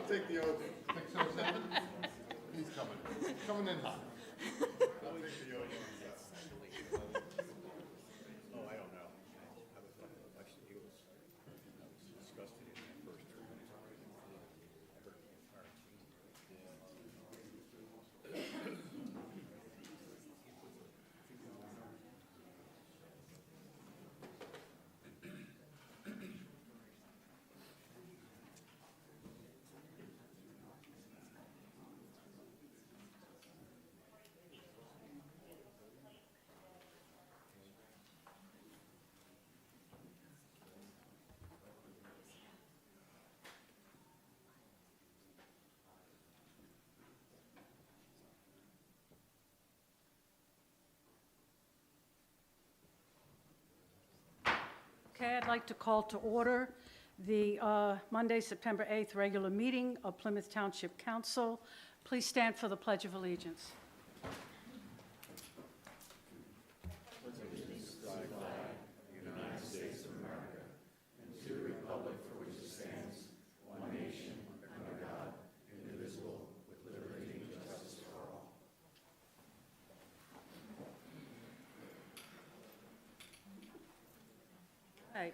take the oath. 607? He's coming. Coming in hot. I'll take the oath. Oh, I don't know. I was like, actually, he was disgusted in the first 3 minutes. I heard the entire team. Okay, I'd like to call to order the Monday, September 8th regular meeting of Plymouth Township Council. Please stand for the Pledge of Allegiance. Okay,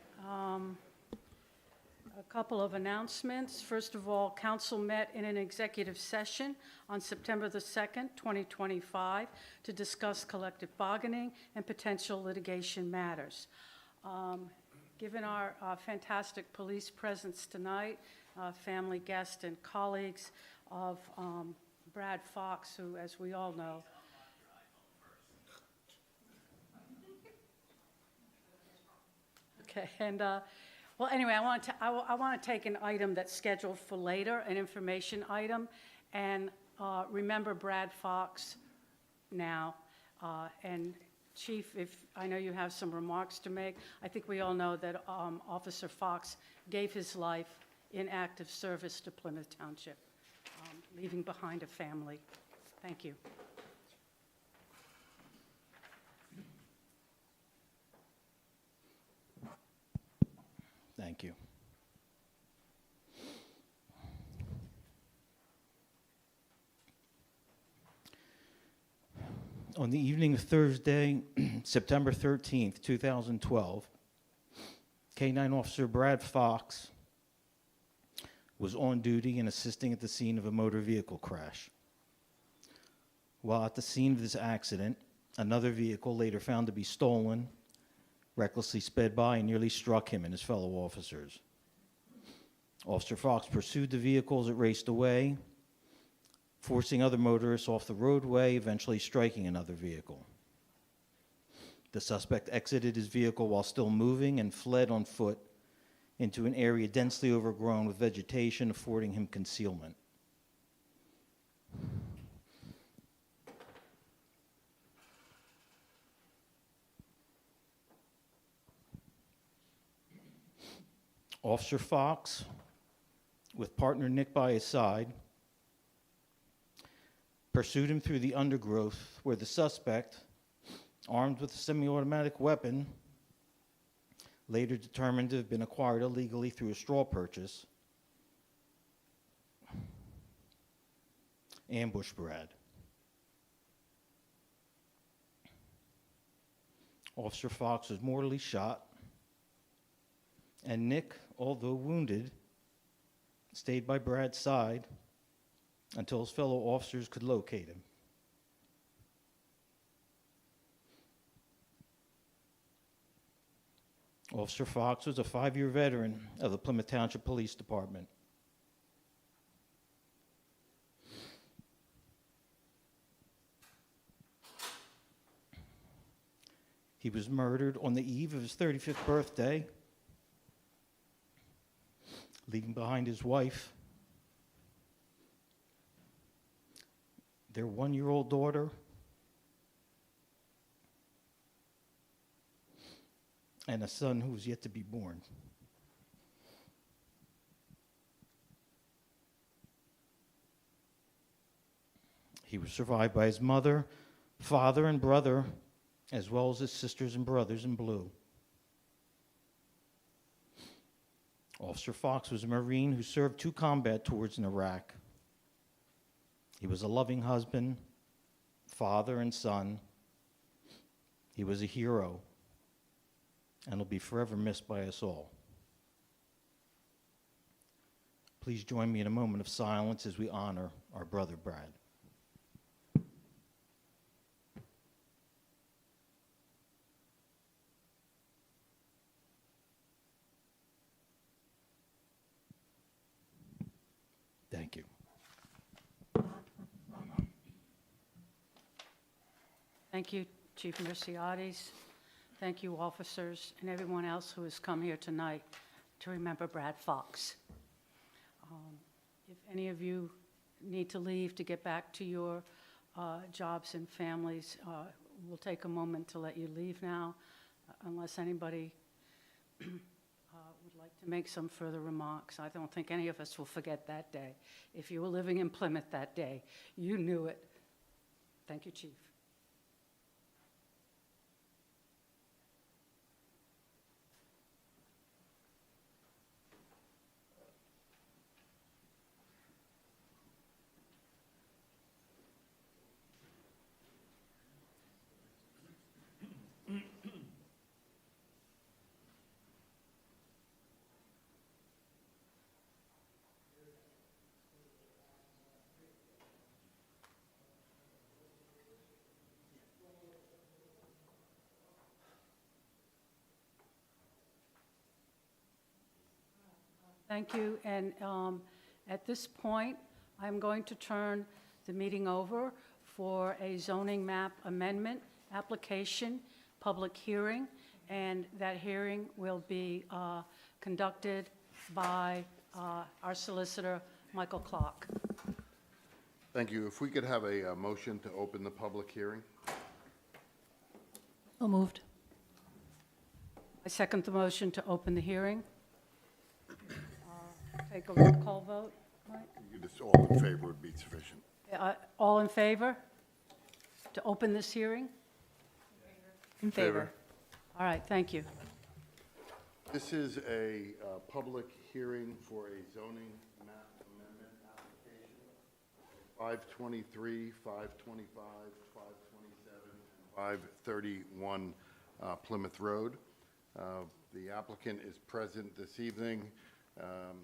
a couple of announcements. First of all, council met in an executive session on September the 2nd, 2025, to discuss collective bargaining and potential litigation matters. Given our fantastic police presence tonight, family guests and colleagues of Brad Fox, who, as we all know, okay, and well, anyway, I want to take an item that's scheduled for later, an information item, and remember Brad Fox now. And Chief, if I know you have some remarks to make, I think we all know that Officer Fox gave his life in active service to Plymouth Township, leaving behind a family. Thank you. Thank you. On the evening of Thursday, September 13th, 2012, K-9 Officer Brad Fox was on duty and assisting at the scene of a motor vehicle crash. While at the scene of this accident, another vehicle, later found to be stolen, recklessly sped by and nearly struck him and his fellow officers. Officer Fox pursued the vehicle as it raced away, forcing other motorists off the roadway, eventually striking another vehicle. The suspect exited his vehicle while still moving and fled on foot into an area densely overgrown with vegetation, affording him concealment. Officer Fox, with partner Nick by his side, pursued him through the undergrowth where the suspect, armed with a semi-automatic weapon, later determined to have been acquired illegally through a straw purchase, ambushed Brad. Officer Fox was mortally shot, and Nick, although wounded, stayed by Brad's side until his fellow officers could locate him. Officer Fox was a 5-year veteran of the Plymouth Township Police Department. He was murdered on the eve of his 35th birthday, leaving behind his wife, their 1-year-old daughter, and a son who was yet to be born. He was survived by his mother, father, and brother, as well as his sisters and brothers in blue. Officer Fox was a Marine who served 2 combat tours in Iraq. He was a loving husband, father, and son. He was a hero and will be forever missed by us all. Please join me in a moment of silence as we honor our brother Brad. Thank you. Thank you, Chief Merciades. Thank you, officers, and everyone else who has come here tonight to remember Brad Fox. If any of you need to leave to get back to your jobs and families, we'll take a moment to let you leave now, unless anybody would like to make some further remarks. I don't think any of us will forget that day. If you were living in Plymouth that day, you knew it. Thank you, Chief. Thank you, and at this point, I'm going to turn the meeting over for a zoning map amendment application, public hearing, and that hearing will be conducted by our solicitor, Michael Clark. Thank you. If we could have a motion to open the public hearing? So moved. I second the motion to open the hearing. Take a roll call vote. Mike? You just all in favor would be sufficient. All in favor to open this hearing? In favor. All right, thank you. This is a public hearing for a zoning map amendment application. 523, 525, 527, and 531 Plymouth Road. The applicant is present this evening, and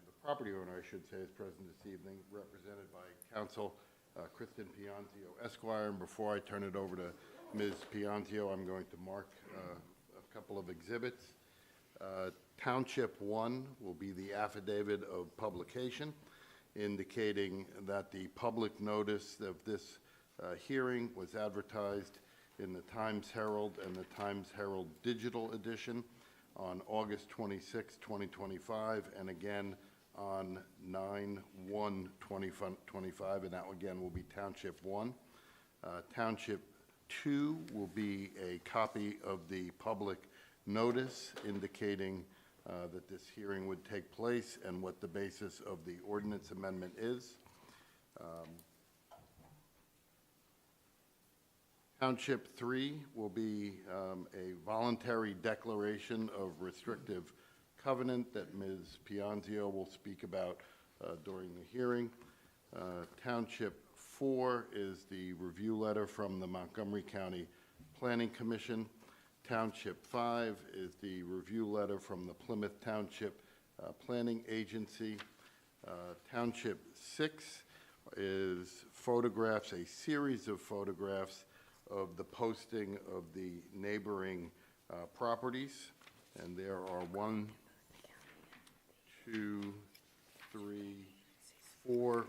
the property owner, I should say, is present this evening, represented by counsel Kristen Pianzio Esquire. And before I turn it over to Ms. Pianzio, I'm going to mark a couple of exhibits. Township 1 will be the affidavit of publication, indicating that the public notice of this hearing was advertised in the Times Herald and the Times Herald Digital Edition on August 26, 2025, and again on 9/1/2025, and that again will be Township 1. Township 2 will be a copy of the public notice indicating that this hearing would take place and what the basis of the ordinance amendment is. Township 3 will be a voluntary declaration of restrictive covenant that Ms. Pianzio will speak about during the hearing. Township 4 is the review letter from the Montgomery County Planning Commission. Township 5 is the review letter from the Plymouth Township Planning Agency. Township 6 is photographs, a series of photographs of the posting of the neighboring properties. And there are 1, 2, 3, 4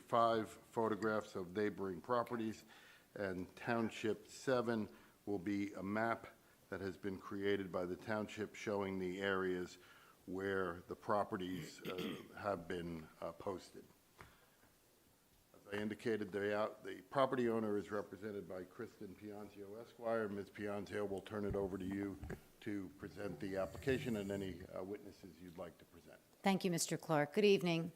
5 photographs of neighboring properties. And Township 7 will be a map that has been created by the township showing the areas where the properties have been posted. As I indicated, the property owner is represented by Kristen Pianzio Esquire. Ms. Pianzio, will turn it over to you to present the application and any witnesses you'd like to present. Thank you, Mr. Clark. Good evening.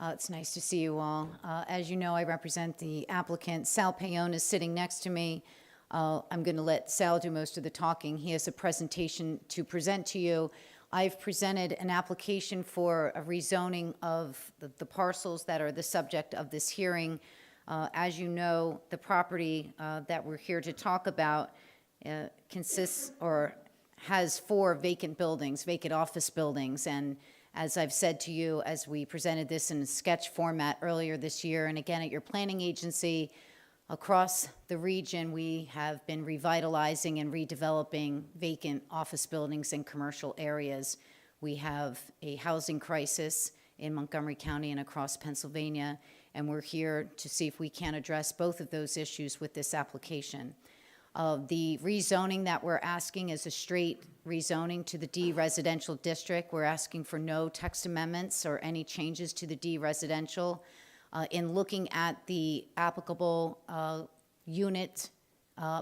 It's nice to see you all. As you know, I represent the applicant. Sal Payon is sitting next to me. I'm going to let Sal do most of the talking. He has a presentation to present to you. I've presented an application for a rezoning of the parcels that are the subject of this hearing. As you know, the property that we're here to talk about consists or has 4 vacant buildings, vacant office buildings. And as I've said to you, as we presented this in a sketch format earlier this year, and again at your planning agency, across the region, we have been revitalizing and redeveloping vacant office buildings in commercial areas. We have a housing crisis in Montgomery County and across Pennsylvania, and we're here to see if we can address both of those issues with this application. The rezoning that we're asking is a straight rezoning to the D residential district. We're asking for no text amendments or any changes to the D residential. In looking at the applicable unit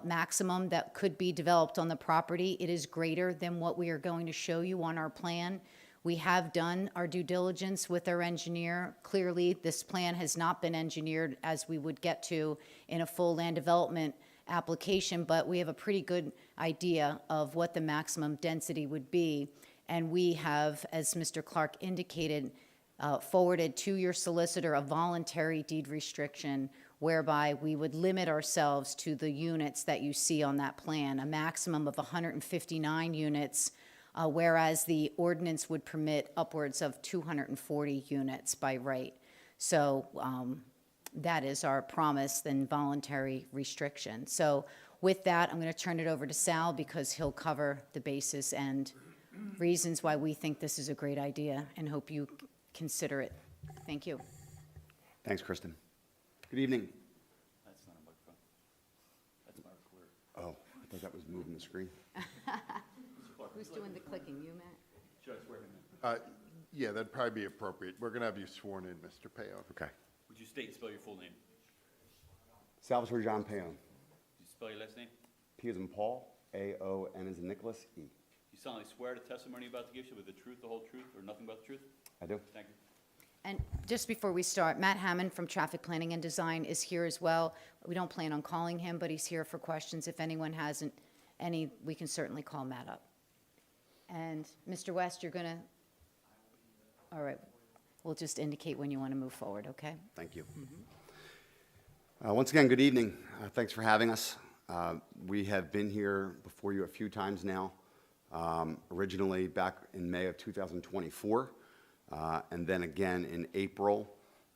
maximum that could be developed on the property, it is greater than what we are going to show you on our plan. We have done our due diligence with our engineer. Clearly, this plan has not been engineered as we would get to in a full land development application, but we have a pretty good idea of what the maximum density would be. And we have, as Mr. Clark indicated, forwarded to your solicitor a voluntary deed restriction whereby we would limit ourselves to the units that you see on that plan, a maximum of 159 units, whereas the ordinance would permit upwards of 240 units by right. So that is our promise and voluntary restriction. So with that, I'm going to turn it over to Sal because he'll cover the basis and reasons why we think this is a great idea and hope you consider it. Thank you. Thanks, Kristen. Good evening. That's not a microphone. That's my recorder. Oh, I thought that was moving the screen. Who's doing the clicking, you, Matt? Should I swear him in? Yeah, that'd probably be appropriate. We're going to have you sworn in, Mr. Payon. Okay. Would you state and spell your full name? Salvatore John Payon. Would you spell your last name? P as in Paul, A-O-N as in Nicholas, E. You solemnly swear the testimony you're about to give you with the truth, the whole truth, or nothing but the truth? I do. Thank you. And just before we start, Matt Hammond from Traffic Planning and Design is here as well. We don't plan on calling him, but he's here for questions. If anyone hasn't any, we can certainly call Matt up. And Mr. West, you're going to, all right, we'll just indicate when you want to move forward, okay? Thank you. Once again, good evening. Thanks for having us. We have been here before you a few times now, originally back in May of 2024, and then again in April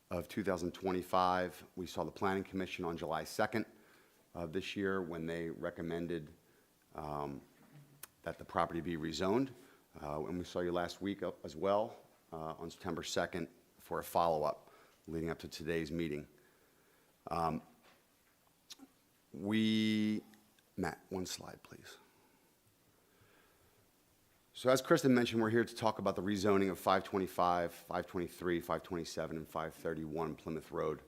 of 2025. We saw the Planning Commission on July 2nd of this year when they recommended that the property be rezoned. And we saw you last week as well on September 2nd for a follow-up leading up to today's meeting. Matt, one slide, please. So as Kristen mentioned, we're here to talk about the rezoning of 525, 523, 527, and 531 Plymouth Road.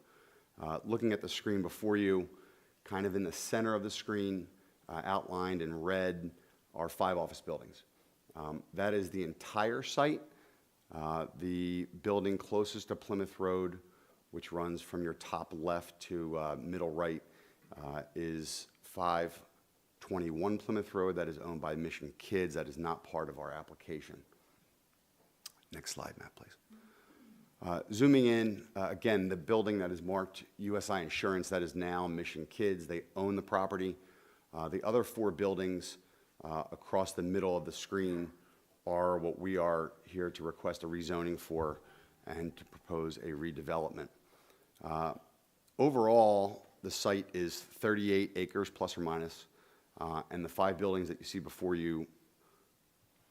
Looking at the screen before you, kind of in the center of the screen, outlined in red, are 5 office buildings. That is the entire site. The building closest to Plymouth Road, which runs from your top left to middle right, is 521 Plymouth Road. That is owned by Mission Kids. That is not part of our application. Next slide, Matt, please. Zooming in, again, the building that is marked USI Insurance, that is now Mission Kids. They own the property. The other 4 buildings across the middle of the screen are what we are here to request a rezoning for and to propose a redevelopment. Overall, the site is 38 acres plus or minus, and the 5 buildings that you see before you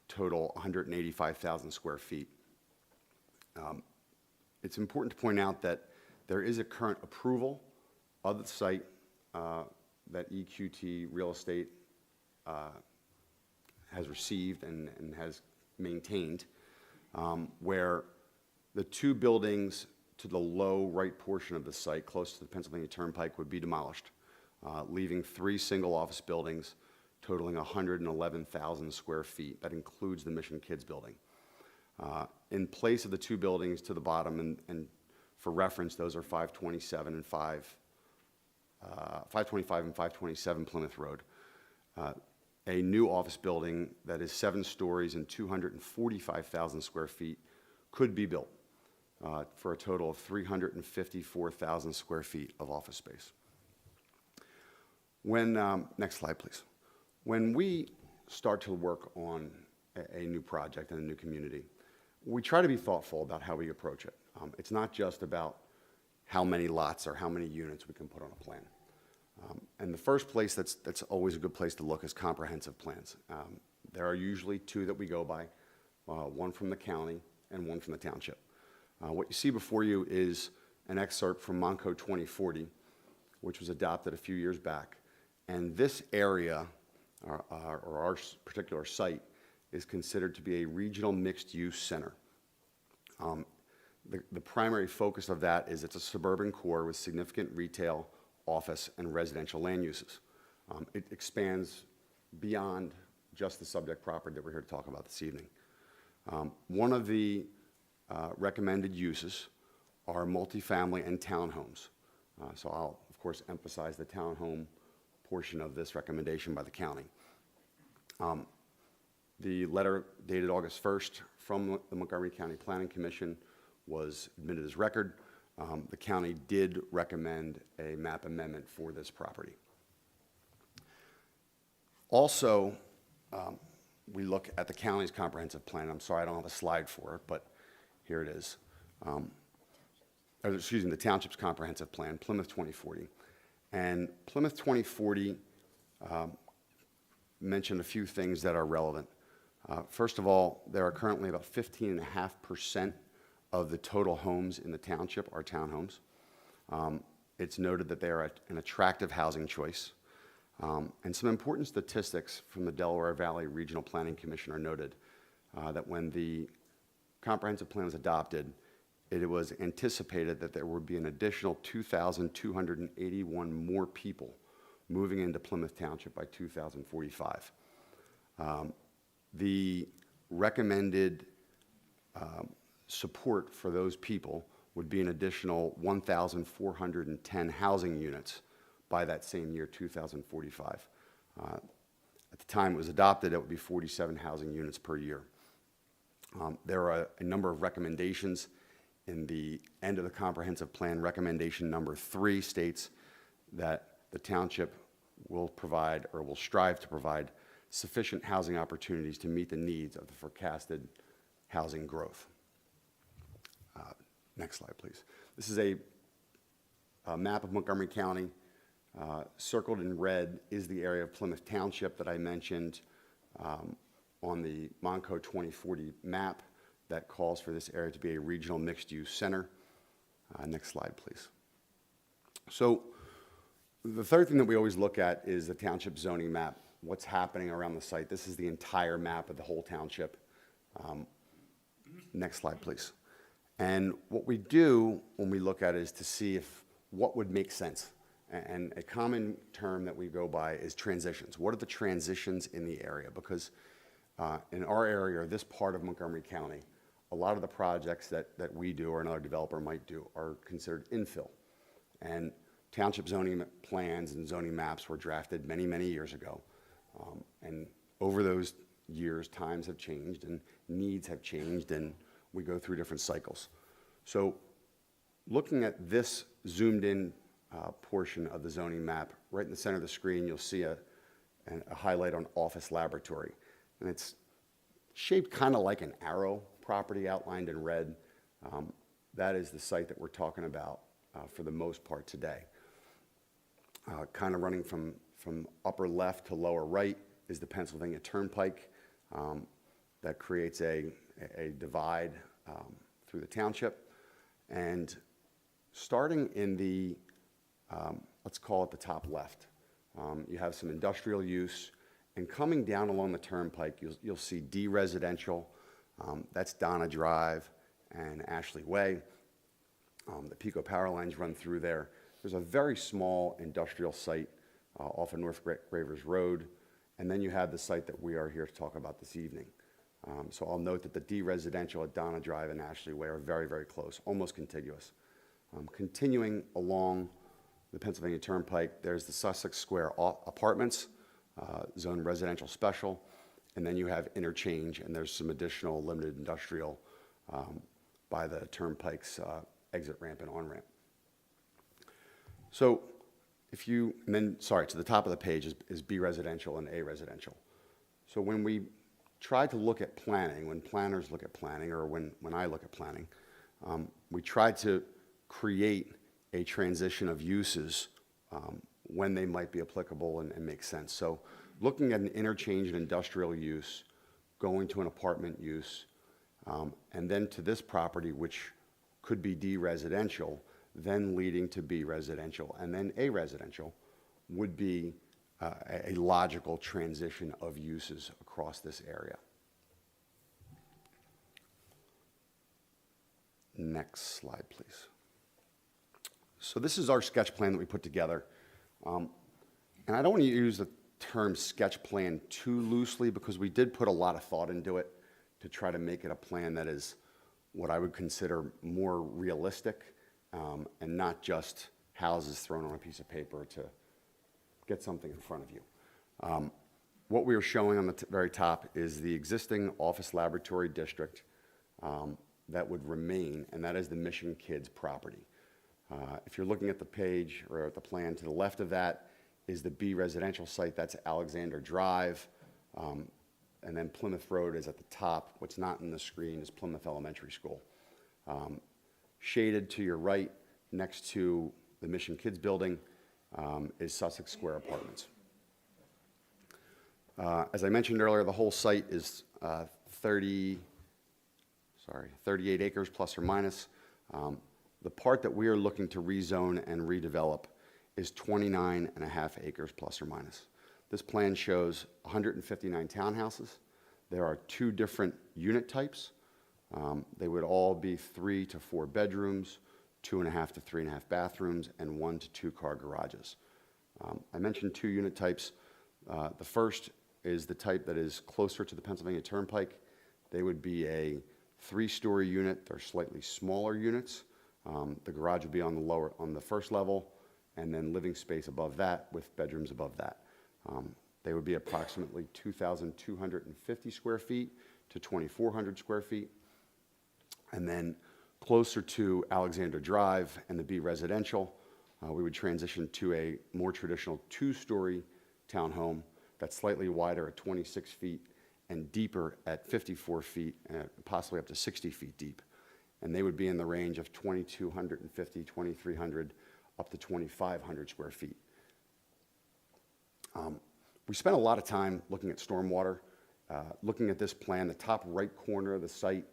total 185,000 square feet. It's important to point out that there is a current approval of the site that EQT Real Estate has received and has maintained, where the 2 buildings to the low right portion of the site, close to the Pennsylvania Turnpike, would be demolished, leaving 3 single office buildings totaling 111,000 square feet. That includes the Mission Kids building. In place of the 2 buildings to the bottom, and for reference, those are 527 and 525 and 527 Plymouth Road. a new office building that is 7 stories and 245,000 square feet could be built for a total of 354,000 square feet of office space. Next slide, please. When we start to work on a new project in a new community, we try to be thoughtful about how we approach it. It's not just about how many lots or how many units we can put on a plan. And the first place that's always a good place to look is comprehensive plans. There are usually 2 that we go by, one from the county and one from the township. What you see before you is an excerpt from Monco 2040, which was adopted a few years back. And this area, or our particular site, is considered to be a regional mixed-use center. The primary focus of that is it's a suburban core with significant retail, office, and residential land uses. It expands beyond just the subject property that we're here to talk about this evening. One of the recommended uses are multifamily and townhomes. So I'll, of course, emphasize the townhome portion of this recommendation by the county. The letter dated August 1st from the Montgomery County Planning Commission was admitted as record. The county did recommend a map amendment for this property. Also, we look at the county's comprehensive plan. I'm sorry, I don't have a slide for it, but here it is. The township's comprehensive plan, Plymouth 2040. And Plymouth 2040 mentioned a few things that are relevant. First of all, there are currently about 15.5% of the total homes in the township are townhomes. It's noted that they are an attractive housing choice. And some important statistics from the Delaware Valley Regional Planning Commission are noted that when the comprehensive plan was adopted, it was anticipated that there would be an additional 2,281 more people moving into Plymouth Township by 2045. The recommended support for those people would be an additional 1,410 housing units by that same year, 2045. At the time it was adopted, that would be 47 housing units per year. There are a number of recommendations in the end of the comprehensive plan. Recommendation number 3 states that the township will provide or will strive to provide sufficient housing opportunities to meet the needs of the forecasted housing growth. Next slide, please. This is a map of Montgomery County. Circled in red is the area of Plymouth Township that I mentioned on the Monco 2040 map that calls for this area to be a regional mixed-use center. Next slide, please. So the third thing that we always look at is the township zoning map, what's happening around the site. This is the entire map of the whole township. Next slide, please. And what we do when we look at it is to see if what would make sense. And a common term that we go by is transitions. What are the transitions in the area? Because in our area, or this part of Montgomery County, a lot of the projects that we do or another developer might do are considered infill. And township zoning plans and zoning maps were drafted many, many years ago. And over those years, times have changed and needs have changed, and we go through different cycles. So looking at this zoomed in portion of the zoning map, right in the center of the screen, you'll see a highlight on office laboratory. And it's shaped kind of like an arrow property outlined in red. That is the site that we're talking about for the most part today. Kind of running from upper left to lower right is the Pennsylvania Turnpike that creates a divide through the township. And starting in the, let's call it the top left, you have some industrial use. And coming down along the turnpike, you'll see D residential. That's Donna Drive and Ashley Way. The Pico power lines run through there. There's a very small industrial site off of North Gravers Road. And then you have the site that we are here to talk about this evening. So I'll note that the D residential at Donna Drive and Ashley Way are very, very close, almost contiguous. Continuing along the Pennsylvania Turnpike, there's the Sussex Square apartments. zone residential special, and then you have interchange, and there's some additional limited industrial by the Turnpike's exit ramp and on-ramp. So if you, and then, sorry, to the top of the page is B residential and A residential. So when we try to look at planning, when planners look at planning, or when I look at planning, we try to create a transition of uses when they might be applicable and make sense. So looking at an interchange and industrial use, going to an apartment use, and then to this property, which could be D residential, then leading to B residential, and then A residential would be a logical transition of uses across this area. Next slide, please. So this is our sketch plan that we put together. And I don't want to use the term sketch plan too loosely because we did put a lot of thought into it to try to make it a plan that is what I would consider more realistic and not just houses thrown on a piece of paper to get something in front of you. What we are showing on the very top is the existing office laboratory district that would remain, and that is the Mission Kids property. If you're looking at the page or at the plan, to the left of that is the B residential site, that's Alexander Drive, and then Plymouth Road is at the top. What's not in the screen is Plymouth Elementary School. Shaded to your right, next to the Mission Kids building, is Sussex Square Apartments. As I mentioned earlier, the whole site is 38 acres plus or minus. The part that we are looking to rezone and redevelop is 29.5 acres plus or minus. This plan shows 159 townhouses. There are 2 different unit types. They would all be 3 to 4 bedrooms, 2.5 to 3.5 bathrooms, and 1 to 2 car garages. I mentioned 2 unit types. The first is the type that is closer to the Pennsylvania Turnpike. They would be a 3-story unit. They're slightly smaller units. The garage would be on the first level, and then living space above that with bedrooms above that. They would be approximately 2,250 square feet to 2,400 square feet. And then closer to Alexander Drive and the B residential, we would transition to a more traditional 2-story townhome that's slightly wider at 26 feet and deeper at 54 feet, possibly up to 60 feet deep. And they would be in the range of 2,250, 2,300, up to 2,500 square feet. We spent a lot of time looking at stormwater, looking at this plan, the top right corner of the site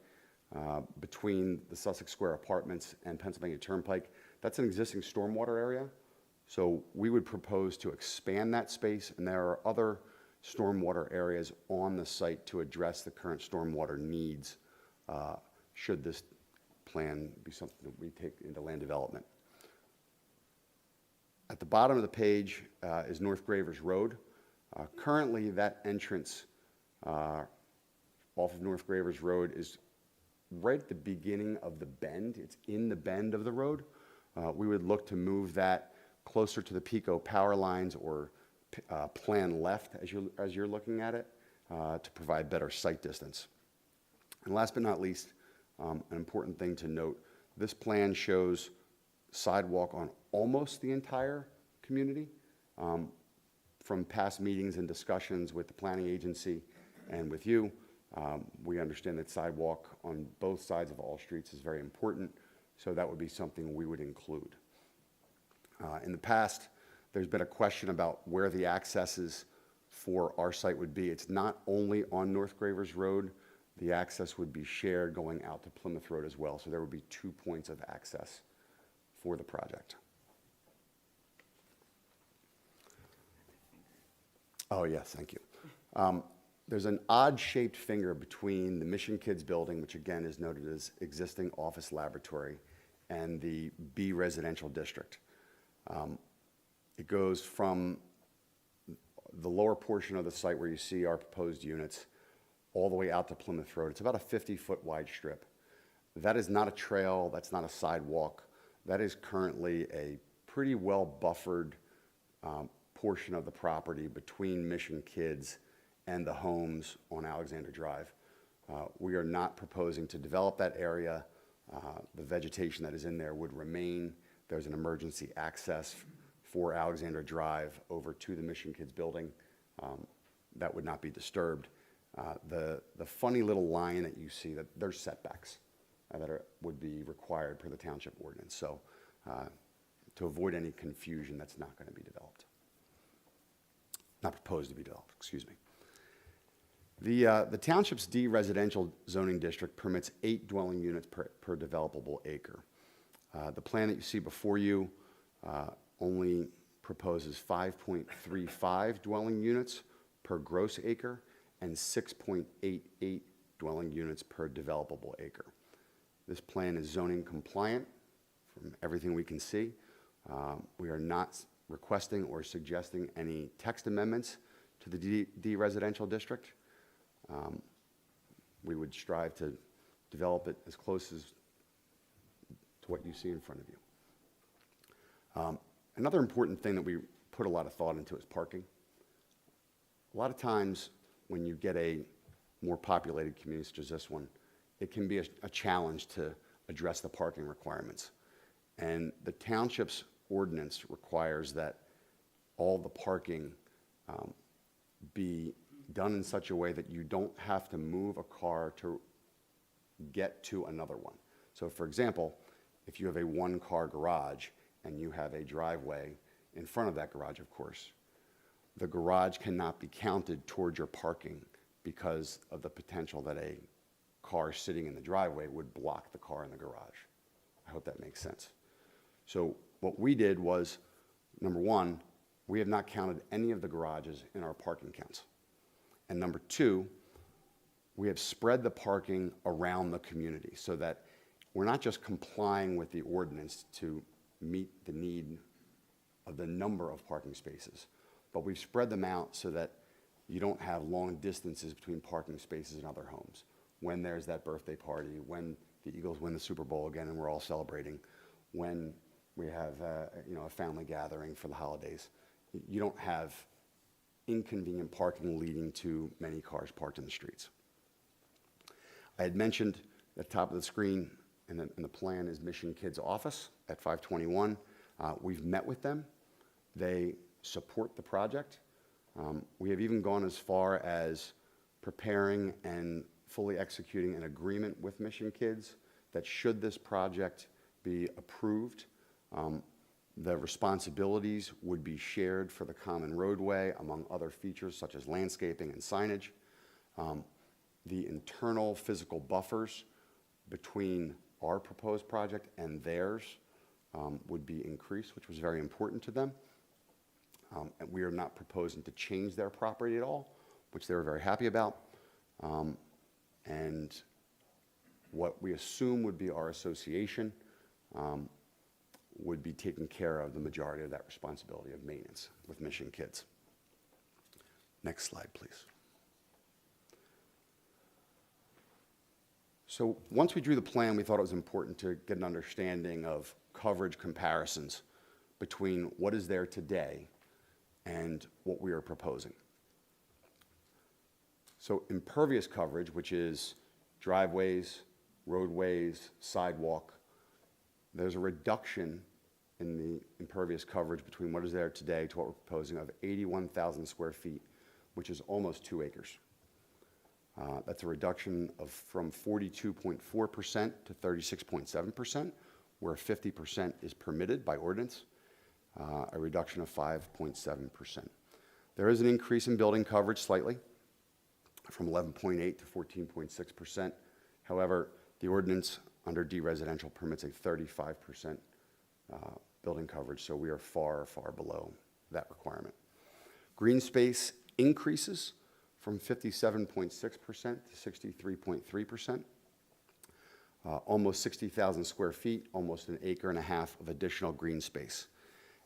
between the Sussex Square Apartments and Pennsylvania Turnpike. That's an existing stormwater area. So we would propose to expand that space, and there are other stormwater areas on the site to address the current stormwater needs should this plan be something that we take into land development. At the bottom of the page is North Gravers Road. Currently, that entrance off of North Gravers Road is right at the beginning of the bend. It's in the bend of the road. We would look to move that closer to the Pico power lines or plan left as you're looking at it to provide better sight distance. And last but not least, an important thing to note, this plan shows sidewalk on almost the entire community. From past meetings and discussions with the planning agency and with you, we understand that sidewalk on both sides of all streets is very important, so that would be something we would include. In the past, there's been a question about where the accesses for our site would be. It's not only on North Gravers Road. The access would be shared going out to Plymouth Road as well, so there would be 2 points of access for the project. Oh, yes, thank you. There's an odd-shaped finger between the Mission Kids building, which again is noted as existing office laboratory, and the B residential district. It goes from the lower portion of the site where you see our proposed units all the way out to Plymouth Road. It's about a 50-foot wide strip. That is not a trail, that's not a sidewalk. That is currently a pretty well buffered portion of the property between Mission Kids and the homes on Alexander Drive. We are not proposing to develop that area. The vegetation that is in there would remain. There's an emergency access for Alexander Drive over to the Mission Kids building. That would not be disturbed. The funny little line that you see, that there's setbacks would be required per the township ordinance. So to avoid any confusion, that's not going to be developed. Not proposed to be developed, excuse me. The township's D residential zoning district permits 8 dwelling units per developable acre. The plan that you see before you only proposes 5.35 dwelling units per gross acre and 6.88 dwelling units per developable acre. This plan is zoning compliant from everything we can see. We are not requesting or suggesting any text amendments to the D residential district. We would strive to develop it as close as to what you see in front of you. Another important thing that we put a lot of thought into is parking. A lot of times when you get a more populated community such as this one, it can be a challenge to address the parking requirements. And the township's ordinance requires that all the parking be done in such a way that you don't have to move a car to get to another one. So for example, if you have a one-car garage and you have a driveway in front of that garage, of course, the garage cannot be counted towards your parking because of the potential that a car sitting in the driveway would block the car in the garage. I hope that makes sense. So what we did was, number one, we have not counted any of the garages in our parking counts. And number two, we have spread the parking around the community so that we're not just complying with the ordinance to meet the need of the number of parking spaces, but we've spread them out so that you don't have long distances between parking spaces and other homes. When there's that birthday party, when the Eagles win the Super Bowl again and we're all celebrating, when we have a family gathering for the holidays, you don't have inconvenient parking leading to many cars parked in the streets. I had mentioned at the top of the screen, and the plan is Mission Kids office at 521. We've met with them. They support the project. We have even gone as far as preparing and fully executing an agreement with Mission Kids that should this project be approved, the responsibilities would be shared for the common roadway, among other features such as landscaping and signage. The internal physical buffers between our proposed project and theirs would be increased, which was very important to them. And we are not proposing to change their property at all, which they were very happy about. And what we assume would be our association would be taking care of the majority of that responsibility of maintenance with Mission Kids. Next slide, please. So once we drew the plan, we thought it was important to get an understanding of coverage comparisons between what is there today and what we are proposing. So impervious coverage, which is driveways, roadways, sidewalk, there's a reduction in the impervious coverage between what is there today to what we're proposing of 81,000 square feet, which is almost 2 acres. That's a reduction from 42.4% to 36.7%, where 50% is permitted by ordinance, a reduction of 5.7%. There is an increase in building coverage slightly, from 11.8 to 14.6%. However, the ordinance under D residential permits a 35% building coverage, so we are far, far below that requirement. Green space increases from 57.6% to 63.3%. Almost 60,000 square feet, almost 1.5 acres of additional green space.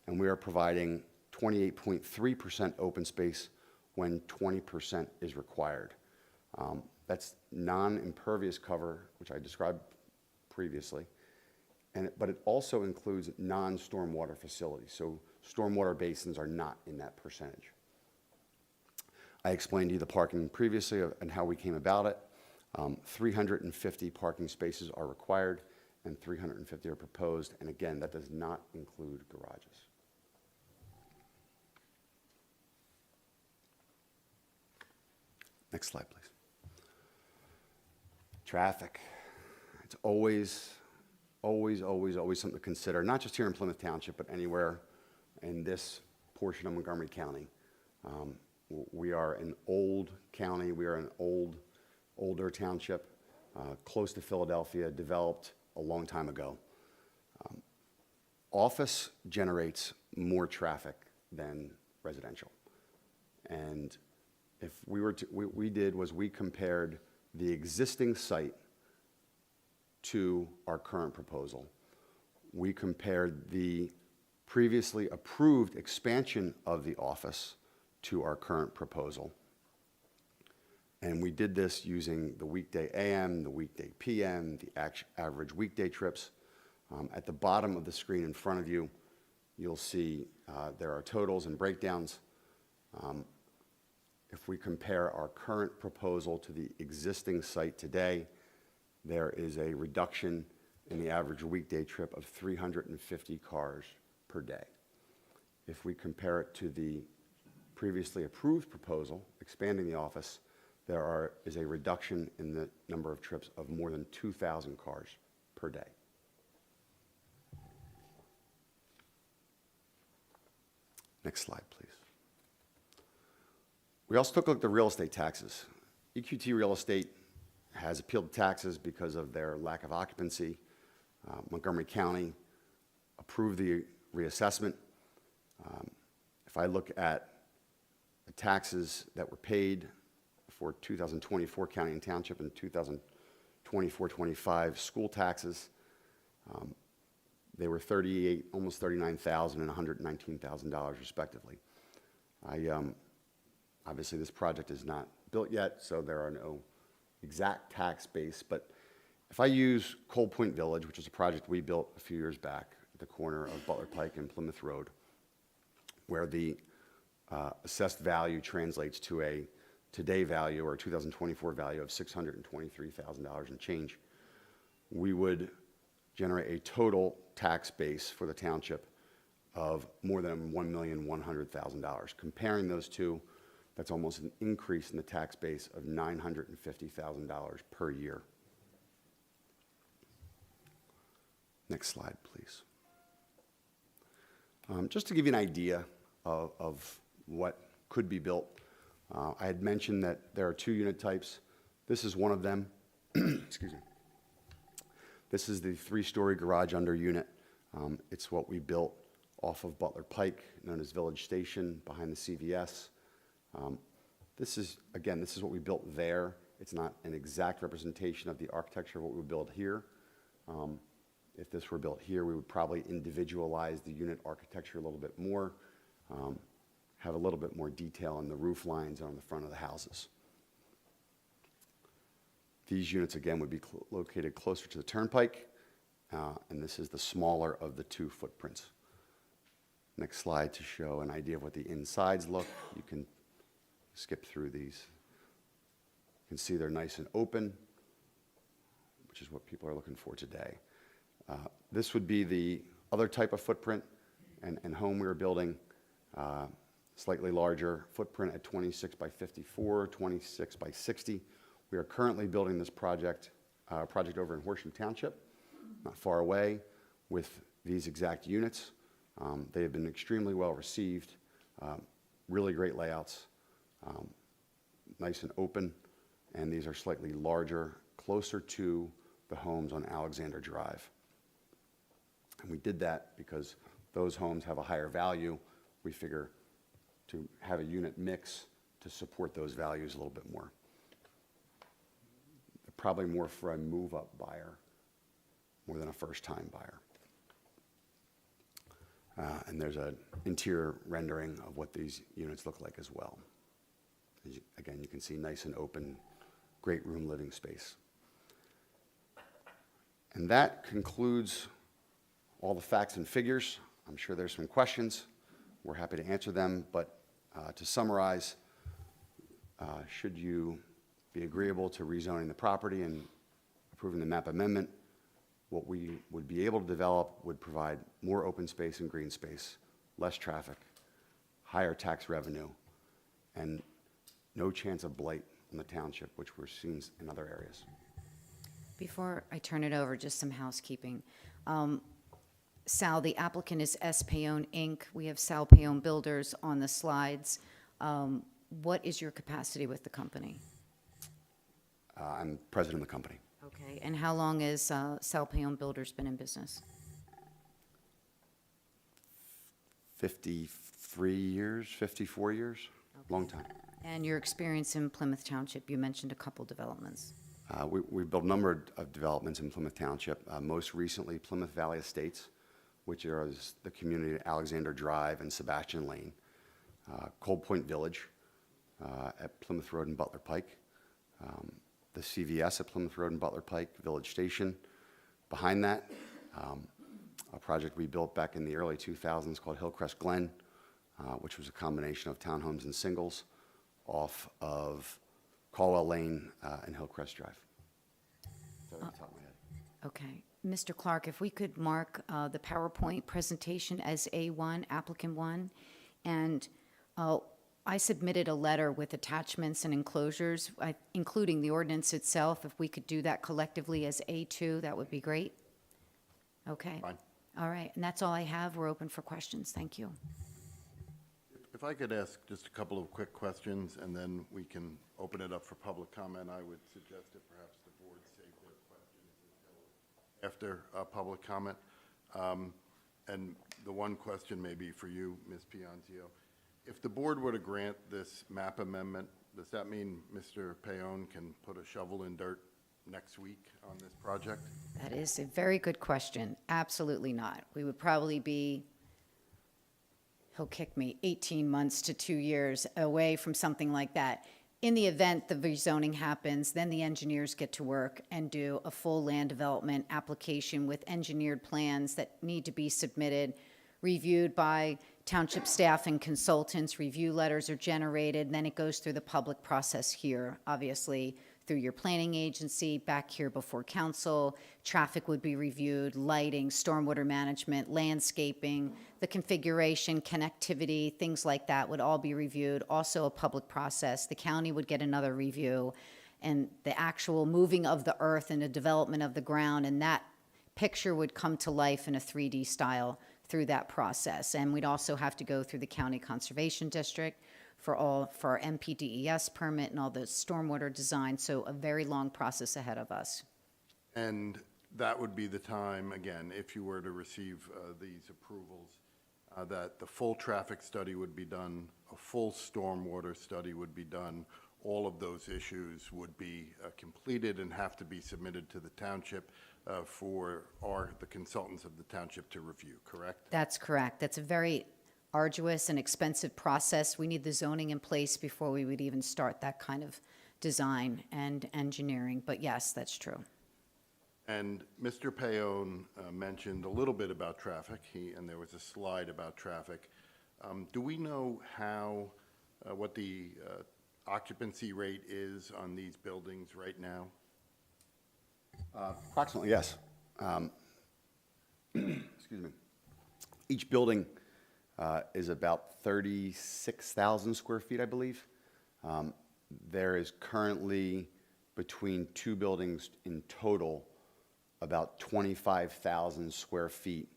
And we are providing 28.3% open space when 20% is required. That's non-impervious cover, which I described previously, but it also includes non-stormwater facilities. So Stormwater basins are not in that percentage. I explained to you the parking previously and how we came about it. 350 parking spaces are required and 350 are proposed. And again, that does not include garages. Next slide, please. Traffic. It's always something to consider, not just here in Plymouth Township, but anywhere in this portion of Montgomery County. We are an old county. We are an older township, close to Philadelphia, developed a long time ago. Office generates more traffic than residential. And if we were to, we compared the existing site to our current proposal. We compared the previously approved expansion of the office to our current proposal. And we did this using the weekday AM, the weekday PM, the average weekday trips. At the bottom of the screen in front of you, you'll see there are totals and breakdowns. If we compare our current proposal to the existing site today, there is a reduction in the average weekday trip of 350 cars per day. If we compare it to the previously approved proposal, expanding the office, there is a reduction in the number of trips of more than 2,000 cars per day. Next slide, please. We also took a look at the real estate taxes. EQT Real Estate has appealed taxes because of their lack of occupancy. Montgomery County approved the reassessment. If I look at the taxes that were paid for 2024 county and township and 2024-25 school taxes, they were almost $39,000 and $119,000 respectively. Obviously, this project is not built yet, so there are no exact tax base, but if I use Cold Point Village, which is a project we built a few years back at the corner of Butler Pike and Plymouth Road, where the assessed value translates to a today value or a 2024 value of $623,000 and change, we would generate a total tax base for the township of more than $1,100,000. Comparing those two, that's almost an increase in the tax base of $950,000 per year. Next slide, please. Just to give you an idea of what could be built, I had mentioned that there are 2 unit types. This is one of them. Excuse me. This is the 3-story garage under unit. It's what we built off of Butler Pike, known as Village Station, behind the CVS. This is what we built there. It's not an exact representation of the architecture of what we would build here. If this were built here, we would probably individualize the unit architecture a little bit more, have a little bit more detail on the roof lines and on the front of the houses. These units, again, would be located closer to the turnpike, and this is the smaller of the 2 footprints. Next slide to show an idea of what the insides look. You can skip through these. You can see they're nice and open, which is what people are looking for today. This would be the other type of footprint and home we were building, slightly larger footprint at 26 by 54, 26 by 60. We are currently building this project over in Horsham Township, not far away, with these exact units. They have been extremely well received, really great layouts, nice and open, and these are slightly larger, closer to the homes on Alexander Drive. And we did that because those homes have a higher value. We figure to have a unit mix to support those values a little bit more. Probably more for a move-up buyer more than a first-time buyer. And there's an interior rendering of what these units look like as well. Again, you can see nice and open, great room living space. And that concludes all the facts and figures. I'm sure there's some questions. we're happy to answer them, but to summarize, should you be agreeable to rezoning the property and approving the map amendment, what we would be able to develop would provide more open space and green space, less traffic, higher tax revenue, and no chance of blight on the township, which we're seeing in other areas. Before I turn it over, just some housekeeping. Sal, the applicant is S. Payone, Inc. We have Sal Payone Builders on the slides. What is your capacity with the company? I'm president of the company. Okay, and how long has Sal Payone Builders been in business? 53 years, 54 years, long time. And your experience in Plymouth Township, you mentioned a couple developments. We built a number of developments in Plymouth Township, most recently Plymouth Valley Estates, which is the community at Alexander Drive and Sebastian Lane, Cold Point Village at Plymouth Road and Butler Pike, the CVS at Plymouth Road and Butler Pike, Village Station. Behind that, a project we built back in the early 2000s called Hillcrest Glen, which was a combination of townhomes and singles off of Caldwell Lane and Hillcrest Drive. That's off the top of my head. Okay. Mr. Clark, if we could mark the PowerPoint presentation as A1, applicant 1, and I submitted a letter with attachments and enclosures, including the ordinance itself. If we could do that collectively as A2, that would be great. Okay. Fine. All right, and that's all I have. We're open for questions. Thank you. If I could ask just a couple of quick questions, and then we can open it up for public comment, I would suggest that perhaps the board save their questions until after public comment. And the one question may be for you, Ms. Pianzio. If the board were to grant this map amendment, does that mean Mr. Payone can put a shovel in dirt next week on this project? That is a very good question. Absolutely not. We would probably be, he'll kick me, 18 months to 2 years away from something like that. In the event the rezoning happens, then the engineers get to work and do a full land development application with engineered plans that need to be submitted, reviewed by township staff and consultants. Review letters are generated, then it goes through the public process here, obviously, through your planning agency, back here before council. Traffic would be reviewed, lighting, stormwater management, landscaping, the configuration, connectivity, things like that would all be reviewed. Also a public process. The county would get another review, and the actual moving of the earth and the development of the ground, and that picture would come to life in a 3D style through that process. And we'd also have to go through the county conservation district for our MPDES permit and all the stormwater design, so a very long process ahead of us. And that would be the time, again, if you were to receive these approvals, that the full traffic study would be done, a full stormwater study would be done, all of those issues would be completed and have to be submitted to the township for the consultants of the township to review, correct? That's correct. That's a very arduous and expensive process. We need the zoning in place before we would even start that kind of design and engineering. But yes, that's true. And Mr. Payone mentioned a little bit about traffic, and there was a slide about traffic. Do we know what the occupancy rate is on these buildings right now? Approximately, yes. Excuse me. Each building is about 36,000 square feet, I believe. There is currently, between two buildings in total, about 25,000 square feet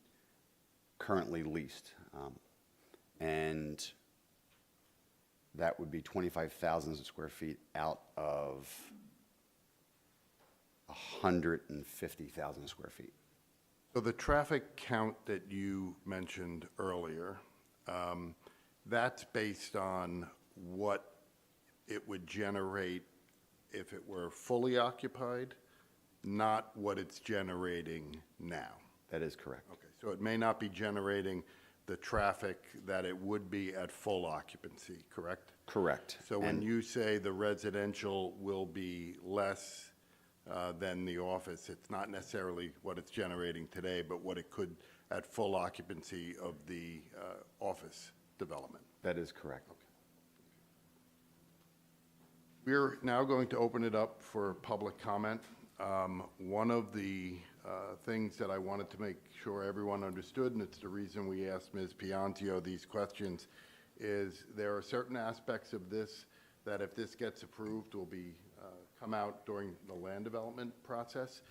currently leased. And that would be 25,000 square feet out of 150,000 square feet. So the traffic count that you mentioned earlier, that's based on what it would generate if it were fully occupied, not what it's generating now. That is correct. Okay, so it may not be generating the traffic that it would be at full occupancy, correct? Correct. So when And- you say the residential will be less than the office, it's not necessarily what it's generating today, but what it could at full occupancy of the office. development. That is correct. We're now going to open it up for public comment. One of the things that I wanted to make sure everyone understood, and it's the reason we asked Ms. Piantio these questions, is there are certain aspects of this that if this gets approved will be come out during the land development process.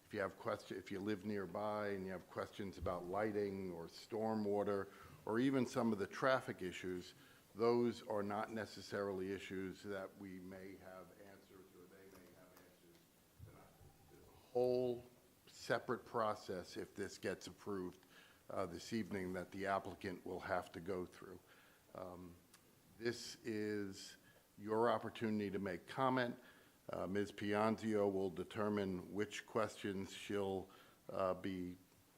If you have if you live nearby and you have questions about lighting or stormwater or even some of the traffic issues, those are not necessarily issues that we may have answers or they may have answers tonight. There's a whole separate process if this gets approved this evening that the applicant will have to go through. This is your opportunity to make comment. Ms. Piantio will determine which questions she'll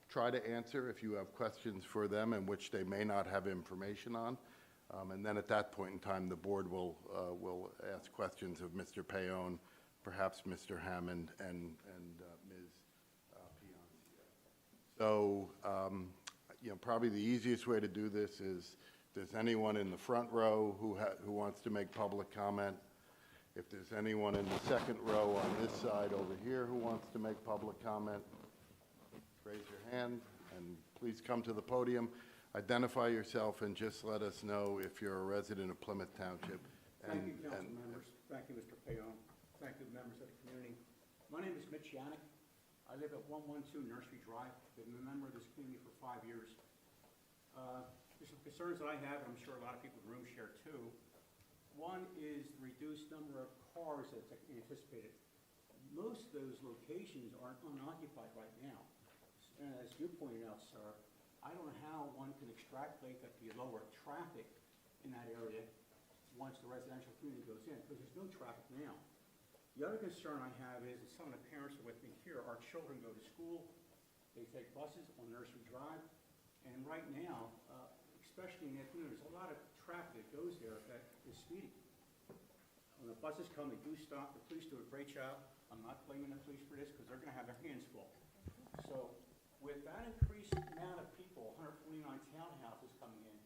try to answer if you have questions for them and which they may not have information on. And then at that point in time, the board will ask questions of Mr. Payon, perhaps Mr. Hammond, and Ms. Piantio. So, probably the easiest way to do this is, if there's anyone in the front row who wants to make public comment, if there's anyone in the second row on this side over here who wants to make public comment, raise your hand, and please come to the podium. Identify yourself and just let us know if you're a resident of Plymouth Township. Thank you, council members. Thank you, Mr. Payon. Thank you, members of the community. My name is Mitch Yannick. I live at 112 Nursery Drive. Been a member of this community for 5 years. There's some concerns that I have, and I'm sure a lot of people in the room share too. One is the reduced number of cars that's anticipated. Most of those locations are unoccupied right now. As you pointed out, sir, I don't know how one can extrapolate that the lower traffic in that area once the residential community goes in, because there's no traffic now. The other concern I have is that some of the parents are with me here, our children go to school, they take buses on Nursery Drive, and right now, especially in that community, there's a lot of traffic that goes there that is speeding. When the buses come, they do stop, the police do a great job. I'm not blaming the police for this, because they're gonna have their hands full. So, with that increased amount of people, 149 townhouses coming in,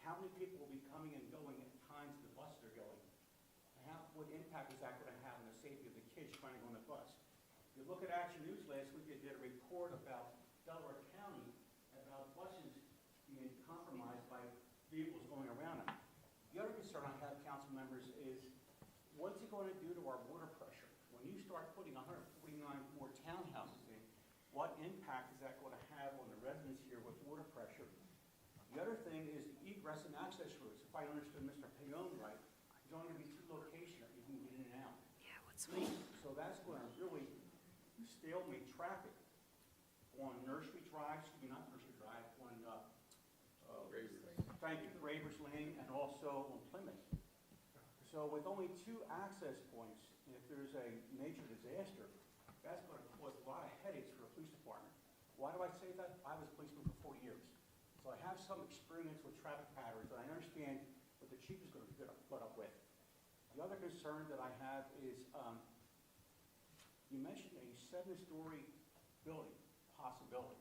how many people will be coming and going at times the buses are going? What impact is that going to have on the safety of the kids trying to go on the bus? You look at Action News last week, they did a report about Delaware County, about buses being compromised by vehicles going around them. The other concern I have, council members, is what's it going to do to our water pressure? When you start putting 149 more townhouses in, what impact is that going to have on the residents here with water pressure? The other thing is the egress and access routes. If I understood Mr. Payon right, there's only going to be 2 locations that you can get in and out. Yeah, what's me? So that's going to really stalemate traffic on Nursery Drive, not Nursery Drive, on thank you, Gravers Lane, and also on Plymouth. So with only 2 access points, if there's a major disaster, that's going to cause a lot of headaches for the police department. Why do I say that? I was a policeman for 4 years. So I have some experience with traffic patterns, and I understand what the chief is going to put up with. The other concern that I have is, you mentioned a 7-story building possibility,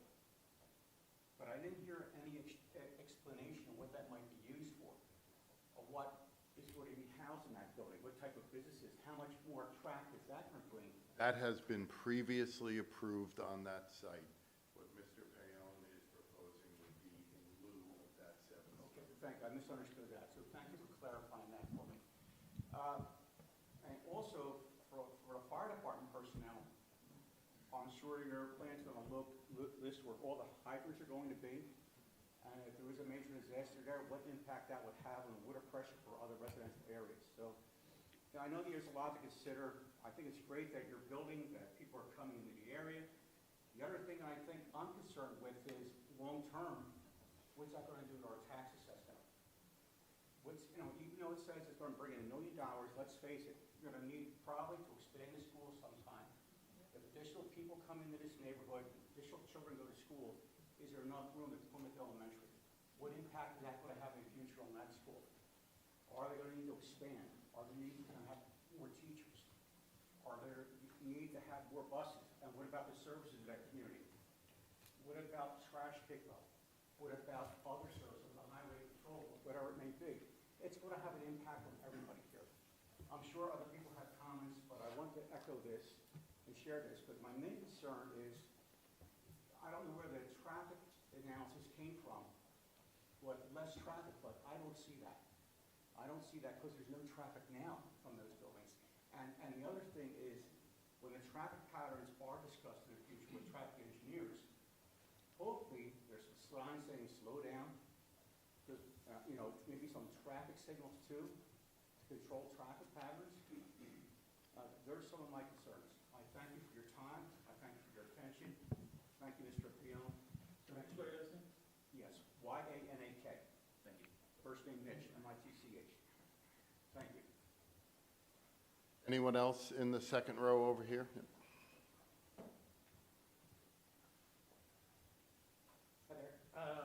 but I didn't hear any explanation of what that might be used for, or what is going to be housed in that building, what type of businesses, how much more traffic is that going to bring? That has been previously approved on that site. What Mr. Payon is proposing would be in lieu of that 7-story. Okay, thank you. I misunderstood that, so thank you for clarifying that for me. And also, for the fire department personnel, I'm sure your plan's going to list where all the hydrants are going to be, and if there is a major disaster there, what impact that would have on the water pressure for other residential areas. So, I know there's a lot to consider. I think it's great that you're building, that people are coming into the area. The other thing I think I'm concerned with is long-term, what's that going to do to our tax assessment? Even though it says it's going to bring in $1 million, let's face it, you're going to need probably to expand the school sometime. If additional people come into this neighborhood, additional children go to school, is there enough room at Plymouth Elementary? What impact is that going to have in the future on that school? Are they going to need to expand? Are they going to have more teachers? Are there need to have more buses? And what about the services of that community? What about trash pickup? What about other services, the highway patrol? whatever it may be. It's going to have an impact on everybody here. I'm sure other people have comments, but I want to echo this and share this, because my main concern is, I don't know where the traffic analysis came from, what less traffic, but I don't see that. I don't see that because there's no traffic now from those buildings. And the other thing is, when the traffic patterns are discussed in the future with traffic engineers, hopefully there's a sign saying slow down, there's, maybe some traffic signals too, to control traffic patterns. There's some of my concerns. I thank you for your time. I thank you for your attention. Thank you, Mr. Pion. Can I spell your last name? Yes, Y-A-N-A-K. Thank you. First name Mitch, M-I-T-C-H. Thank you. Anyone else in the second row over here? Hi there.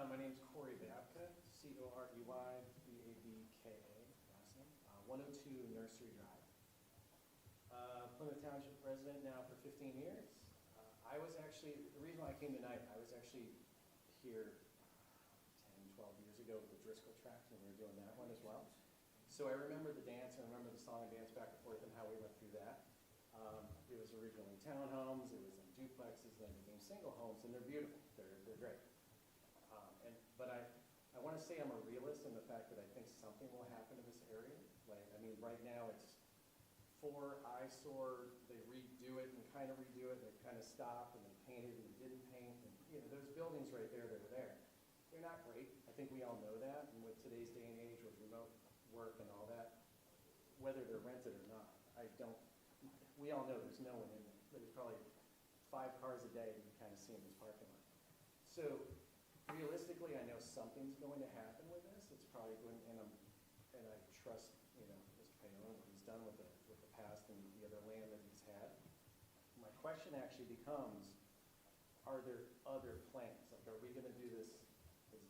My name's Corey Babka, C-O-R-E-Y-B-A-B-K-A, last name, 102 Nursery Drive. Plymouth Township resident now for 15 years. I was actually, the reason why I came tonight, I was actually here 10, 12 years ago with the Driscoll Tract, and we were doing that one as well. So I remember the dance, and I remember the song and dance back and forth and how we went through that. It was originally townhomes, it was in duplexes, then became single homes, and they're beautiful, they're great. But I want to say I'm a realist in the fact that I think something will happen in this area. Like, I mean, right now it's for eyesore, they redo it and kind of redo it, and they kind of stopped, and they painted and didn't paint, and, those buildings right there that are there, they're not great. I think we all know that, and with today's day and age with remote work and all that, whether they're rented or not, we all know there's no one in there. There's probably 5 cars a day that you kind of see in this parking lot. So realistically, I know something's going to happen with this. It's probably going, and I trust, Mr. Payon, what he's done with the past and the other land that he's had. My question actually becomes, are there other plans? Like, are we going to do this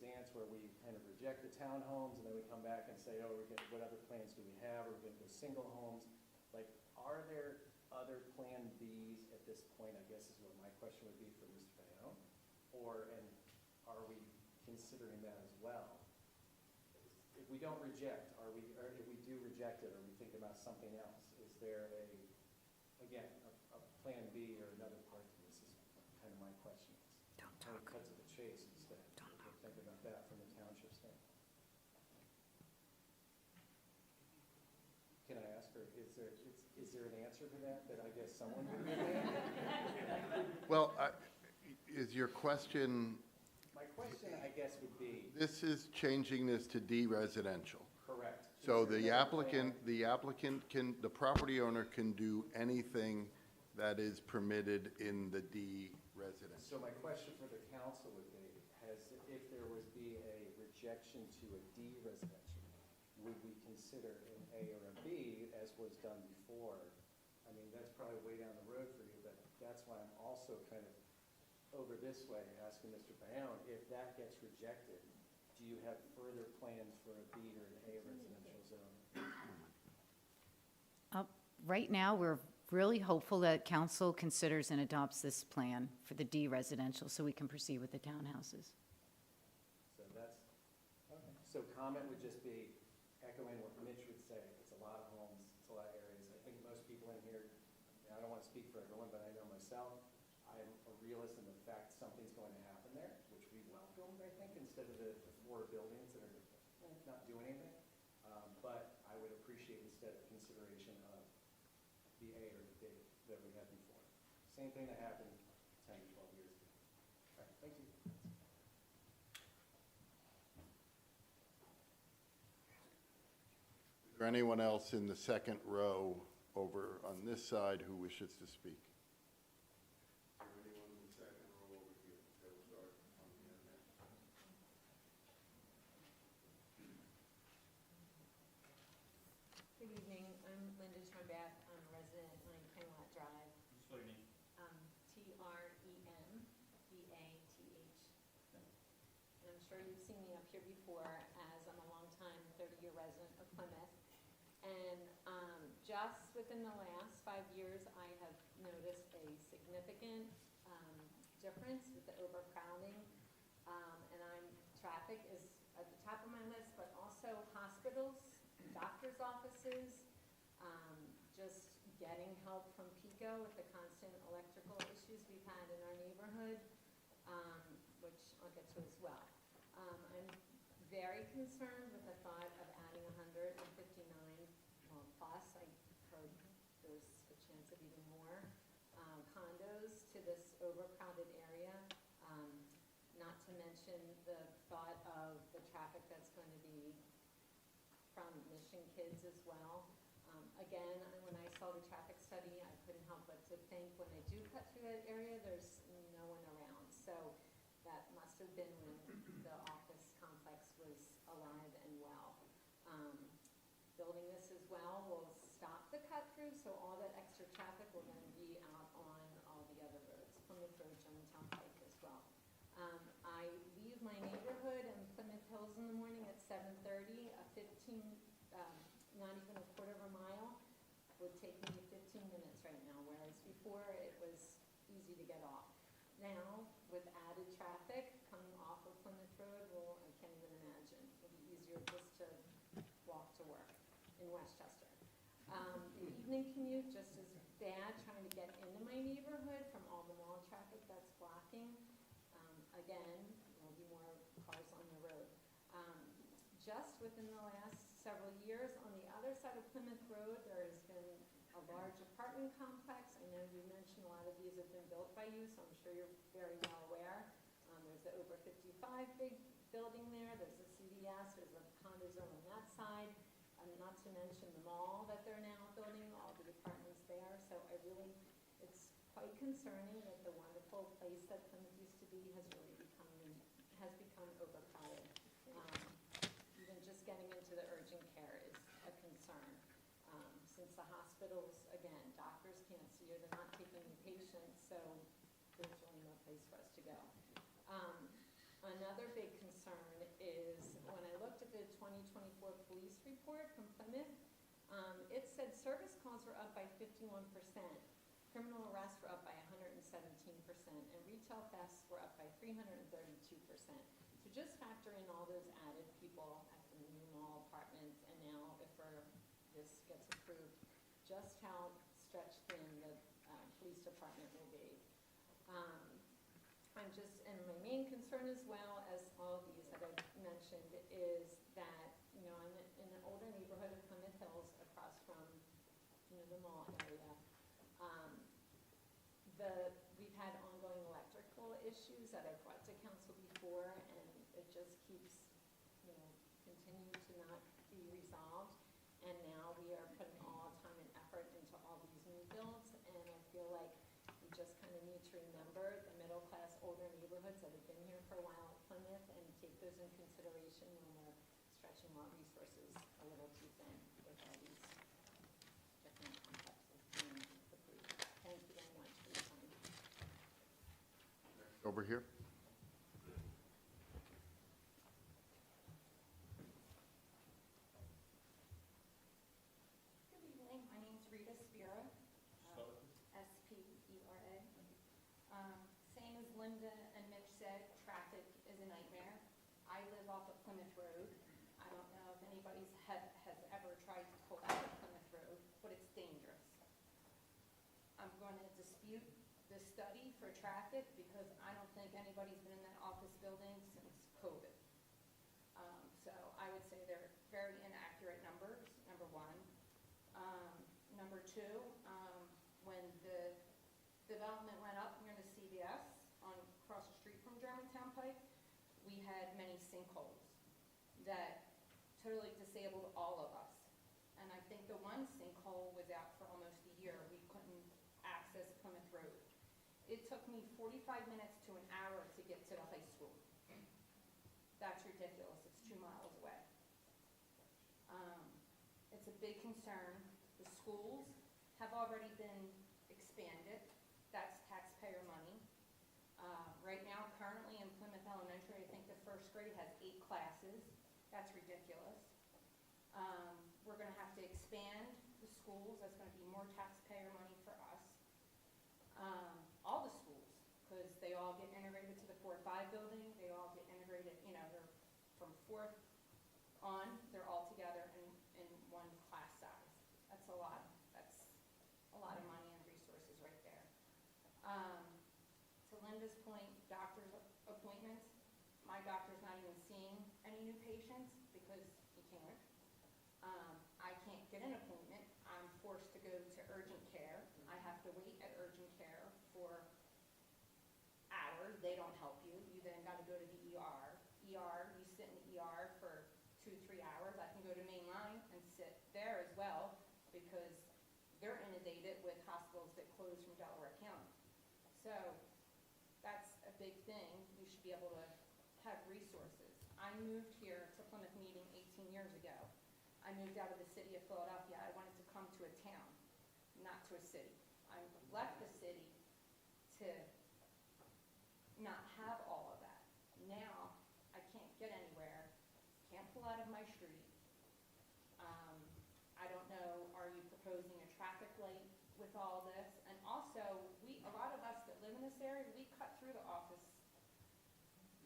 dance where we kind of reject the townhomes and then we come back and say, oh, what other plans do we have? Are we going to go single homes? Like, are there other plan Bs at this point, I guess is what my question would be for Mr. Payon. And are we considering that as well? If we don't reject, or if we do reject it, are we thinking about something else? Is there a plan B or another part to this is kind of my question. Don't Kind of talk. cuts to the chase instead. Think about that from the township standpoint. Can I ask her, is there an answer to that I guess someone would give me? Well, is your question, My question, I guess, would be, this is changing this to D residential. correct. So Is there the another plan? applicant can, the property owner can do anything that is permitted in the D residential. So my question for the council would be, if there would be a rejection to a D residential, would we consider an A or a B as was done before? I mean, that's probably way down the road for you, but that's why I'm also kind of over this way asking Mr. Payon, if that gets rejected, do you have further plans for a B or an A residential zone? Right now, we're really hopeful that council considers and adopts this plan for the D residential so we can proceed with the townhouses. So that's, okay. So comment would just be echoing what Mitch would say. It's a lot of homes, it's a lot of areas. I think most people in here, I don't want to speak for everyone, but I know myself, I'm a realist in the fact something's going to happen there, which we welcomed, I think, instead of the 4 buildings that are not doing anything. But I would appreciate instead a consideration of the A or the B that we had before. Same thing that happened 10 to 12 years ago. All right, thank you. Is there anyone else in the second row over on this side who wishes to speak? Is there anyone in the second row over here? Okay, we'll start on the end there. Good evening, I'm Linda Trembath, I'm a resident on Camelot Drive. Spell your name. Trembath. And I'm sure you've seen me up here before, as I'm a longtime 30-year resident of Plymouth. And just within the last 5 years, I have noticed a significant difference with the overcrowding. And traffic is at the top of my list, but also also hospitals, doctor's offices, just getting help from PICO with the constant electrical issues we've had in our neighborhood, which I'll get to as well. I'm very concerned with the thought of adding 159, well, plus, I heard there's a chance of even more, condos to this overcrowded area. Not to mention the thought of the traffic that's going to be from Mission Kids as well. Again, when I saw the traffic study, I couldn't help but to think when I do cut through that area, there's no one around. So that must have been when the office complex was alive and well. Building this as well will stop the cut through, so all that extra traffic will then be out on all the other roads, Plymouth Road, Germantown Pike as well. I leave my neighborhood in Plymouth Hills in the morning at 7:30, not even a quarter of a mile would take me 15 minutes right now, whereas before it was easy to get off. Now, with added traffic coming off of Plymouth Road, well, I can't even imagine. It'll be easier just to walk to work in Westchester. The evening commute, just as bad, trying to get into my neighborhood from all the mall traffic that's blocking. Again, there'll be more cars on the road. Just within the last several years, on the other side of Plymouth Road, there has been a large apartment complex. I know you mentioned a lot of these have been built by you, so I'm sure you're very well aware. There's the over 55 big building there. There's a CVS. There's a condo zone on that side. Not to mention the mall that they're now building, all the apartments there. So it's quite concerning that the wonderful place that Plymouth used to be has really become overcrowded. Even just getting into the urgent care is a concern. Since the hospitals, again, doctors can't see you, they're not taking new patients, so there's really no place for us to go. Another big concern is when I looked at the 2024 police report from Plymouth, it said service calls were up by 51%, criminal arrests were up by 117%, and retail thefts were up by 332%. So just factor in all those added people at the new mall apartments, and now if this gets approved, just how stretched thin the police department will be. And my main concern as well as all of these that I've mentioned is that, I'm in an older neighborhood of Plymouth Hills across from, the mall area. We've had ongoing electrical issues that I've brought to council before, and it just keeps, continuing to not be resolved. And now we are putting all time and effort into all these new builds, and I feel like we just kind of need to remember the middle-class older neighborhoods that have been here for a while at Plymouth and take those in consideration when we're stretching our resources a little too thin with all these different complexes being approved. Thank you very much for your time. Over here. Good evening, my name's Rita Spira. S-P-E-R-A. Same as Linda and Mitch said, traffic is a nightmare. I live off of Plymouth Road. I don't know if anybody has ever tried to pull out of Plymouth Road, but it's dangerous. I'm going to dispute the study for traffic because I don't think anybody's been in that office building since COVID. So I would say they're very inaccurate numbers, number one. Number two, when the development went up near the CVS across the street from Germantown Pike, we had many sinkholes that totally disabled all of us. And I think the one sinkhole was out for almost a year. We couldn't access Plymouth Road. It took me 45 minutes to an hour to get to the high school. That's ridiculous. It's 2 miles away. It's a big concern. The schools have already been expanded. That's taxpayer money. Right now, currently in Plymouth Elementary, I think the first grade has 8 classes. That's ridiculous. We're going to have to expand the schools. That's going to be more taxpayer money for us. All the schools, because they all get integrated to the 4-5 building. They all get integrated, they're from 4th on, they're That's a lot. That's a lot of money and resources right there. To Linda's point, doctor's appointments, my doctor's not even seeing any new patients because he can't. I can't get an appointment. I'm forced to go to urgent care. I have to wait at urgent care for hours. They don't help you. You then got to go to the ER. You sit in the ER for 2-3 hours. I can go to Mainline and sit there as well because they're inundated with hospitals that close from Delaware County. So that's a big thing. We should be able to have resources. I moved here to Plymouth Meeting 18 years ago. I moved out of the city of Philadelphia. I wanted to come to a town, not to a city. I left the city to not have all of that. Now, I can't get anywhere, can't pull out of my street. I don't know, are you proposing a traffic light with all this? And also, a lot of us that live in this area, we cut through the office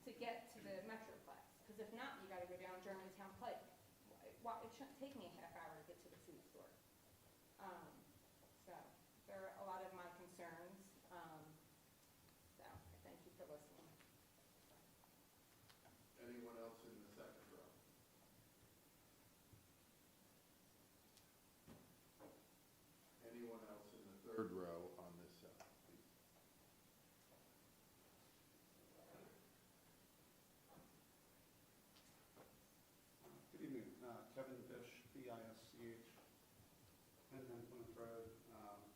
to get to the Metroplex. Because if not, you gotta go down Germantown Pike. It shouldn't take me a half hour to get to the food store. So, there are a lot of my concerns. So, I thank you for listening. Anyone else in the second row? Anyone else in the third row on this side, please? Good evening, Kevin Bish, B-I-S-C-H, Penn Plymouth Road,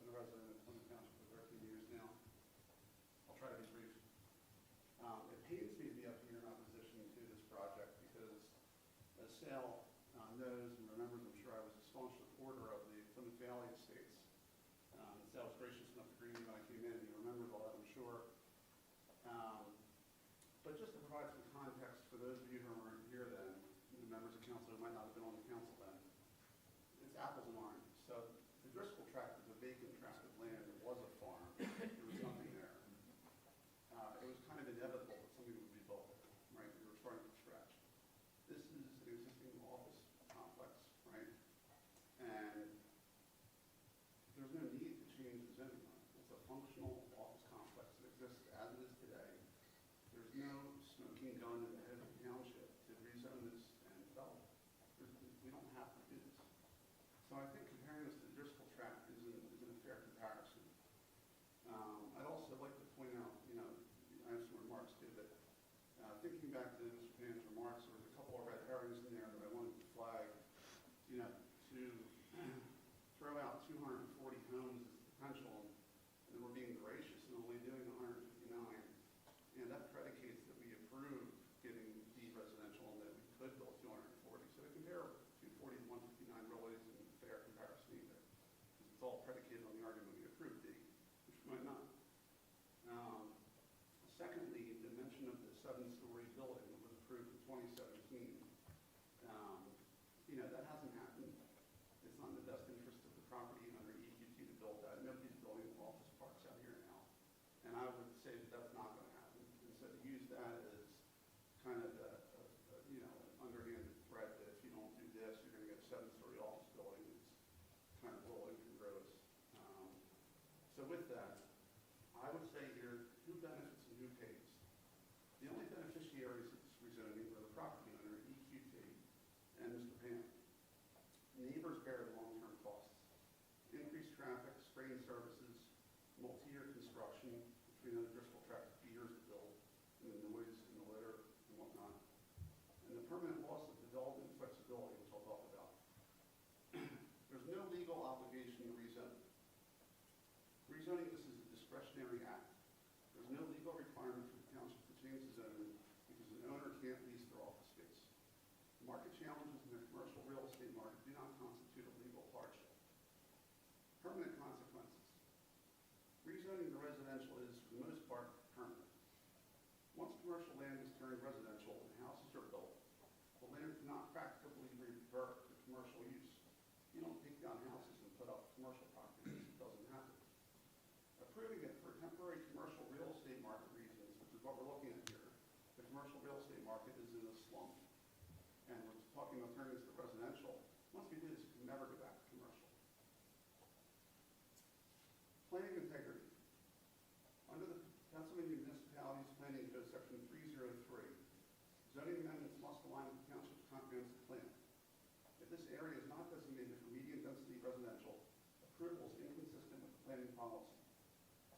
been a resident of Plymouth Township for 13 years now. I'll try to be brief. It pains me to be up here in opposition to this project because, as Sal knows and remembers, I'm sure I was a staunch supporter of the Plymouth Valley Estates. Sal was gracious enough to greet me when I came in, and he remembers all that, I'm sure. But just to provide some context for those of you who weren't here then, the members of council who might not have been on the council then, it's apples and oranges. So the Driscoll tract is a vacant tract of land. It was a farm. There was nothing there. It was kind of inevitable that something would be built, right? We were starting from scratch. This is an existing office complex, right? And there's no need to change the zoning on it. It's a functional office complex that exists as it is today. There's no smoking gun in the head of the township to rezone this and develop it. We don't have to do this. So I think comparing this to the Driscoll tract isn't a fair comparison. I'd also like to point out, I have some remarks too, but thinking back to Mr. Pan's remarks, there was a couple of red herrings in there that I wanted to flag, to throw out 240 homes as potential, and then we're being gracious and only doing 159. And that predicates that we approve getting the residential and that we could build 240. So to compare 240 to 159 really isn't a fair comparison either, because it's all predicated on the argument we approved D, which we might not. Secondly, the mention of the 7-story building that was approved in 2017. That hasn't happened. It's not in the best interest of the property owner, EQT, to build that. Nobody's building office parks out here now. And I would say that that's not going to happen. And so to use that as kind of an underhanded threat that if you don't do this, you're going to get a 7-story office building is kind of a little incongruous. So with that, I would say here, who benefits and who pays? The only beneficiaries of this rezoning were the property owner, EQT, and Mr. Pan. Neighbors bear the long-term costs. Increased traffic, strained services, multi-year construction, which we know the Driscoll tract took years to build, and the noise and the litter and whatnot. And the permanent loss of development flexibility, which I'll talk about. There's no legal obligation to rezone. Rezoning this is a discretionary act. There's no legal requirement for the township to change the zoning because an owner can't lease their office space. Market challenges in the commercial real estate market do not constitute a legal hardship. Permanent consequences. Rezoning the residential is, for the most part, permanent. Once commercial land is turned residential and houses are built, the land cannot practically revert to commercial use. You don't take down houses and put up commercial properties. It doesn't happen. Approving it for temporary commercial real estate market reasons, which is what we're looking at here, the commercial real estate market is in a slump. And we're talking about turning this to residential. Once we do this, we can never go back to commercial. this area is not designated for medium-density residential, approval is inconsistent with the planning policy.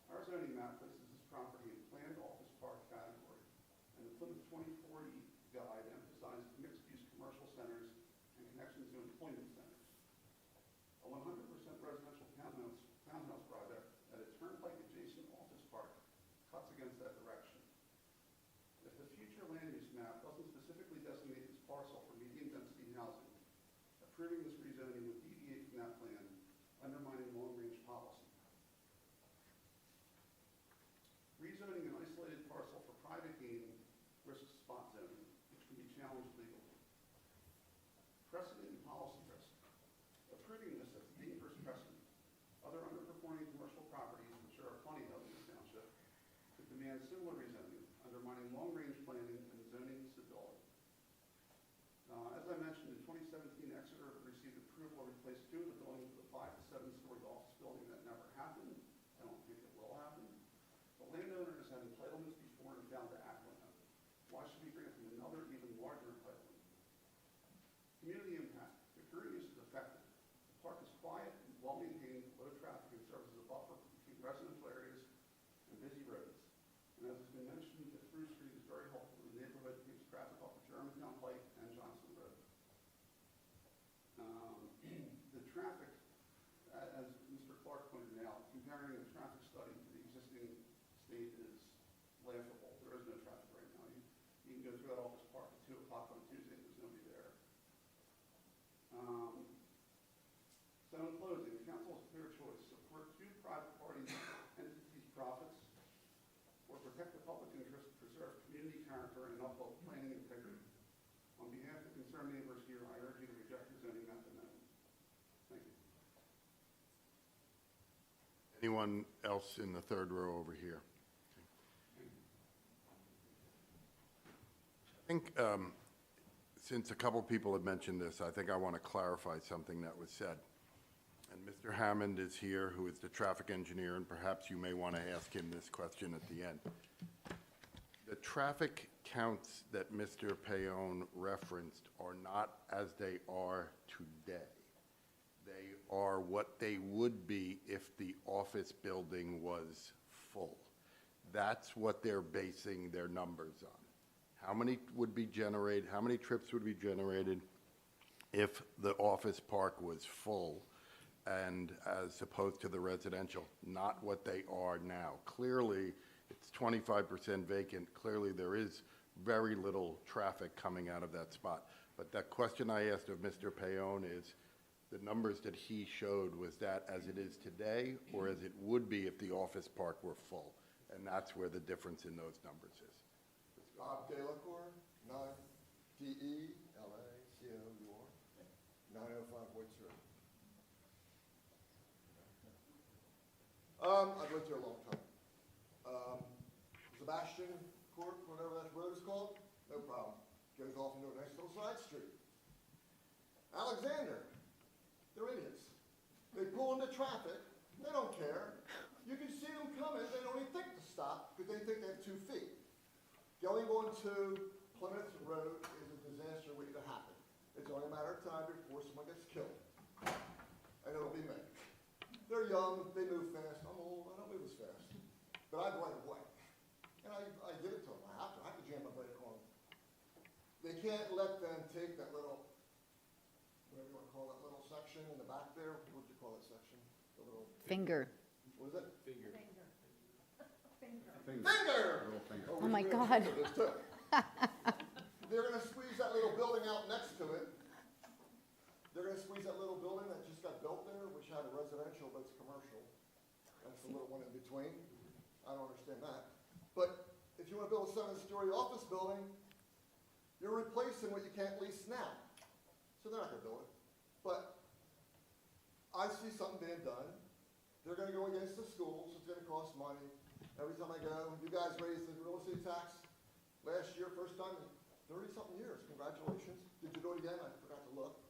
Our zoning map places this property in planned office park category, and the Plymouth 2040 guide emphasizes mixed-use commercial centers and connections to employment centers. A 100% residential townhouse project at a turnpike-adjacent office park cuts against that direction. If the future land use map doesn't specifically designate this parcel for medium-density housing, approving this rezoning would deviate from that plan, undermining long-range policy. Rezoning an isolated parcel for private gain risks spot zoning, which can be challenged legally. Precedent and policy risk. Approving this as a dangerous precedent. Other underperforming commercial properties, which there are plenty of in this township, could demand similar rezoning, undermining long-range planning and zoning stability. As I mentioned, in 2017, Exeter received approval to replace 2 of the buildings with a 5 to 7-story office building. That never happened. I don't think it will happen. The landowner has had entitlements before and failed to act on them. Why should we grant them another, even larger entitlement? Community impact. The current use is effective. The park is quiet and well-maintained, low traffic, and serves as a buffer between residential areas and busy roads. And as has been mentioned, the through street is very helpful to the neighborhood, keeps traffic off of Germantown Pike and Johnson Road. The traffic, as Mr. Clark pointed out, comparing the traffic study to the existing state is laughable. There is no traffic right now. You can go through that office park at 2 o'clock on Tuesday, there's nobody there. So in closing, the council has a clear choice: support 2 private party entities' profits, or protect the public interest, preserve community character, and uphold planning integrity. On behalf of the concerned neighbors here, I urge you to reject the zoning map amendment. Thank you. Anyone else in the third row over here? I think, since a couple people have mentioned this, I think I want to clarify something that was said. And Mr. Hammond is here, who is the traffic engineer, and perhaps you may want to ask him this question at the end. The traffic counts that Mr. Payon referenced are not as they are today. They are what they would be if the office building was full. That's what they're basing their numbers on. How many would be generated, how many trips would be generated if the office park was full, and as opposed to the residential, not what they are now. Clearly, it's 25% vacant. Clearly, there is very little traffic coming out of that spot. But that question I asked of Mr. Payon is, the numbers that he showed, was that as it is today, or as it would be if the office park were full? And that's where the difference in those numbers is. Bob Delacour, 9 D-E-L-A-C-O-U-R, 905 Woods Road. I've lived here a long time. Sebastian Court, whatever that road is called, no problem. Goes off into a nice little side street. Alexander, they're idiots. They pull into traffic, they don't care. You can see them coming, they don't even think to stop because they think they have 2 feet. Going onto Plymouth Road is a disaster waiting to happen. It's only a matter of time before someone gets killed. And it'll be me. They're young, they move fast. I'm old, I don't move as fast. But I right away. And I give it to them. I have to jam my brake on them. They can't let them take that little, whatever you want to call that little section in the back there. What would you call that section? The little Finger. What is it? Finger. Finger! Oh, my God. They're going to squeeze that little building out next to it. They're going to squeeze that little building that just got built there, which had a residential, but it's commercial. That's the little one in between. I don't understand that. But if you want to build a 7-story office building, you're replacing what you can't lease now. So they're not going to build it. But I see something being done. They're going to go against the schools. It's going to cost money. Every time I go, you guys raised the real estate tax last year, first time in 30-something years. Congratulations. Did you do it again? I forgot to look.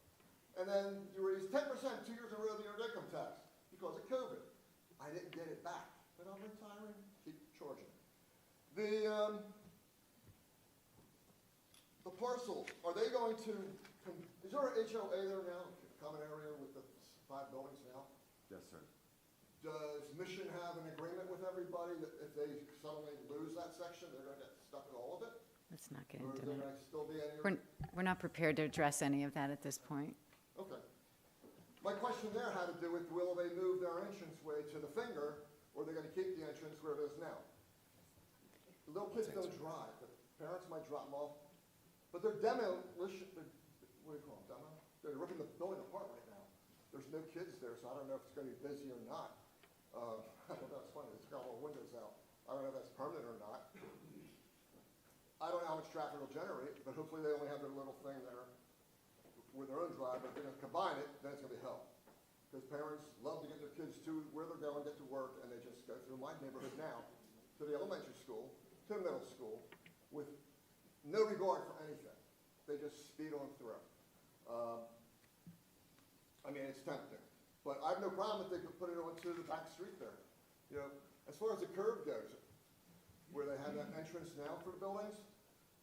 And then you raised 10% 2 years in a row of the earned income tax because of COVID. I didn't get it back, but I'm retiring. Keep charging. The parcels, are they going to Is there an HOA there now, common area with the 5 buildings now? Yes, sir. Does Mission have an agreement with everybody that if they suddenly lose that section, they're gonna get stuck with all of it? Let's not get Or is into there that. gonna still be any? We're not prepared to address any of that at this point. Okay. My question there had to do with, will they move their entranceway to the finger, or are they gonna keep the entrance where it is now? Little kids don't drive, but parents might drop them off. But they're demolition, what do you call them, demo? They're ripping the building apart right now. There's no kids there, so I don't know if it's gonna be busy or not. I thought that was funny, it's got all the windows out. I don't know if that's permanent or not. I don't know how much traffic it'll generate, but hopefully they only have their little thing there with their own drive, but if they're gonna combine it, then it's gonna be hell. Because parents love to get their kids to where they're going, get to work, and they just go through my neighborhood now, to the elementary school, to the middle school, with no regard for anything. They just speed on through. I mean, it's tempting, but I have no problem if they could put it onto the back street there. You know, as far as the curve goes, where they have that entrance now for the buildings,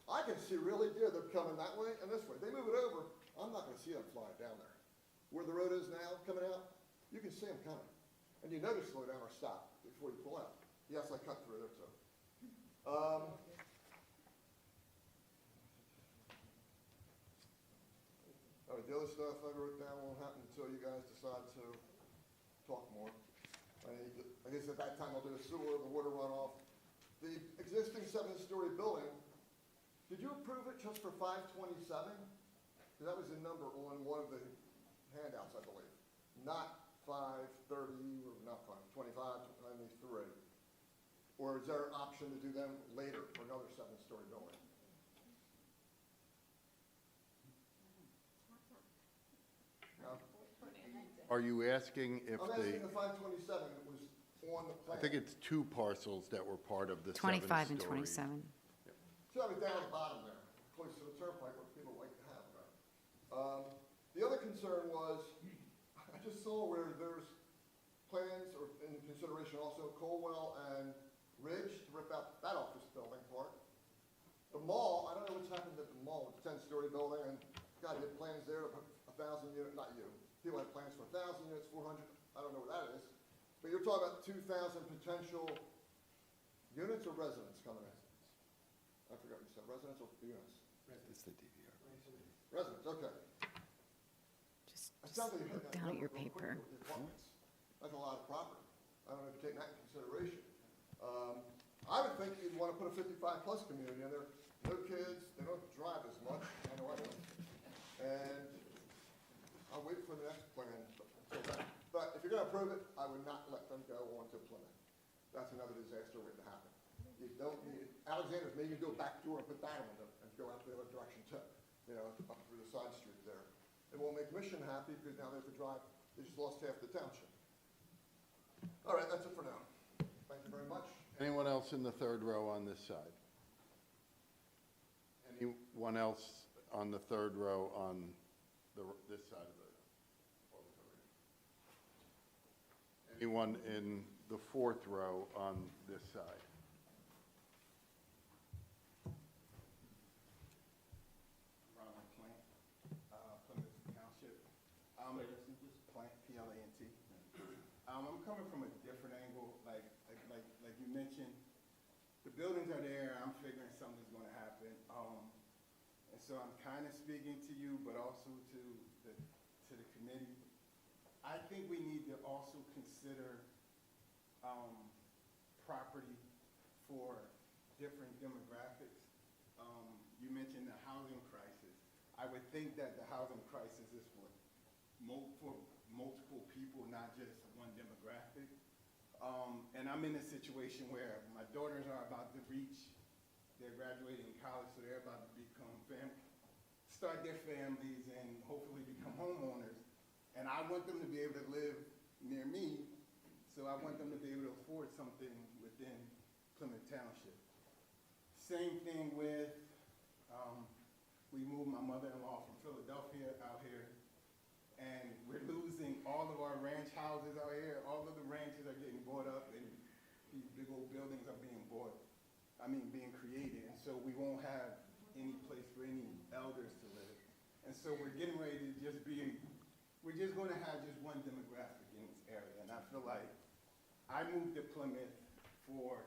I can see really good, they're coming that way and this way. They move it over, I'm not gonna see them flying down there. Where the road is now, coming out, you can see them coming. And you know to slow down or stop before you pull out. Yes, I cut through there too. All right, the other stuff I wrote down won't happen until you guys decide to talk more. I guess at that time I'll do the sewer, the water runoff. The existing 7-story building, did you approve it just for 527? Because that was the number on one of the handouts, I believe. Not 530, or not 525, 93. Or is there an option to do them later for another 7-story building? No? Are you asking if I'm they, asking the 527, it was on the I plan. think it's 2 parcels that were part of the 25 and 7-story. 27. So I was down at the bottom there, close to the turnpike where people like to have, right? The other concern was, I just saw where there's plans or in consideration also Colwell and Ridge to rip out that office building part. The mall, I don't know what's happened at the mall, it's a 10-story building, and God, you had plans there to put 1,000 units, not you. People had plans for 1,000 units, 400, I don't know what that is. But you're talking about 2,000 potential units or residents coming in? I forgot what you said, residents or units? It's the DVR. Residents, okay. Just It sounds like you hit look that down at number your real quick paper. with the apartments. That's a lot of property. I don't know if you take that into consideration. I would think you'd want to put a 55-plus community in there. No kids, they don't drive as much, I know I don't. And I'll wait for the next plan until then. But if you're going to approve it, I would not let them go on to Plymouth. That's another disaster waiting to happen. You don't need, Alexander's maybe do a back door and put that on them and go out the other direction too, you know, up through the side street there. It won't make Mission happy because now they have to drive, they just lost half the township. All right, that's it for now. Thank you very much. Anyone else in the third row on this side? Anyone else on the third row on this side of the auditorium? Anyone in the fourth row on this side? Ronald Plant, Plymouth Township. Plant, P-L-A-N-T. I'm coming from a different angle, like you mentioned. The buildings are there, I'm figuring something's gonna happen. And so I'm kind of speaking to you, but also to the committee. I think we need to also consider, property for different demographics. You mentioned the housing crisis. I would think that the housing crisis is for multiple people, not just one demographic. And I'm in a situation where my daughters are about to they're graduating college, so they're about to start their families and hopefully become homeowners. And I want them to be able to live near me, so I want them to be able to afford something within Plymouth Township. Same thing with, we moved my mother-in-law from Philadelphia out here, and we're losing all of our ranch houses out here. All of the ranches are getting bought up, and these big old buildings are being being created, and so we won't have any place for any elders to live. And so we're getting ready to just we're just gonna have just one demographic in this area, and I feel like I moved to Plymouth for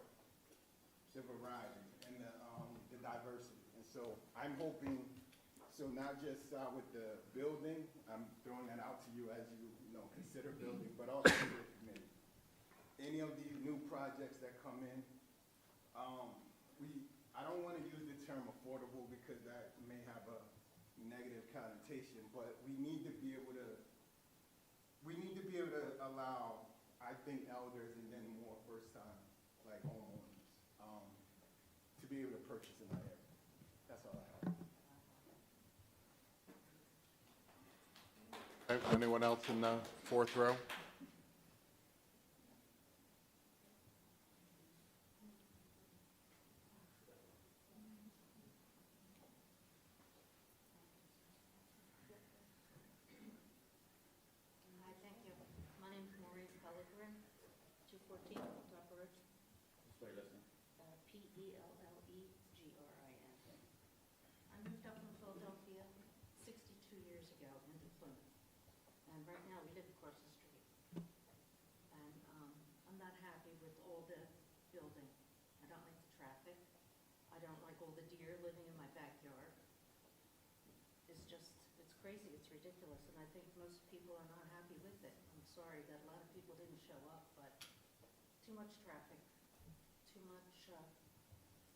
the variety and the diversity, and so I'm hoping, so not just with the building, I'm throwing that out to you as you consider building, but also to the committee. Any of these new projects that come in, I don't want to use the term affordable because that may have a negative connotation, but we need to be able to allow, I think, elders and then more first-time, like homeowners, to be able to purchase in that area. That's all I have. Anyone else in the fourth row? Hi, thank you. My name's Maureen Pellegrin, 214 Upper Ridge. Pellegrin. I moved up from Philadelphia 62 years ago into Plymouth. And right now, we live across the street. And I'm not happy with all the building. I don't like the traffic. I don't like all the deer living in my backyard. It's crazy, it's ridiculous, and I think most people are not happy with it. I'm sorry that a lot of people didn't show up, but too much traffic, too much,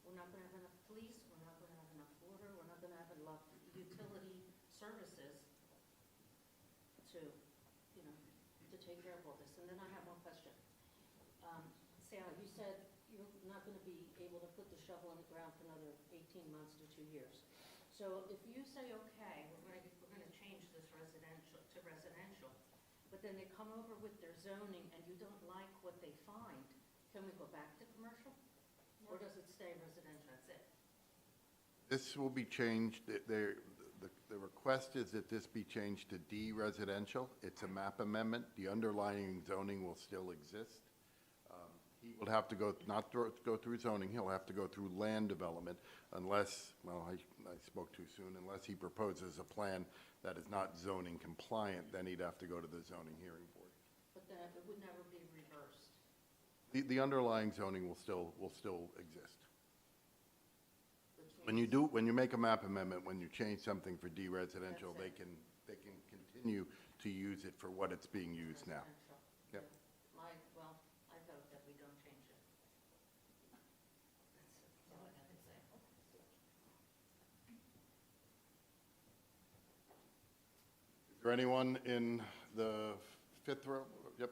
we're not gonna have enough police, we're not gonna have enough water, we're not gonna have enough utility services to, to take care of all this. And then I have one question. Sarah, you said you're not gonna be able to put the shovel in the ground for another 18 months to 2 years. So if you say, okay, we're gonna change this residential to residential, but then they come over with their zoning and you don't like what they find, can we go back to commercial? Or does it stay residential, that's it? This will be changed. The request is that this be changed to D residential. It's a map amendment. The underlying zoning will still exist. He will have to go through zoning. He'll have to go through land development unless, well, I spoke too soon, unless he proposes a plan that is not zoning compliant, then he'd have to go to the zoning hearing board. But then it would never be reversed. The underlying zoning will still exist. Which means When you make a map amendment, when you change something for D residential, they That's can continue to use it for what it's being used now. residential. Yep. Well, I vote that we don't change it. That's all I have to say. Is there anyone in the fifth row? Yep.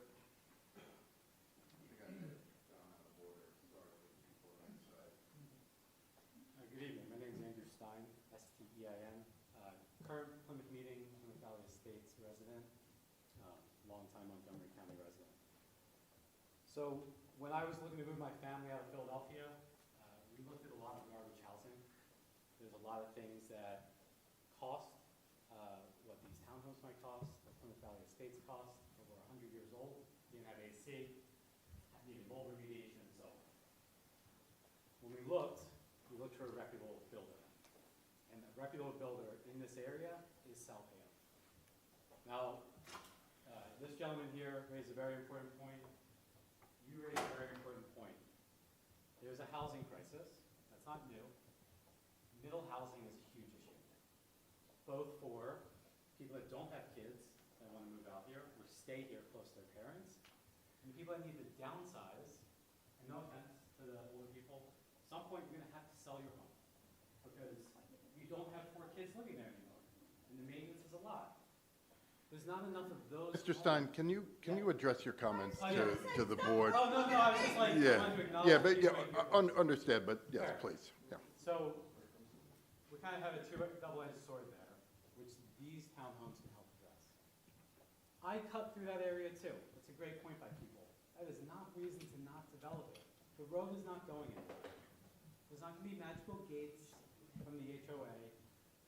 Good evening. My name is Andrew Stein, S-T-E-I-N. Current Plymouth Meeting, Plymouth Valley Estates resident, longtime Montgomery County resident. So when I was looking to move my family out of Philadelphia, we looked at a lot of garbage housing. There's a lot of things that cost, what these townhomes might cost, what Plymouth Valley Estates cost, over 100 years old, didn't have AC, needed mold remediation and so on. When we looked for a reputable builder. And the reputable builder in this area is Salpeo. Now, this gentleman here raised a very important point. You raised a very important point. There's a housing crisis. That's not new. Middle housing is a huge issue, both for people that don't have kids that want to move out here or stay here close to their parents, and the people that need to downsize, and no offense to the older people, at some point you're going to have to sell your home because you don't have 4 kids living there anymore, and the maintenance is a lot. There's not enough of those. Mr. Stein, can you address your comments to the board? Oh, no, I was just like, Yeah, trying to acknowledge. yeah, but, people yeah, making your point. understand, but yes, Fair. please, yeah. So, we kind of have a double-edged sword there, which these townhomes can help address. I cut through that area too. That's a great point by people. That is not reason to not develop it. The road is not going anywhere. There's not going to be magical gates from the HOA.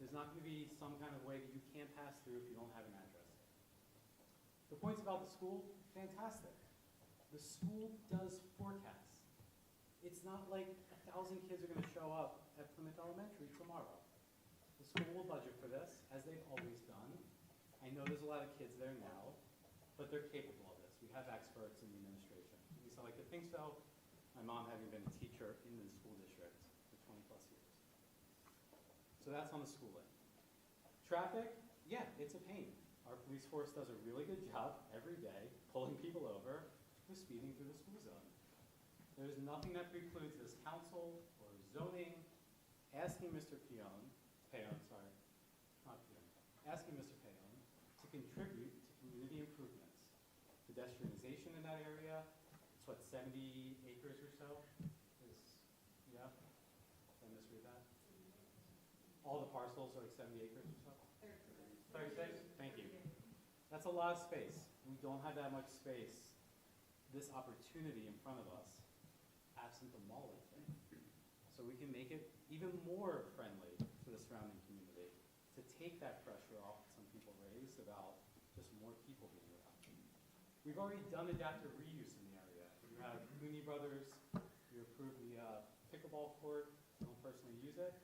There's not going to be some kind of way that you can't pass through if you don't have an address. The points about the school, fantastic. The school does forecast. It's not like 1,000 kids are going to show up at Plymouth Elementary tomorrow. The school will budget for this, as they've always I know there's a lot of kids there now, but they're capable of this. We have experts in the administration. We still like to think so. My mom having been a teacher in the school district for 20-plus years. So that's on the school end. Traffic, yeah, it's a pain. Our police force does a really good job every day pulling people over who's speeding through the school zone. There's nothing that precludes this council or zoning asking Mr. Asking Mr. Payon to contribute to community improvements. Pedestrianization in that area, it's what, 70 acres or so? Yeah? Did I misread that? All the parcels are like 70 acres or so? 36. Thank you. That's a lot of space. We don't have that much space, this opportunity in front of us, absent the mall, I think. So we can make it even more friendly to the surrounding community, to take that pressure off that some people raised about just more people being around. We've already done adaptive reuse in the area. You have Mooney Brothers, you approved the pickleball court. I don't personally use it,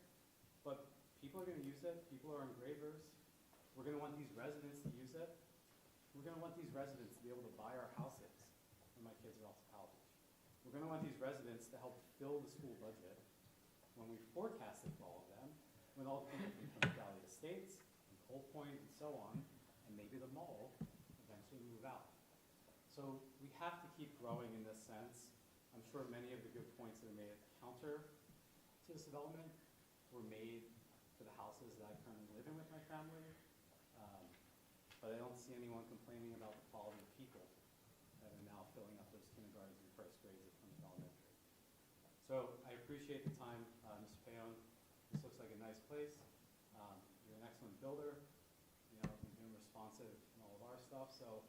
but people are going to use it. People are engravers. We're going to want these residents to use it. We're going to want these residents to be able to buy our houses when my kids are off to college. We're going to want these residents to help fill the school budget when we forecast it for all of them, when all the people from Plymouth Valley Estates, and Cold Point, and so on, and maybe the mall eventually move out. So we have to keep growing in this sense. I'm sure many of the good points that are made counter to this development were made for the houses that I currently live in with my family, but I don't see anyone complaining about the quality of people that are now filling up those kindergartens and first grades at Plymouth Elementary. So I appreciate the time, Mr. Payon. This looks like a nice place. You're an excellent builder. You know, you've been responsive in all of our stuff. So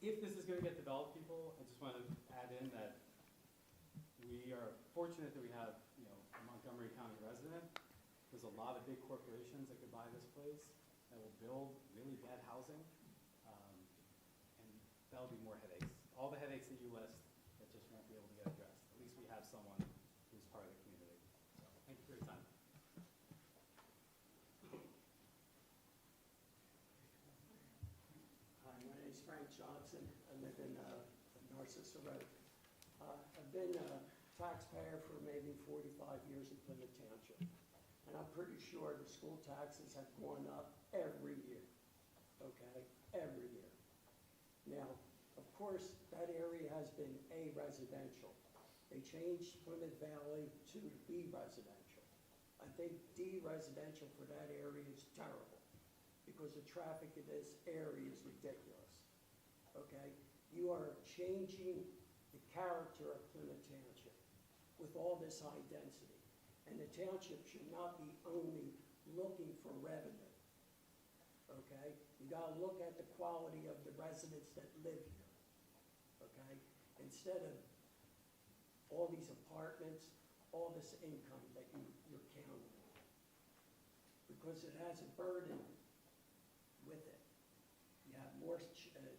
if this is going to get developed, people, I just want to add in that we are fortunate that we have, you know, a Montgomery County resident. There's a lot of big corporations that could buy this place that will build really bad housing, and that'll be more headaches. All the headaches that you list that just won't be able to get addressed. At least we have someone who's part of the community. So thank you for your time. Hi, my name is Frank Johnson. I live in Narcissa Road. I've been a taxpayer for maybe 45 years in Plymouth Township. And I'm pretty sure the school taxes have gone up every year, okay? Every year. Now, of course, that area has been A, residential. They changed Plymouth Valley to B, residential. I think D, residential for that area is terrible because the traffic in this area is ridiculous, okay? You are changing the character of Plymouth Township with all this high density. And the township should not be only looking for revenue, okay? You gotta look at the quality of the residents that live here, okay? Instead of all these apartments, all this income that you're counting on. Because it has a burden with it. You have more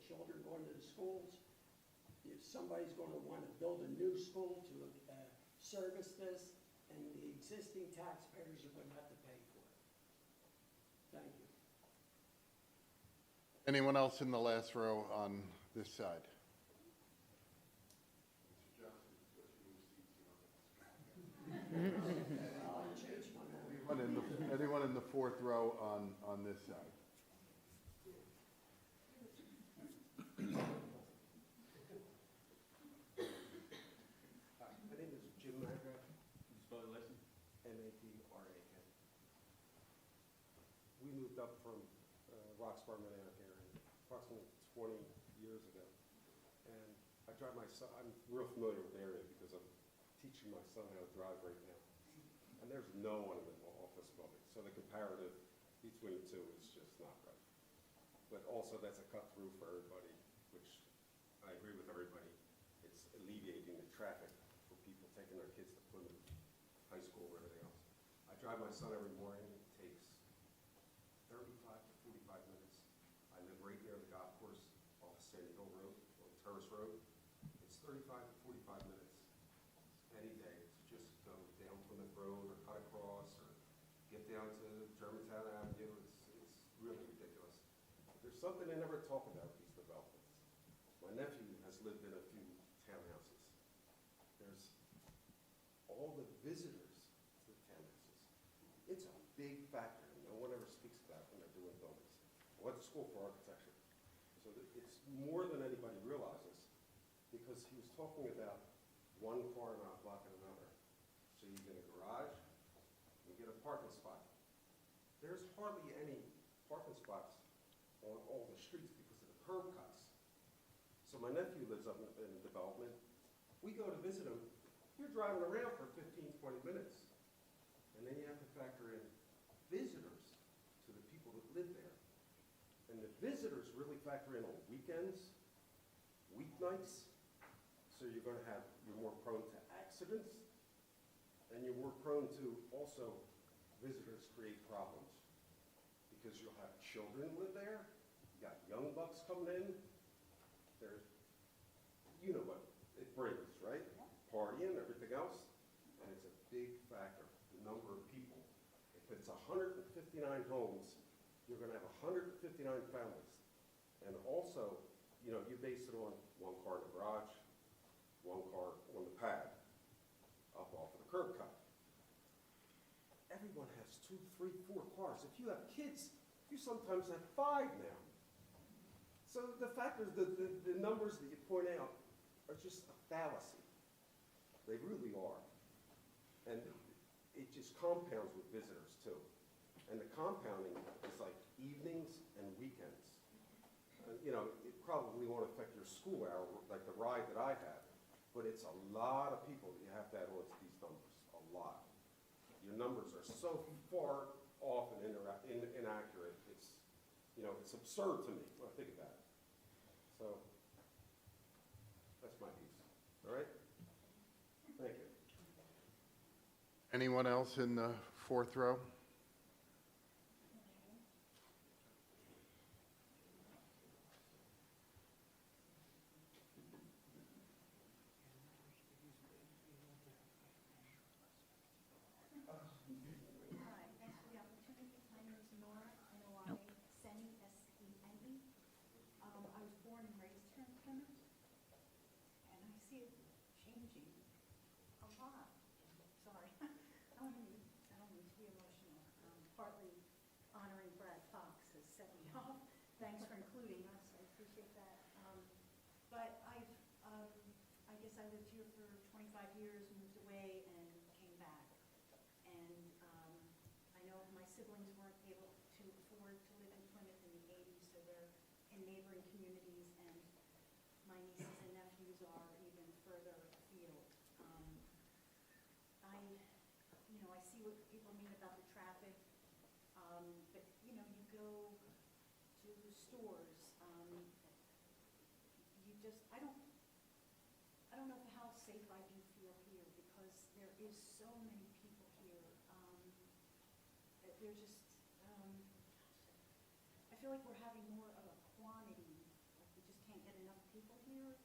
children going to the schools. If somebody's gonna wanna build a new school to service this, and the existing taxpayers are going to have to pay for it. Thank you. Anyone else in the last row on this side? Anyone in the fourth row on this side? My name is Jim Magra. Spell your last name? M-A-D-R-A-K. We moved up from Roxbury, Mamaroneck area approximately 20 years ago. And I drive my son, I'm real familiar with the area because I'm teaching my son how to drive right now. And there's no one in the office building. So the comparative between the two is just not right. But also that's a cut through for everybody, which I agree with everybody. It's alleviating the traffic for people taking their kids to Plymouth High School or everything else. I drive my son every morning. It takes 35 to 45 minutes. I live right near the golf course off of Sandy Hill Road, on Terrace Road. It's 35 to 45 minutes any day to just go down Plymouth Road or cut across or get down to Germantown Avenue. It's really ridiculous. There's something they never talk about with these developments. My nephew has lived in a few townhouses. There's all the visitors to the townhouses. It's a big factor, and no one ever speaks about it when they're doing buildings. I went to school for architecture, so that it's more than anybody realizes, because he was talking about one car not blocking another. So you get a garage, you get a parking spot. There's hardly any parking spots on all the streets because of the curb cuts. So my nephew lives up in a development. We go to visit him, you're driving around for 15, 20 minutes. And then you have to factor in visitors to the people that live there. And the visitors really factor in on weekends, weeknights. So you're more prone to accidents, and you're more prone to also visitors create problems. Because you'll have children live there, you got young bucks coming in, there's, you know what it brings, right? Partying, everything else, and it's a big factor, the number of people. If it's 159 homes, you're gonna have 159 families. And also, you know, you base it on one car in the garage, one car on the pad, up off of the curb cut. Everyone has 2, 3, 4 cars. If you have kids, you sometimes have 5 now. So the fact is that the numbers that you point out are just a fallacy. They really are. And it just compounds with visitors too. And the compounding is like evenings and weekends. You know, it probably won't affect your school hour like the ride that I had, but it's a lot of people that you have to add on to these numbers, a lot. Your numbers are so far off and inaccurate. It's, you know, it's absurd to me when I think about it. So that's my piece. All right? Thank you. Anyone else in the fourth row? Hi, thanks for the opportunity. My name is Nora, N-O-R-A, Seni, S-E-N-E. I was born and raised here in Plymouth, and I see it changing a lot. Sorry, I don't mean to be emotional. Partly honoring Brad Fox has set me off. Thanks for including us, I appreciate that. But I guess I lived here for 25 years, moved away, and came back. And I know my siblings weren't able to afford to live in Plymouth in the 80s, so they're in neighboring communities, and my nieces and nephews are even further afield. I see what people mean about the traffic, but, you know, you go to stores, you just, I don't know how safe I do feel here, because there is so many people here. They're just, I feel like we're having more of a quantity, like we just can't get enough people here.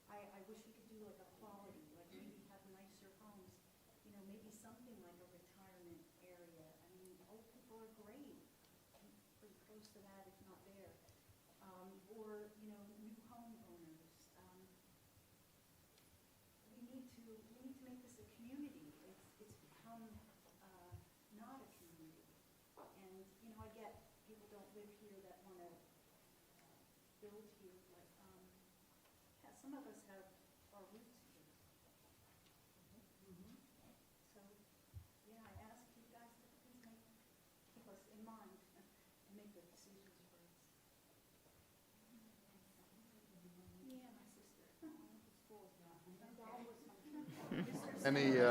I wish we could do like a quality, like maybe have nicer homes, you know, maybe something like a retirement area. I mean, old people are great, pretty close to that, if not there. Or, you know, new homeowners. We need to make this a community. It's become not a community. And, you know, I get people don't live here that want to build here, but yeah, some of us have our roots here. So, yeah, I ask you guys to please keep us in mind and make good decisions for us. Yeah, my sister. School's not. My dad was from. Any,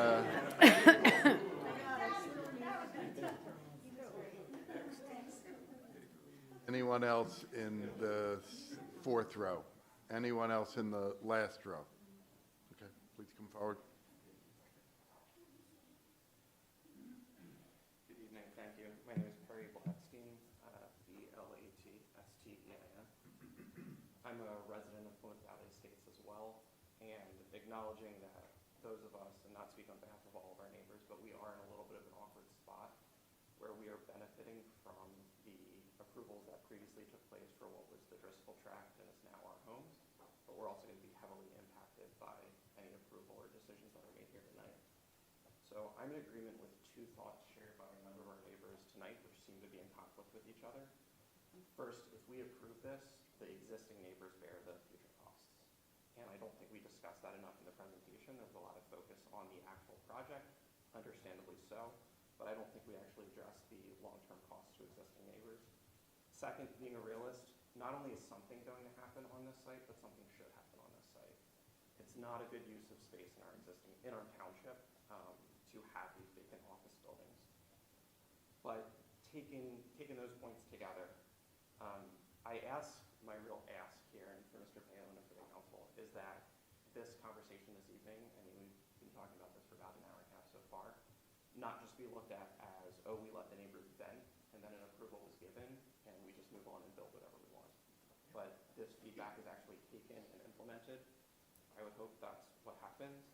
anyone else in the fourth row? Anyone else in the last row? Okay, please come forward. Good evening, thank you. My name is Perry Blatstein, B-L-A-T-S-T-E-I-N. I'm a resident of Plymouth Valley Estates as well, and acknowledging that those of us, and not speak on behalf of all of our neighbors, but we are in a little bit of an awkward spot where we are benefiting from the approvals that previously took place for what was the Driscoll tract and is now our homes, but we're also going to be heavily impacted by any approval or decisions that are made here tonight. So I'm in agreement with two thoughts shared by a number of our neighbors tonight, which seem to be in conflict with each other. First, if we approve this, the existing neighbors bear the future costs. And I don't think we discussed that enough in the presentation. There's a lot of focus on the actual project, understandably so, but I don't think we actually addressed the long-term costs to existing neighbors. Second, being a realist, not only is something going to happen on this site, but something should happen on this site. It's not a good use of space in our township to have these vacant office buildings. But taking those points together, my real ask here, and for Mr. Palin and for the council, is that this conversation this evening, and we've been talking about this for about an hour and a half so far, not just be looked at as, oh, we let the neighbors vent, and then an approval was given, and we just move on and build whatever we want. But this feedback is actually taken and implemented. I would hope that's what happens.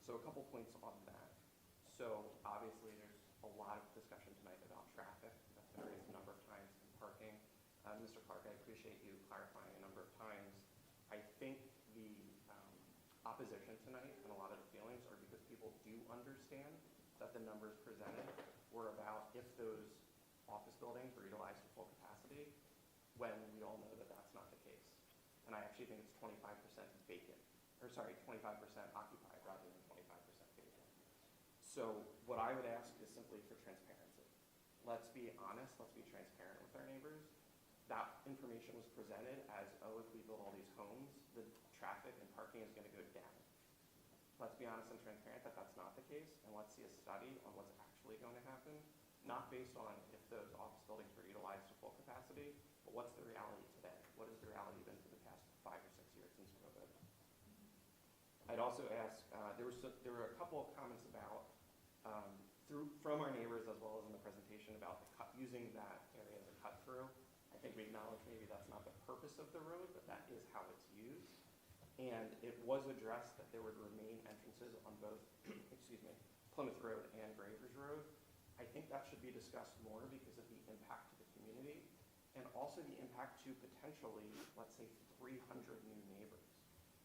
So a couple points on that. So obviously there's a lot of discussion tonight about traffic. That's been raised a number of times, and parking. Mr. Clark, I appreciate you clarifying a number of times. I think the opposition tonight and a lot of the feelings are because people do understand that the numbers presented were about if those office buildings were utilized to full capacity, when we all know that that's not the case. And I actually think it's 25% vacant, or sorry, 25% occupied rather than 25% vacant. So what I would ask is simply for transparency. Let's be honest, let's be transparent with our neighbors. That information was presented as, oh, if we build all these homes, the traffic and parking is going to go down. Let's be honest and transparent that that's not the case, and let's see a study on what's actually going to happen, not based on if those office buildings were utilized to full capacity, but what's the reality today? What has the reality been for the past 5 or 6 years since COVID? I'd also ask, there were a couple of comments about, from our neighbors as well as in the presentation about using that area as a cut through. I think we acknowledge maybe that's not the purpose of the road, but that is how it's used. And it was addressed that there would remain entrances on both, excuse me, Plymouth Road and Gravers Road. I think that should be discussed more because of the impact to the community and also the impact to potentially, let's say, 300 new neighbors.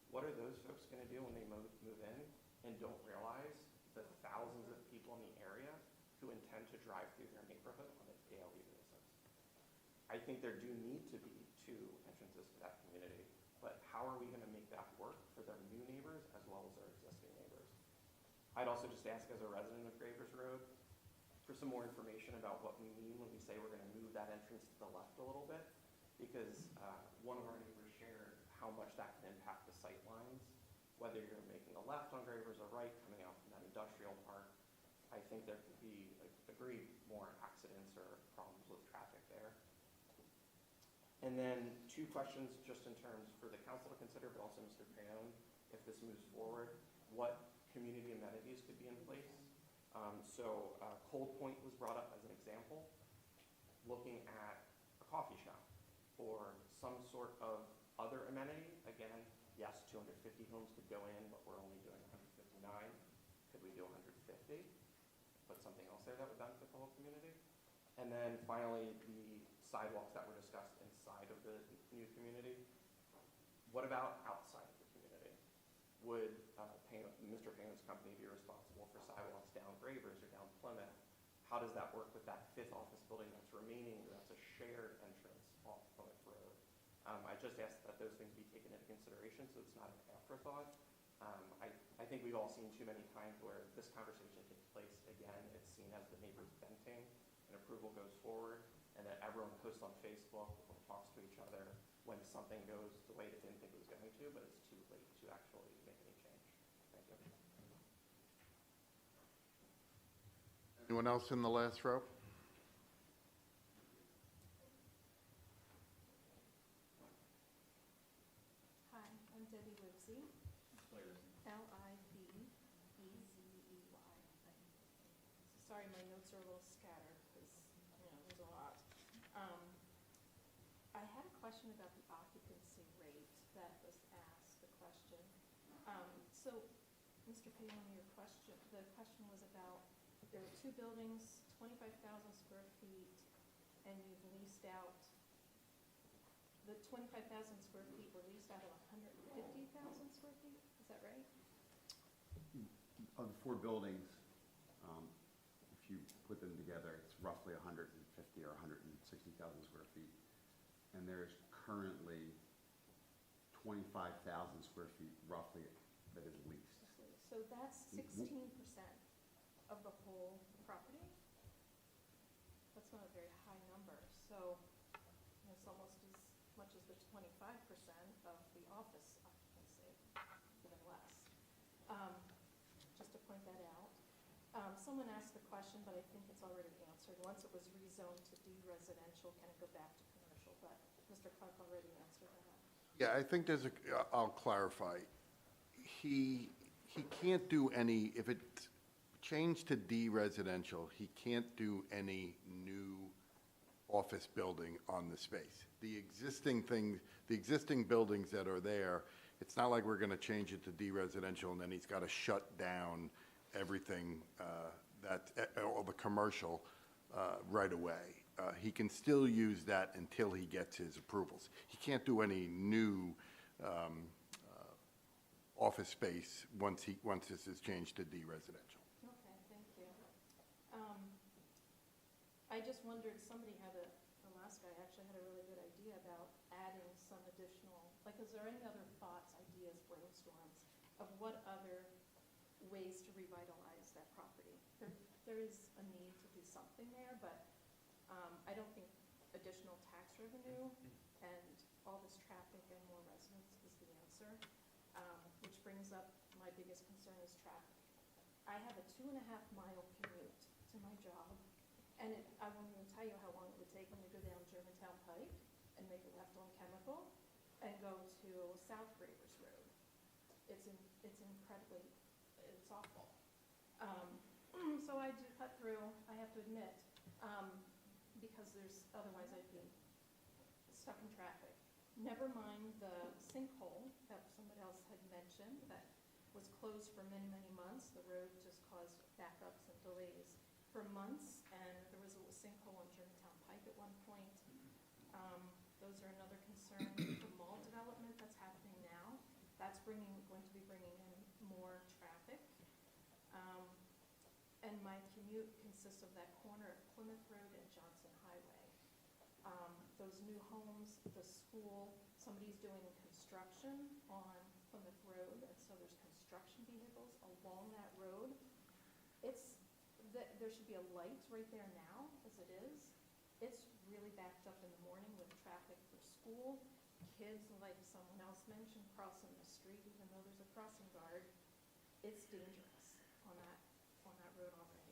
What are those folks going to do when they move in and don't realize the thousands of people in the area who intend to drive through their neighborhood on a daily basis? I think there do need to be 2 entrances to that community, but how are we going to make that work for their new neighbors as well as their existing neighbors? I'd also just ask, as a resident of Gravers Road, for some more information about what we mean when we say we're going to move that entrance to the left a little bit, because one of our neighbors shared how much that can impact the sight lines, whether you're making a left on Gravers or right, coming out from that industrial park. I think there could be, agreed, more accidents or problems with traffic there. And then 2 questions just in terms for the council to consider, but also Mr. Paone, if this moves forward, what community amenities could be in place? Cold Point was brought up as an example, looking at a coffee shop or some sort of other amenity. Again, yes, 250 homes could go in, but we're only doing 159. Could we do 150? Put something else there that would benefit the whole community? And then finally, the sidewalks that were discussed inside of the new community. What about outside of the community? Would Mr. Paino's company be responsible for sidewalks down Gravers or down Plymouth? How does that work with that 5th office building that's remaining, that's a shared entrance off Plymouth Road? I just ask that those things be taken into consideration so it's not an afterthought. I think we've all seen too many times where this conversation takes place again. It's seen as the neighbors venting, and approval goes forward, and then everyone posts on Facebook or talks to each other when something goes the way they didn't think it was going to, but it's too late to actually make any change. Thank you. Anyone else in the last row? Hi, I'm Debbie Livesey. Livezey. Sorry, my notes are a little scattered because, there's a lot. I had a question about the occupancy rate that was asked, the question. So, Mr. Palin, the question was about, there are 2 buildings, 25,000 square feet, and you've leased out the 25,000 square feet were leased out of 150,000 square feet, is that right? Of the four buildings, if you put them together, it's roughly 150 or 160,000 square feet. And there's currently 25,000 square feet roughly that is leased. So that's 16% of the whole property? That's not a very high number, so it's almost as much as the 25% of the office occupancy, even less. Just to point that out. Someone asked the question, but I think it's already answered. Once it was rezoned to D-residential, can it go back to commercial? But Mr. Clark already answered that. Yeah, I think there's a, I'll clarify. He can't do any, if it's changed to D residential, he can't do any new office building on the space. The existing thing, the existing buildings that are there, it's not like we're gonna change it to D residential and then he's gotta shut down everything, all the commercial, right away. He can still use that until he gets his approvals. He can't do any new office space once this is changed to D residential. Okay, thank you. I just wondered, somebody had the last guy actually had a really good idea about adding some additional, like, is there any other thoughts, ideas, brainstorms of what other ways to revitalize that property? There is a need to do something there, but I don't think additional tax revenue and all this traffic and more residents is the answer, which brings up my biggest concern is traffic. I have a 2.5-mile commute to my job, and I won't even tell you how long it would take me to go down Germantown Pike and make a left on Chemical and go to South Gravers Road. It's incredibly, it's awful. So I do cut through, I have to admit, because otherwise I'd be stuck in traffic. Never mind the sinkhole that somebody else had mentioned that was closed for many, many months. The road just caused backups and delays for months, and there was a sinkhole on Germantown Pike at one point. Those are another concern. The mall development that's happening now, that's going to be bringing in more traffic. And my commute consists of that corner of Plymouth Road and Johnson Highway. Those new homes, the school, somebody's doing construction on Plymouth Road, and so there's construction vehicles along that road. There should be a light right there now, as it is. It's really backed up in the morning with traffic for school. Kids, like someone else mentioned, crossing the street, even though there's a crossing guard. It's dangerous on that road already.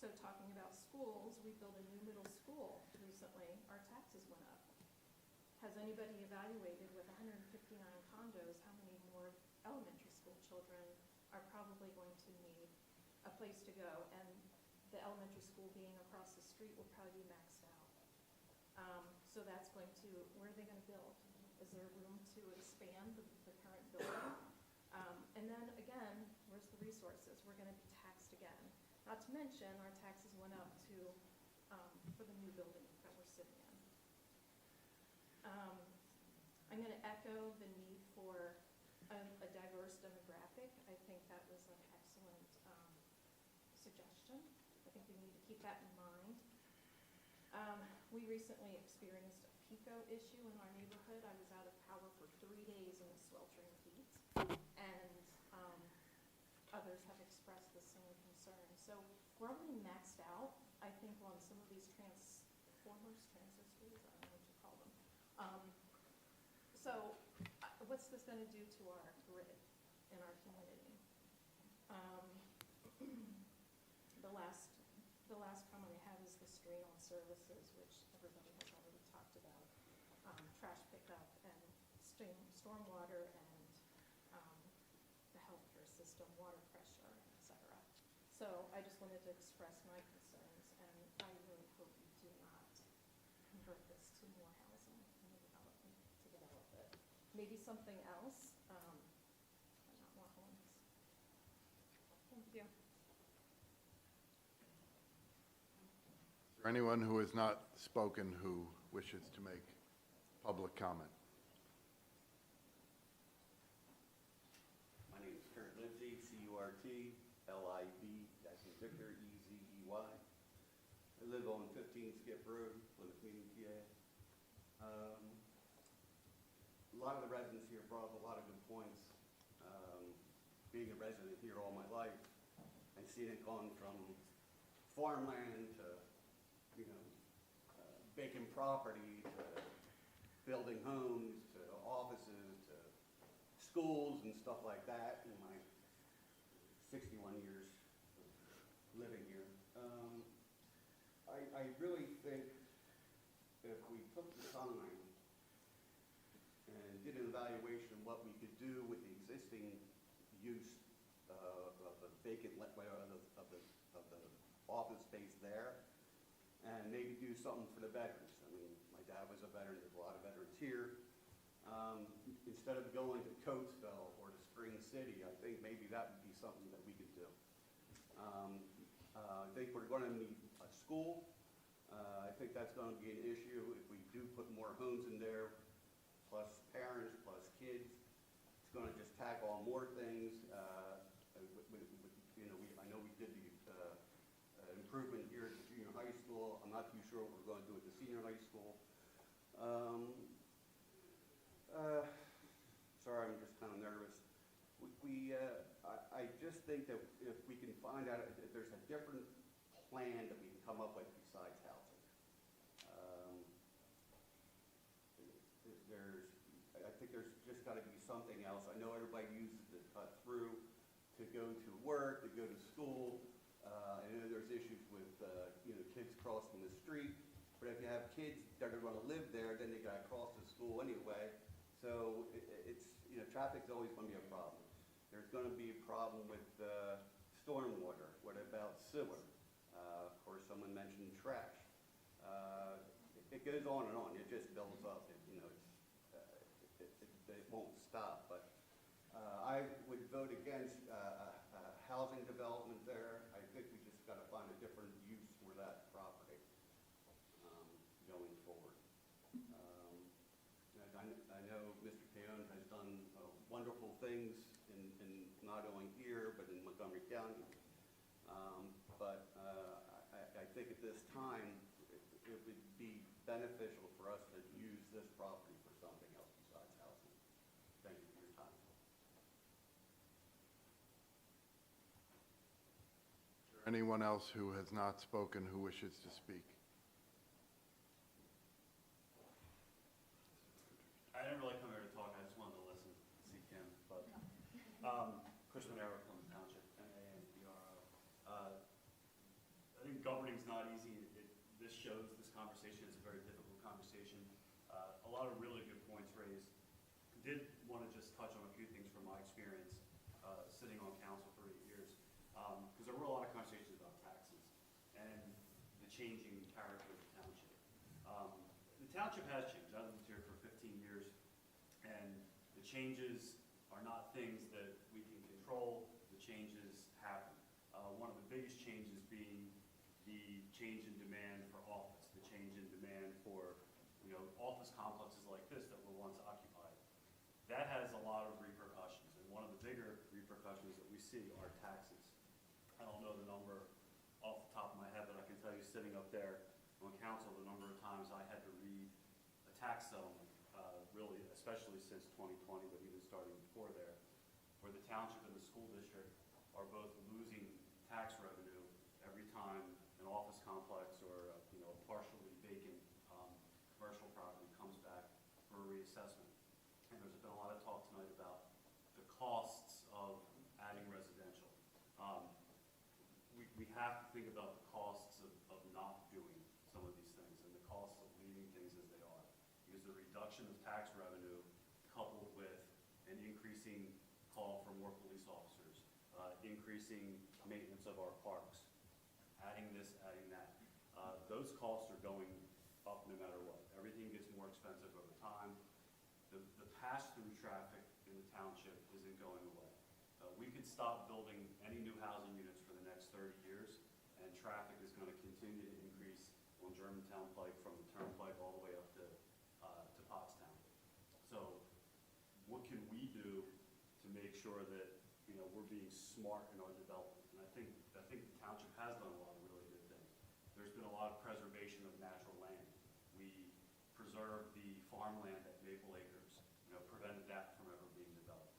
So talking about schools, we built a new middle school recently. Our taxes went up. Has anybody evaluated with 159 condos how many more elementary school children are probably going to need a place to go? And the elementary school being across the street will probably be maxed out. So that's going to, where are they going to build? Is there room to expand the current building? And then again, where's the resources? We're going to be taxed again. Not to mention, our taxes went up for the new building that we're sitting in. I'm going to echo the need for a diverse demographic. I think that was an excellent suggestion. I think we need to keep that in mind. We recently experienced a PICO issue in our neighborhood. I was out of power for 3 days in the sweltering heat, and others have expressed the same concern. So we're already maxed out, I think, on some of these transistors, I don't know what you call them. So what's this going to do to our grid in our community? The last comment I have is the strain on services, which everybody has already talked about. Trash pickup and stormwater and the healthcare system, water pressure, et cetera. So I just wanted to express my concerns, and I really hope you do not convert this to more housing and development to develop it. Maybe something else, but not more homes. Thank you. there anyone who has not spoken who wishes to make public comment? My name is Kurt Lindsay, C-U-R-T, L-I-B, that's in Victor, E-Z-E-Y. I live on 15 Skip Road, Plymouth Meeting, PA. A lot of the residents here brought up a lot of good points. Being a resident here all my life, and seeing it gone from farmland to, you know, vacant property to building homes to offices to schools and stuff like that in my 61 years of living here. I really think if we took the time and did an evaluation of what we could do with the existing use of the vacant, of the office space there, and maybe do something for the veterans. I mean, my dad was a veteran, there's a lot of veterans here. Instead of going to Coatesville or to Spring City, I think maybe that would be something that we could do. I think we're going to need a school. I think that's going to be an issue if we do put more homes in there, plus parents, plus kids. It's going to just tack on more things. You know, I know we did the improvement here at the junior high school. I'm not too sure what we're going to do at the senior high school. Sorry, I'm just kind of nervous. I just think that if we can find out if there's a different plan that we can come up with besides housing. I think there's just got to be something else. I know everybody uses the cut through to go to work, to go to school. I know there's issues with you know, kids crossing the street, but if you have kids that are going to live there, then they got to cross the school anyway. So it's, you know, traffic's always going to be a problem. There's going to be a problem with stormwater. What about sewer? Of course, someone mentioned trash. It goes on and on. It just builds up. You know, it won't stop. But I would vote against housing development there. I think we just got to find a different use for that property going forward. I know Mr. Paone has done wonderful things in not only here, but in Montgomery County. I think at this time, it would be beneficial for us to use this property for something else besides housing. Thank you for your time. Is there anyone else who has not spoken who wishes to speak? I didn't really come here to talk, I just wanted to listen, see Kim, but, Chris Monero, Plymouth Township, NANBRO. I think governing's not easy. This shows, this conversation is a very difficult conversation. A lot of really good points raised. Did want to just touch on a few things from my experience, sitting on council for 8 years, because there were a lot of conversations about taxes and the changing character of the township. The township has changed. I've lived here for 15 years, and the changes are not things that we can control. The changes happen. One of the biggest changes being the change in demand for office, the change in demand for, you know, office complexes like this that were once occupied. That has a lot of repercussions, and one of the bigger repercussions that we see are taxes. I don't know the number off the top of my head, but I can tell you sitting up there on council, the number of times I had to read a tax settlement, really, especially since 2020, but even starting before there, where the township and the school district are both losing tax revenue every time an office complex or you know, a partially vacant commercial property comes back for a reassessment. And there's been a lot of talk tonight about the costs of adding residential. We have to think about the costs of not doing some of these things and the costs of leaving things as they are. Because the reduction of tax revenue coupled with an increasing call for more police officers, increasing maintenance of our parks, adding this, adding that. Those costs are going up no matter what. Everything gets more expensive over time. The pass-through traffic in the township isn't going away. We could stop building any new housing units for the next 30 years, and traffic is going to continue to increase Germantown Pike, from the Turnpike all the way up to Pottstown. So what can we do to make sure that, you know, we're being smart in our development? And I think the township has done a lot of really good things. There's been a lot of preservation of natural land. We preserved the farmland at Maple Acres, you know, prevented that from ever being developed.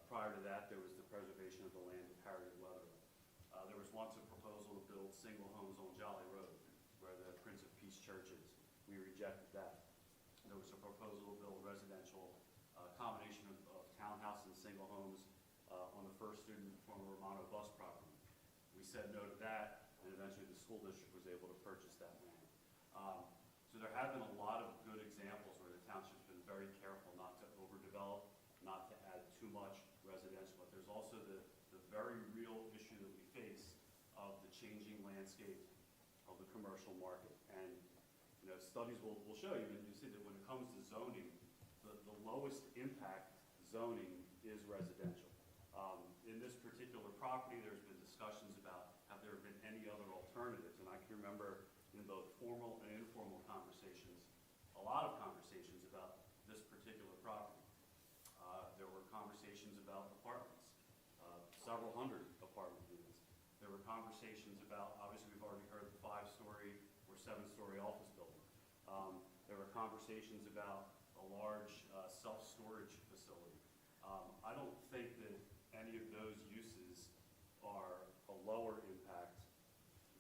Prior to that, there was the preservation of the land of Harriet Weatherly. There was once a proposal to build single homes on Jolly Road, where the Prince of Peace Church is. We rejected that. There was a proposal to build residential, combination of townhouse and single homes on the First Student former Romano bus property. We said no to that, and eventually the school district was able to purchase that land. So there have been a lot of good examples where the township's been very careful not to overdevelop, not to add too much residential. But there's also the very real issue that we face of the changing landscape of the commercial market. And, you know, studies will show you, and you see that when it comes to zoning, the lowest impact zoning is residential. In this particular property, there's been discussions about have there been any other alternatives, and I can remember in both formal and informal conversations, a lot of conversations about this particular property. There were conversations about apartments, several hundred apartment units. There were conversations about, obviously we've already heard, the 5-story or 7-story office building. There were conversations about a large self-storage facility. I don't think that any of those uses are a lower impact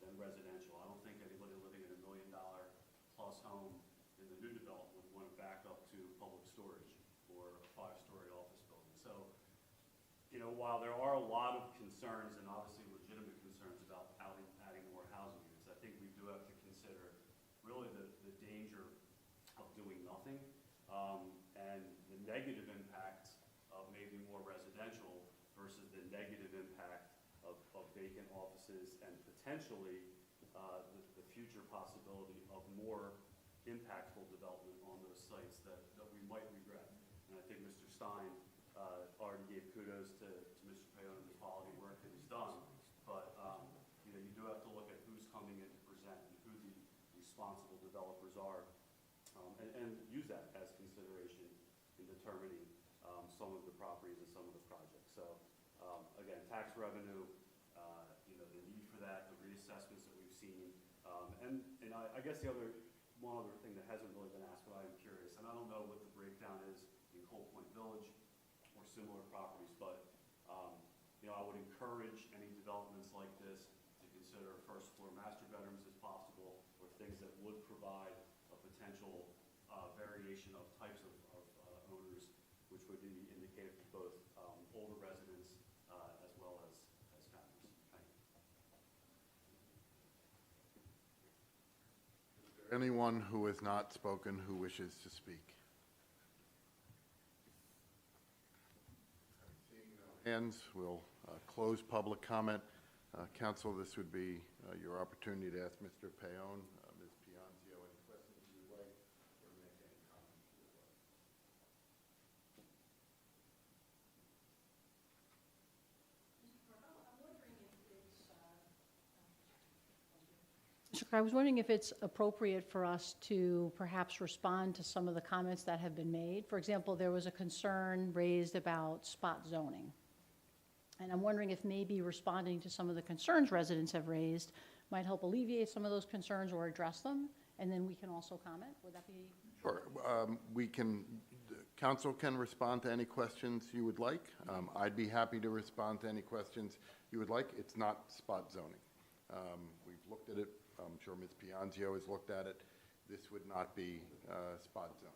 than residential. I don't think anybody living in $1 million plus home in the new development would want to back up to public storage or a 5-story office building. So, you know, while there are a lot of concerns and obviously legitimate concerns about adding more housing units, I think we do have to consider really the danger of doing nothing and the negative impact of maybe more residential versus the negative impact of vacant offices and potentially the future possibility of more impactful development on those sites that we might regret. And I think Mr. Stein already gave kudos to Mr. Payon and the quality work that he's done. But you know, you do have to look at who's coming in to present and who the responsible developers are, and use that as consideration in determining some of the properties and some of the projects. So again, tax revenue, you know, the need for that, the reassessments that we've seen, and I guess one other thing that hasn't really been asked, but I'm curious, and I don't know what the breakdown is in Cold Point Village or similar properties, but you know, I would encourage any developments like this to consider first floor master bedrooms as possible, or things that would provide a potential variation of types of owners, which would be indicated to both older residents as well as families. Thank you. Is there anyone who has not spoken who wishes to speak? Seeing no hands, we'll close public comment. Council, this would be your opportunity to ask Mr. Payon, Ms. Pianzio, any questions you would like, or make any comments you would like. Mr. Clark, I was wondering if it's appropriate for us to perhaps respond to some of the comments that have been made. For example, there was a concern raised about spot zoning. And I'm wondering if maybe responding to some of the concerns residents have raised might help alleviate some of those concerns or address them, and then we can also comment. Would that be? Sure. Council can respond to any questions you would like. I'd be happy to respond to any questions you would like. It's not spot zoning. We've looked at it. I'm sure Ms. Pianzio has looked at it. This would not be spot zoning.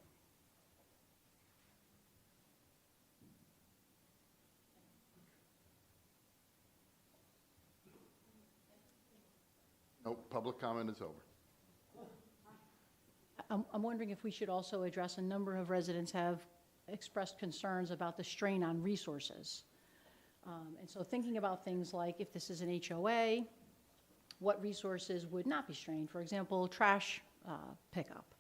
Nope, public comment is over. I'm wondering if we should also address, a number of residents have expressed concerns about the strain on resources. And so thinking about things like, if this is an HOA, what resources would not be strained? For example, trash pickup.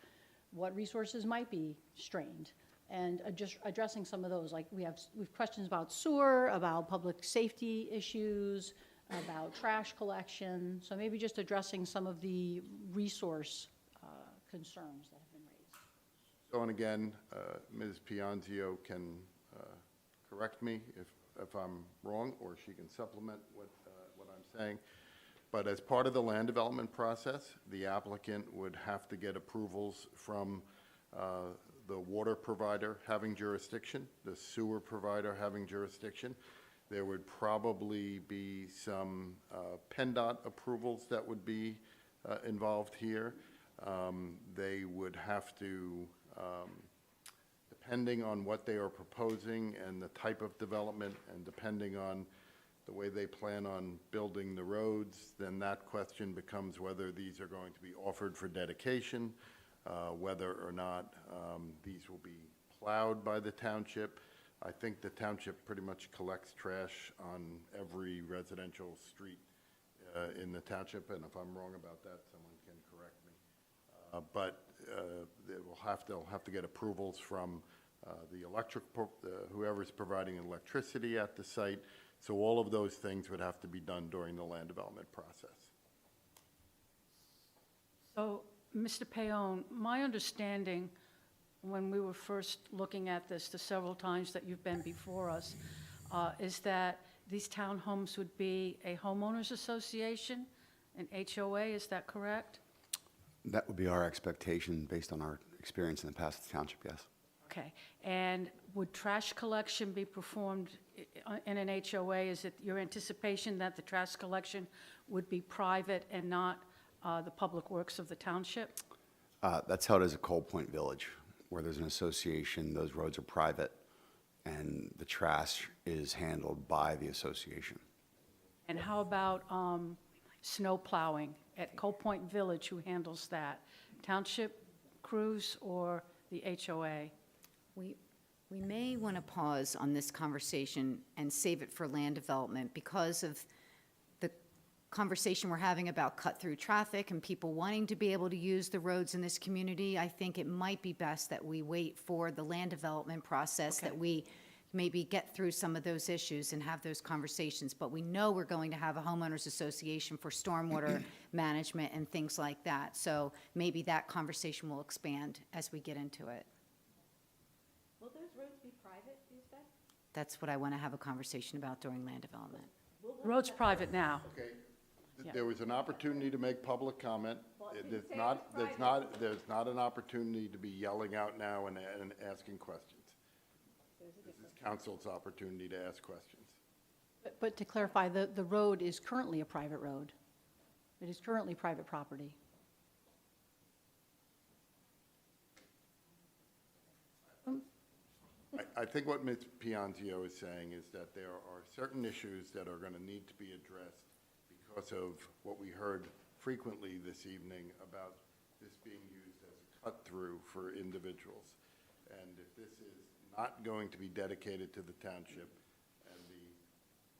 What resources might be strained? And just addressing some of those, like we've questions about sewer, about public safety issues, about trash collection. So maybe just addressing some of the resource concerns that have been raised. So, and again, Ms. Pianzio can correct me if I'm wrong, or she can supplement what I'm saying. But as part of the land development process, the applicant would have to get approvals from the water provider having jurisdiction, the sewer provider having jurisdiction. There would probably be some PennDOT approvals that would be involved here. They would have to, depending on what they are proposing and the type of development, and depending on the way they plan on building the roads, then that question becomes whether these are going to be offered for dedication, whether or not these will be plowed by the township. I think the township pretty much collects trash on every residential street in the township, and if I'm wrong about that, someone can correct me. But they'll have to get approvals from the whoever's providing electricity at the site. So all of those things would have to be done during the land development process. So, Mr. Payon, my understanding, when we were first looking at this, the several times that you've been before us, is that these townhomes would be a homeowners association, an HOA, is that correct? That would be our expectation based on our experience in the past at the township, yes. Okay, and would trash collection be performed in an HOA? Is it your anticipation that the trash collection would be private and not the public works of the township? That's held as a Coal Point Village, where there's an association, those roads are private, and the trash is handled by the association. And how about snow plowing at Coal Point Village? Who handles that? Township crews or the HOA? We may want to pause on this conversation and save it for land development because of the conversation we're having about cut-through traffic and people wanting to be able to use the roads in this community. I think it might be best that we wait for the land development process, that we maybe get through some of those issues and have those conversations. But we know we're going to have a homeowners association for stormwater management and things like that. So maybe that conversation will expand as we get into it. Will those roads be private, you said? That's what I want to have a conversation about during land development. Road's private now. Okay. Yeah. There was an opportunity to make public comment. Well, it There's didn't say not, it was there's not an opportunity to be yelling out now and asking questions. This is council's opportunity to ask questions. But to clarify, the road is currently a private road. It is currently private property. I think what Ms. Pianzio is saying is that there are certain issues that are going to need to be addressed because of what we heard frequently this evening about this being used as a cut-through for individuals. And if this is not going to be dedicated to the township, and the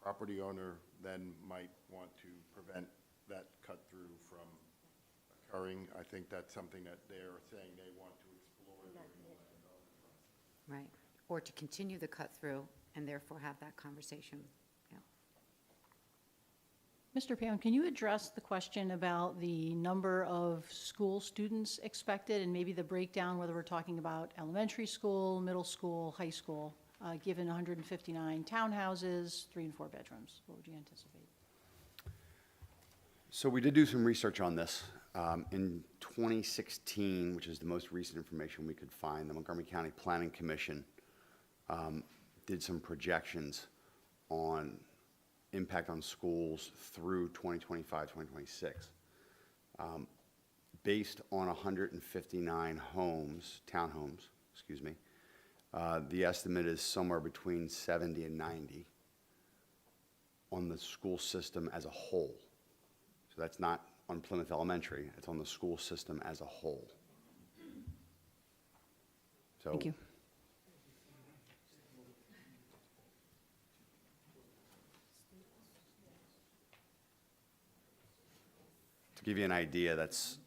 property owner then might want to prevent that cut-through from occurring, I think that's something that they're saying they want to explore during the land development process. Right. Or to continue the cut-through and therefore have that conversation. Yeah. Mr. Payon, can you address the question about the number of school students expected and maybe the breakdown, whether we're talking about elementary school, middle school, high school, given 159 townhouses, 3 and 4 bedrooms? What would you anticipate? So we did do some research on this. In 2016, which is the most recent information we could find, the Montgomery County Planning Commission did some projections on impact on schools through 2025, 2026. Based on 159 homes, townhomes, excuse me, the estimate is somewhere between 70 and 90 on the school system as a whole. So that's not on Plymouth Elementary, it's on the school system as a whole. So, Thank you. to give you an idea, that's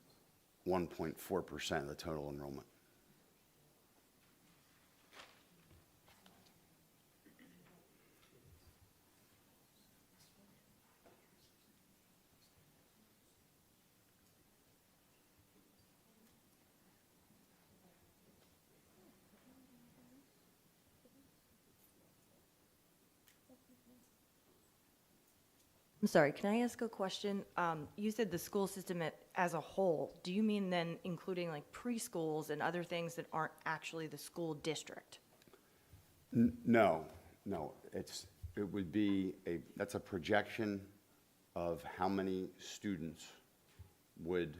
1.4% of the total enrollment. I'm sorry, can I ask a question? You said the school system as a whole. Do you mean then including like preschools and other things that aren't actually the school district? No, it would be that's a projection of how many students would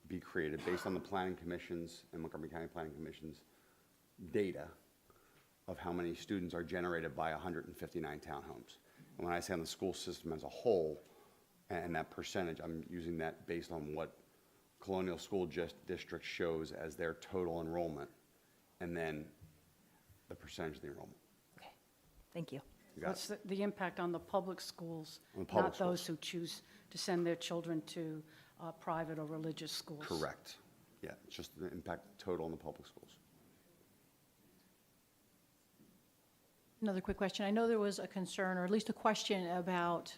be created based on the planning commissions and Montgomery County Planning Commission's data of how many students are generated by 159 townhomes. And when I say on the school system as a whole, and that percentage, I'm using that based on what Colonial School District shows as their total enrollment, and then the percentage of the enrollment. Okay, thank you. You got What's the impact on the public schools, On the public not those who choose to send their children to private or religious schools? Correct. Yeah, it's just the impact total on the public schools. Another quick question. I know there was a concern, or at least a question, about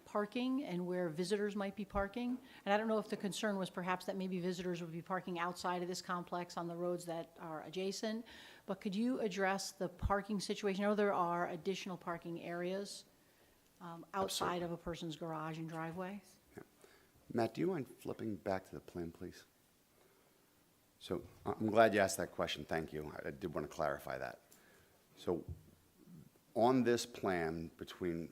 parking and where visitors might be parking. And I don't know if the concern was perhaps that maybe visitors would be parking outside of this complex on the roads that are adjacent. But could you address the parking situation? I know there are additional parking areas outside of a person's garage and driveway. Matt, do you mind flipping back to the plan, please? So I'm glad you asked that question. Thank you. I did want to clarify that. So on this plan, between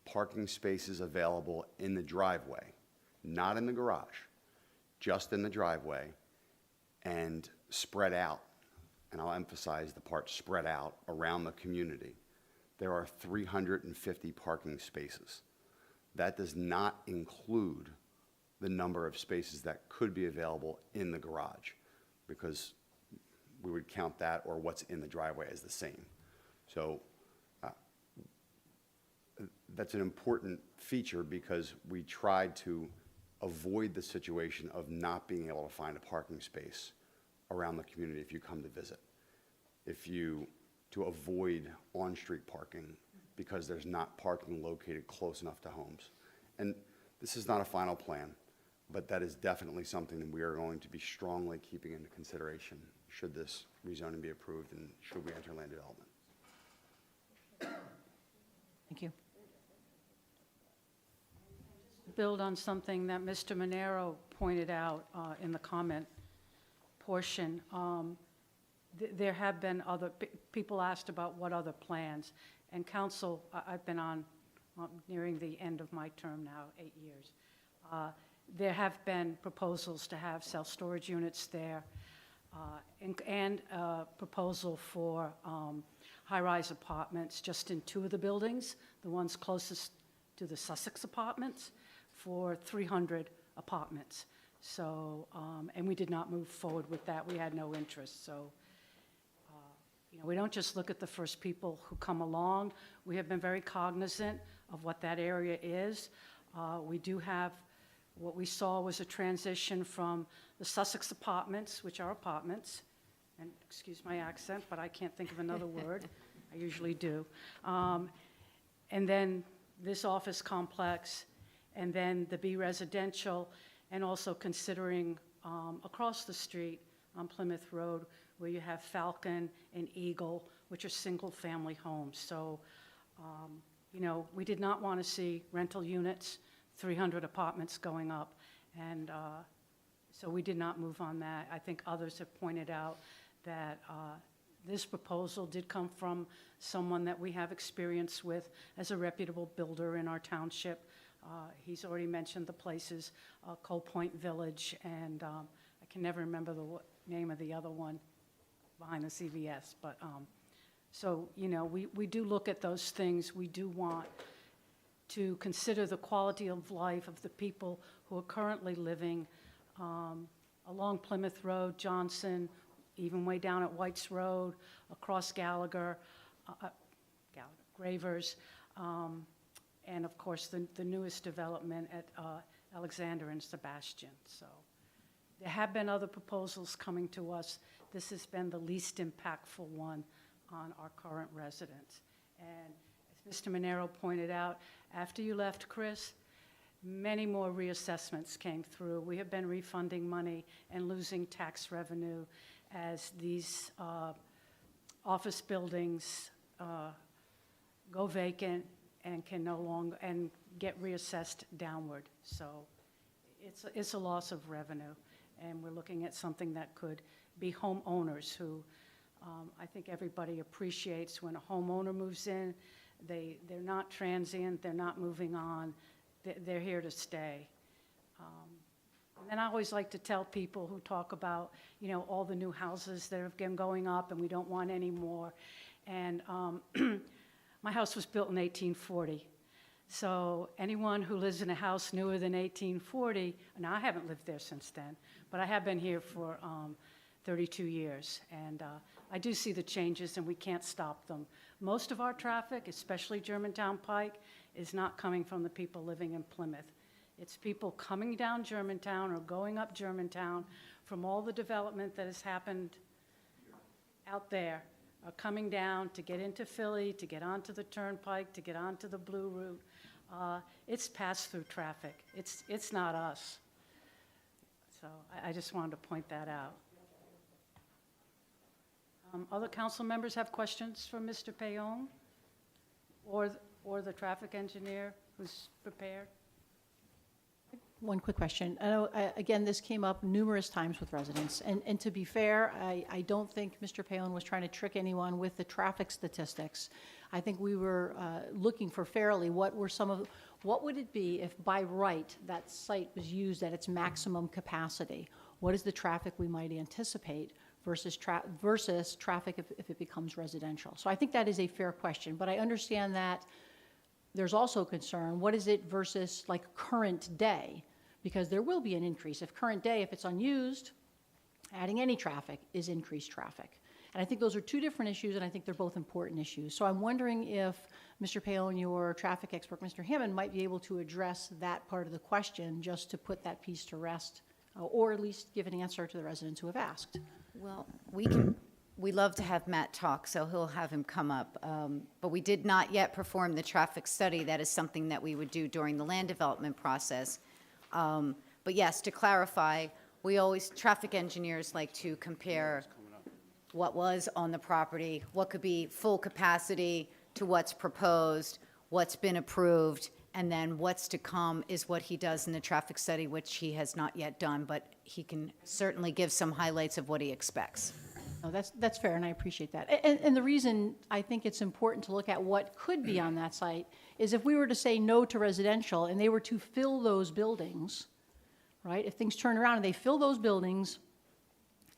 parking spaces available in the driveway, not in the garage, just in the driveway, and spread out, and I'll emphasize the part spread out around the community, there are 350 parking spaces. That does not include the number of spaces that could be available in the garage, because we would count that or what's in the driveway as the same. So that's an important feature because we tried to avoid the situation of not being able to find a parking space around the community if you come to visit. To avoid on-street parking because there's not parking located close enough to homes. And this is not a final plan, but that is definitely something that we are going to be strongly keeping into consideration should this rezoning be approved and should we enter land development. Thank you. Build on something that Mr. Monero pointed out in the comment portion. There have been other, people asked about what other plans. And council, I've been on, nearing the end of my term now, 8 years. There have been proposals to have self-storage units there and a proposal for high-rise apartments just in 2 of the buildings, the ones closest to the Sussex apartments, for 300 apartments. So, and we did not move forward with that. We had no interest. So, we don't just look at the first people who come along. We have been very cognizant of what that area is. We do have, what we saw was a transition from the Sussex apartments, which are apartments, and excuse my accent, but I can't think of another word. I usually do. And then this office complex, and then the B residential, and also considering across the street on Plymouth Road, where you have Falcon and Eagle, which are single-family homes. So, we did not want to see rental units, 300 apartments going up, and so we did not move on that. I think others have pointed out that this proposal did come from someone that we have experience with as a reputable builder in our township. He's already mentioned the places, Coal Point Village, and I can never remember the name of the other one behind the CVS. But so, we do look at those things. We do want to consider the quality of life of the people who are currently living along Plymouth Road, Johnson, even way down at White's Road, across Gallagher, Gravers, and of course the newest development at Alexander and Sebastian. So there have been other proposals coming to us. This has been the least impactful one on our current residents. And as Mr. Monero pointed out, after you left, Chris, many more reassessments came through. We have been refunding money and losing tax revenue as these office buildings go vacant and can no longer, and get reassessed downward. So it's a loss of revenue. And we're looking at something that could be homeowners who, I think everybody appreciates when a homeowner moves in, they're not transient, they're not moving on, they're here to stay. And I always like to tell people who talk about, you know, all the new houses that have been going up and we don't want any more. And my house was built in 1840. So anyone who lives in a house newer than 1840, and I haven't lived there since then, but I have been here for 32 years. And I do see the changes and we can't stop them. Most of our traffic, especially Germantown Pike, is not coming from the people living in Plymouth. It's people coming down Germantown or going up Germantown from all the development that has happened out there, are coming down to get into Philly, to get onto the Turnpike, to get onto the Blue Route. It's pass-through traffic. It's not us. So I just wanted to point that out. Other council members have questions for Mr. Payon or the traffic engineer who's prepared? One quick question. I know, again, this came up numerous times with residents, and to be fair, I don't think Mr. Payon was trying to trick anyone with the traffic statistics. I think we were looking for fairly what would it be if by right that site was used at its maximum capacity? What is the traffic we might anticipate versus traffic if it becomes residential? So I think that is a fair question, but I understand that there's also concern, what is it versus like current day? Because there will be an increase. If current day, if it's unused, adding any traffic is increased traffic. And I think those are two different issues, and I think they're both important issues. So I'm wondering if Mr. Payon, your traffic expert, Mr. Hammond, might be able to address that part of the question just to put that piece to rest, or at least give an answer to the residents who have asked. Well, we love to have Matt talk, so he'll have him come up. But we did not yet perform the traffic study. That is something that we would do during the land development process. But yes, to clarify, traffic engineers like to compare what was on the property, what could be full capacity to what's proposed, what's been approved, and then what's to come is what he does in the traffic study, which he has not yet done, but he can certainly give some highlights of what he expects. No, that's fair, and I appreciate that. And the reason I think it's important to look at what could be on that site is if we were to say no to residential and they were to fill those buildings, right? If things turn around and they fill those buildings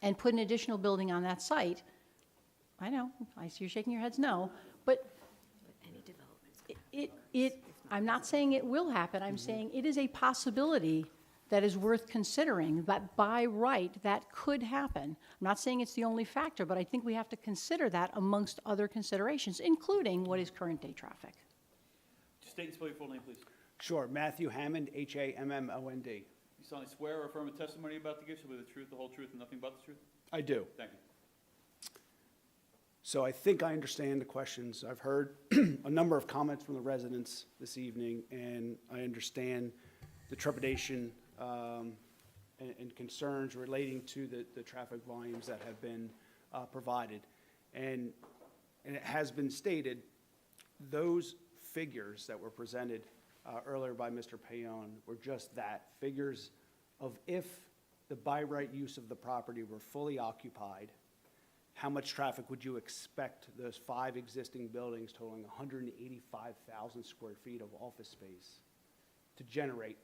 and put an additional building on that site, I know, I see you're shaking your heads no, but I'm not saying it will happen. I'm saying it is a possibility that is worth considering, that by right, that could happen. I'm not saying it's the only factor, but I think we have to consider that amongst other considerations, including what is current day traffic. State and spell your full name, please. Sure, Matthew Hammond, Hammond. You solemnly swear or affirm the testimony you're about to give shall be the truth, the whole truth, and nothing but the truth? I do. Thank you. So I think I understand the questions. I've heard a number of comments from the residents this evening, and I understand the trepidation and concerns relating to the traffic volumes that have been provided. And it has been stated, those figures that were presented earlier by Mr. Payon were just that, figures of if the by right use of the property were fully occupied, how much traffic would you expect those 5 existing buildings totaling 185,000 square feet of office space to generate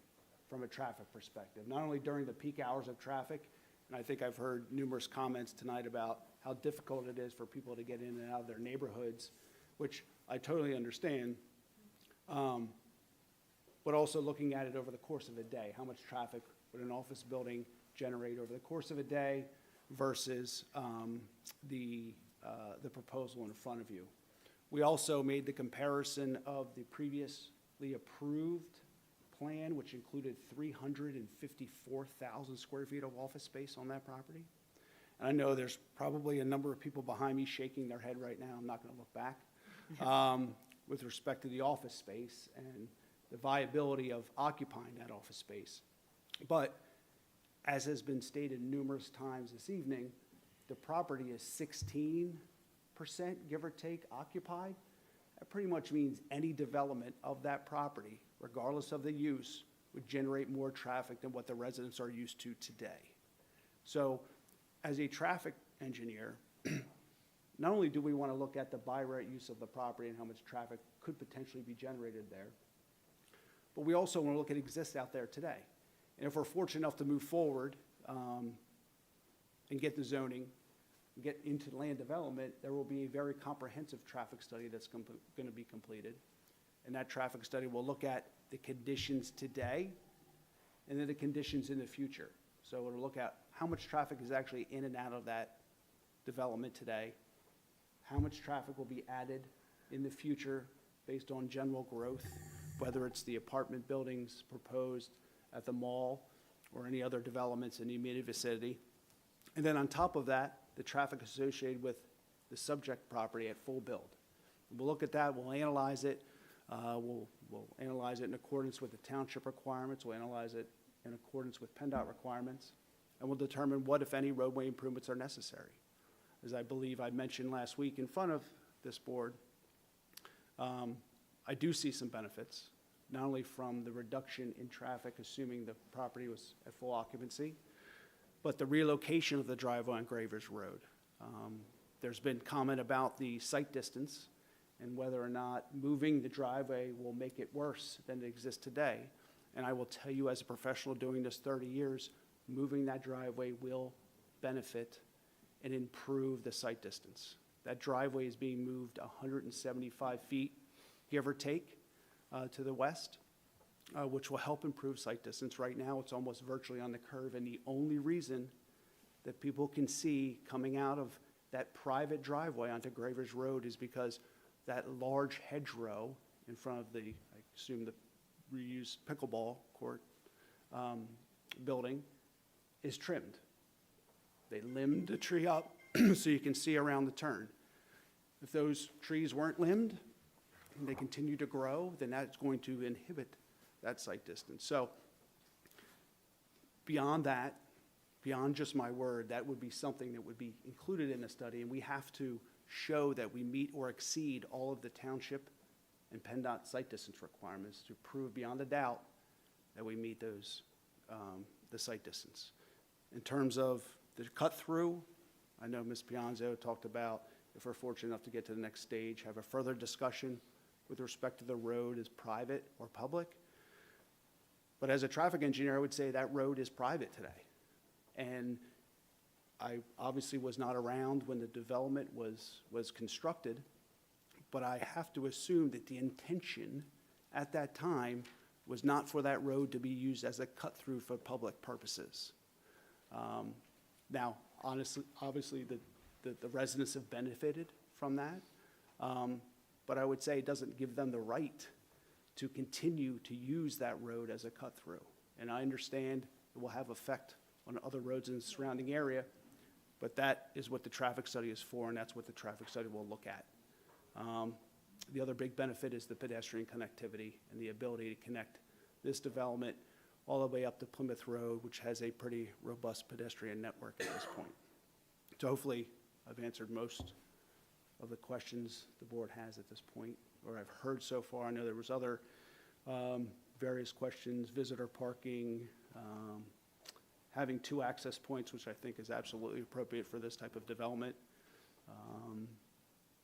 from a traffic perspective, not only during the peak hours of traffic, and I think I've heard numerous comments tonight about how difficult it is for people to get in and out of their neighborhoods, which I totally understand, but also looking at it over the course of a day. How much traffic would an office building generate over the course of a day versus the proposal in front of you? We also made the comparison of the previously approved plan, which included 354,000 square feet of office space on that property. And I know there's probably a number of people behind me shaking their head right now. I'm not going to look back with respect to the office space and the viability of occupying that office space. But as has been stated numerous times this evening, the property is 16%, give or take, occupied. That pretty much means any development of that property regardless of the use, would generate more traffic than what the residents are used to today. So as a traffic engineer, not only do we want to look at the by right use of the property and how much traffic could potentially be generated there, but we also want to look at exists out there today. And if we're fortunate enough to move forward and get the zoning, get into land development, there will be a very comprehensive traffic study that's going to be completed. And that traffic study will look at the conditions today and then the conditions in the future. So it'll look at how much traffic is actually in and out of that development today, how much traffic will be added in the future based on general growth, whether it's the apartment buildings proposed at the mall or any other developments in the immediate vicinity. And then on top of that, the traffic associated with the subject property at full build. We'll look at that, we'll analyze it. We'll analyze it in accordance with the township requirements, we'll analyze it in accordance with PennDOT requirements, and we'll determine what, if any, roadway improvements are necessary. As I believe I mentioned last week in front of this board, I do see some benefits, not only from the reduction in traffic, assuming the property was at full occupancy, but the relocation of the driveway on Gravers Road. There's been comment about the site distance and whether or not moving the driveway will make it worse than it exists today. And I will tell you, as a professional doing this 30 years, moving that driveway will benefit and improve the site distance. That driveway is being moved 175 feet, give or take, to the west, which will help improve site distance. Right now, it's almost virtually on the curve, and the only reason that people can see coming out of that private driveway onto Gravers Road is because that large hedgerow in front of the, I assume the reused pickleball court building is trimmed. They limbed the tree up so you can see around the turn. If those trees weren't limbed and they continue to grow, then that's going to inhibit that site distance. So beyond that, beyond just my word, that would be something that would be included in the study, and we have to show that we meet or exceed all of the township and PennDOT site distance requirements to prove beyond a doubt that we meet those, the site distance. In terms of the cut-through, I know Ms. Pianzo talked about, if we're fortunate enough to get to the next stage, have a further discussion with respect to the road is private or public. But as a traffic engineer, I would say that road is private today. And I obviously was not around when the development was constructed, but I have to assume that the intention at that time was not for that road to be used as a cut-through for public purposes. Now, honestly, obviously, the residents have benefited from that, but I would say it doesn't give them the right to continue to use that road as a cut-through. And I understand it will have effect on other roads in the surrounding area, but that is what the traffic study is for, and that's what the traffic study will look at. The other big benefit is the pedestrian connectivity and the ability to connect this development all the way up to Plymouth Road, which has a pretty robust pedestrian network at this point. So hopefully I've answered most of the questions the board has at this point, or I've heard so far. I know there was other various questions, visitor parking, having 2 access points, which I think is absolutely appropriate for this type of development.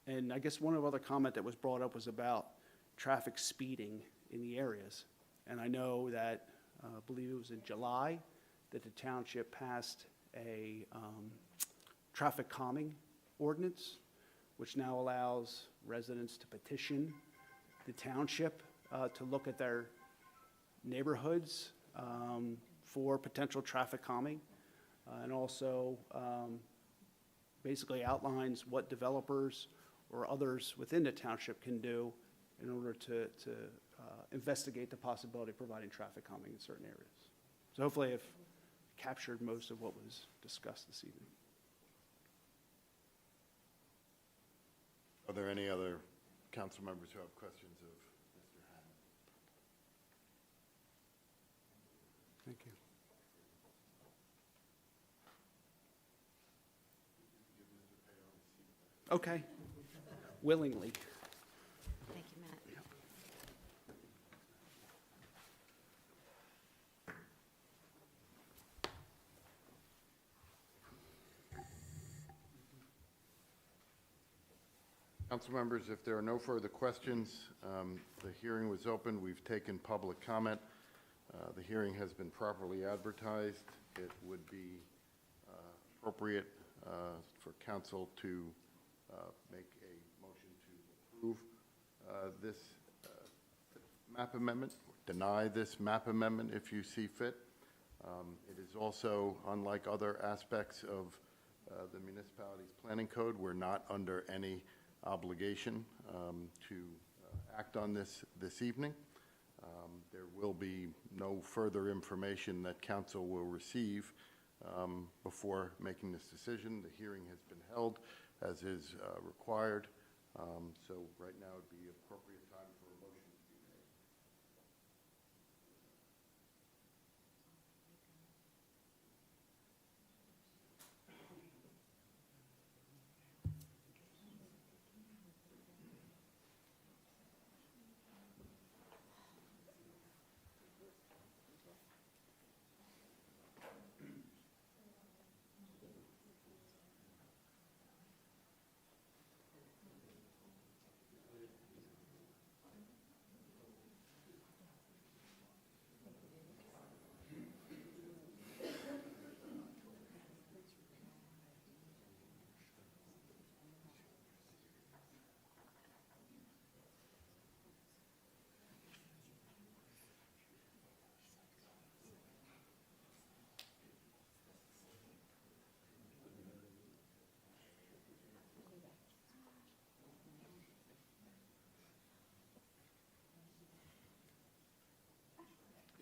And I guess one other comment that was brought up was about traffic speeding in the areas. And I know that, I believe it was in July, that the township passed a traffic calming ordinance, which now allows residents to petition the township to look at their neighborhoods for potential traffic calming, and also basically outlines what developers or others within the township can do in order to investigate the possibility of providing traffic calming in certain areas. So hopefully I've captured most of what was discussed this evening. Are there any other council members who have questions of Mr. Hammond? Thank you. Okay, willingly. Thank you, Matt. Council members, if there are no further questions, the hearing was open. We've taken public comment. The hearing has been properly advertised. It would be appropriate for council to make a motion to approve this map amendment, deny this map amendment if you see fit. It is also, unlike other aspects of the municipality's planning code, we're not under any obligation to act on this evening. There will be no further information that council will receive before making this decision. The hearing has been held as is required. So right now would be appropriate time for a motion to be made.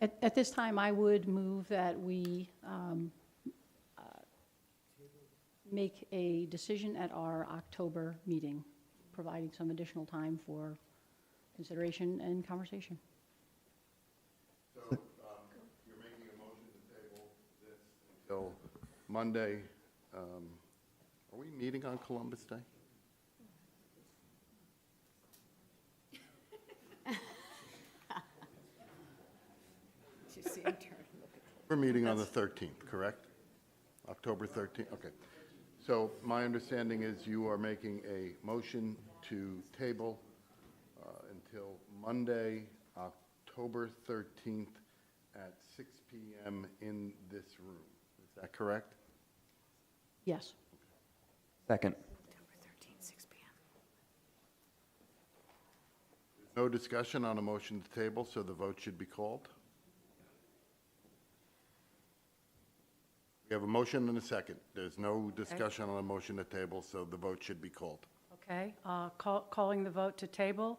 At this time, I would move that we make a decision at our October meeting, providing some additional time for consideration and conversation. So you're making a motion to table this until Monday. Are we meeting on Columbus Day? We're meeting on the 13th, correct? October 13th, okay. So my understanding is you are making a motion to table until Monday, October 13th at 6 p.m. in this room. Is that correct? Yes. Second. No discussion on a motion to table, so the vote should be called. We have a motion and a second. There's no discussion on a motion to table, so the vote should be called. Okay, calling the vote to table.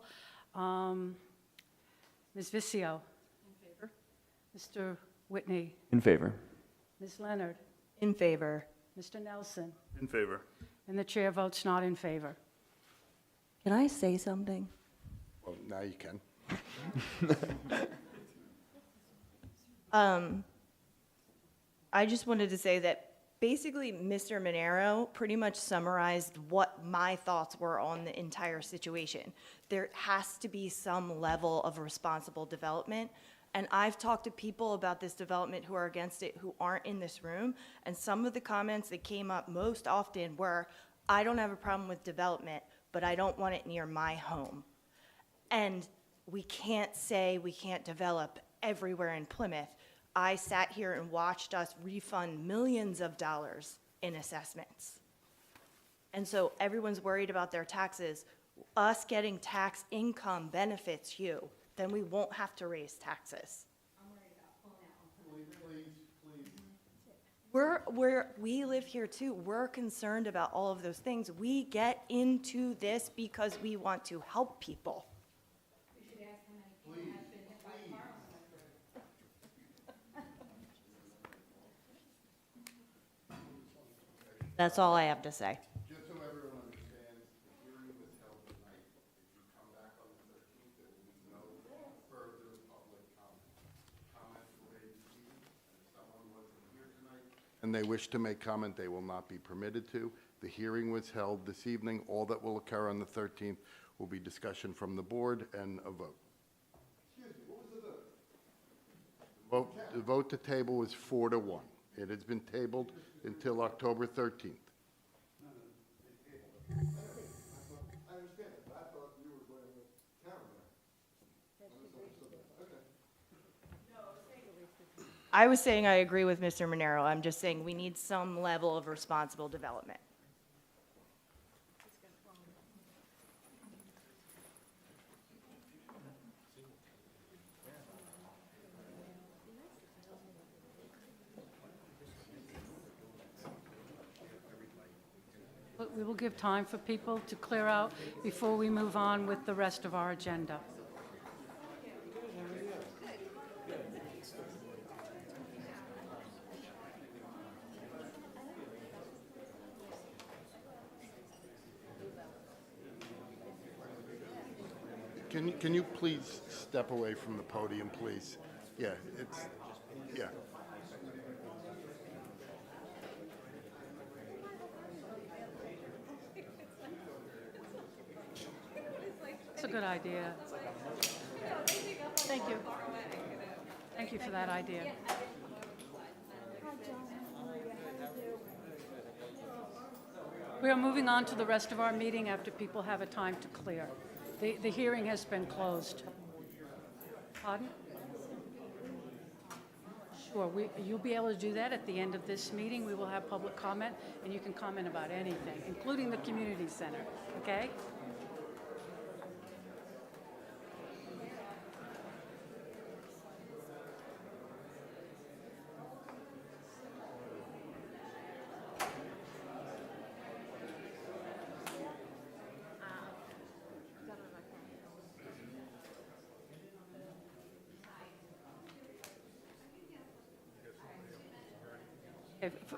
Ms. Vizio? In favor. Mr. Whitney? In favor. Ms. Leonard? In favor. Mr. Nelson? In favor. And the chair votes not in favor. Can I say something? Well, now you can. I just wanted to say that basically Mr. Monero pretty much summarized what my thoughts were on the entire situation. There has to be some level of responsible development. And I've talked to people about this development who are against it who aren't in this room. And some of the comments that came up most often were, I don't have a problem with development, but I don't want it near my home. And we can't say we can't develop everywhere in Plymouth. I sat here and watched us refund millions of dollars in assessments. And so everyone's worried about their taxes. Us getting tax income benefits you, then we won't have to raise taxes. We live here too. We're concerned about all of those things. We get into this because we want to help people. That's all I have to say. Just so everyone understands, the hearing was held tonight. If you come back on the 13th, there will be no further public comment. Comments related to you, and if someone wasn't here tonight and they wish to make comment, they will not be permitted to. The hearing was held this evening. All that will occur on the 13th will be discussion from the board and a vote. Excuse me, what was the vote? The vote to table was 4-1. It has been tabled until October 13th. I understand I was saying I agree with Mr. Monero. I'm just saying we need some level of responsible development. But we will give time for people to clear out before we move on with the rest of our agenda. Can you please step away from the podium, please? Yeah, yeah. It's a good idea. Thank you. Thank you for that idea. We are moving on to the rest of our meeting after people have a time to clear. The hearing has been closed. Pardon? Sure, you'll be able to do that at the end of this meeting. We will have public comment, and you can comment about anything, including the community center, okay?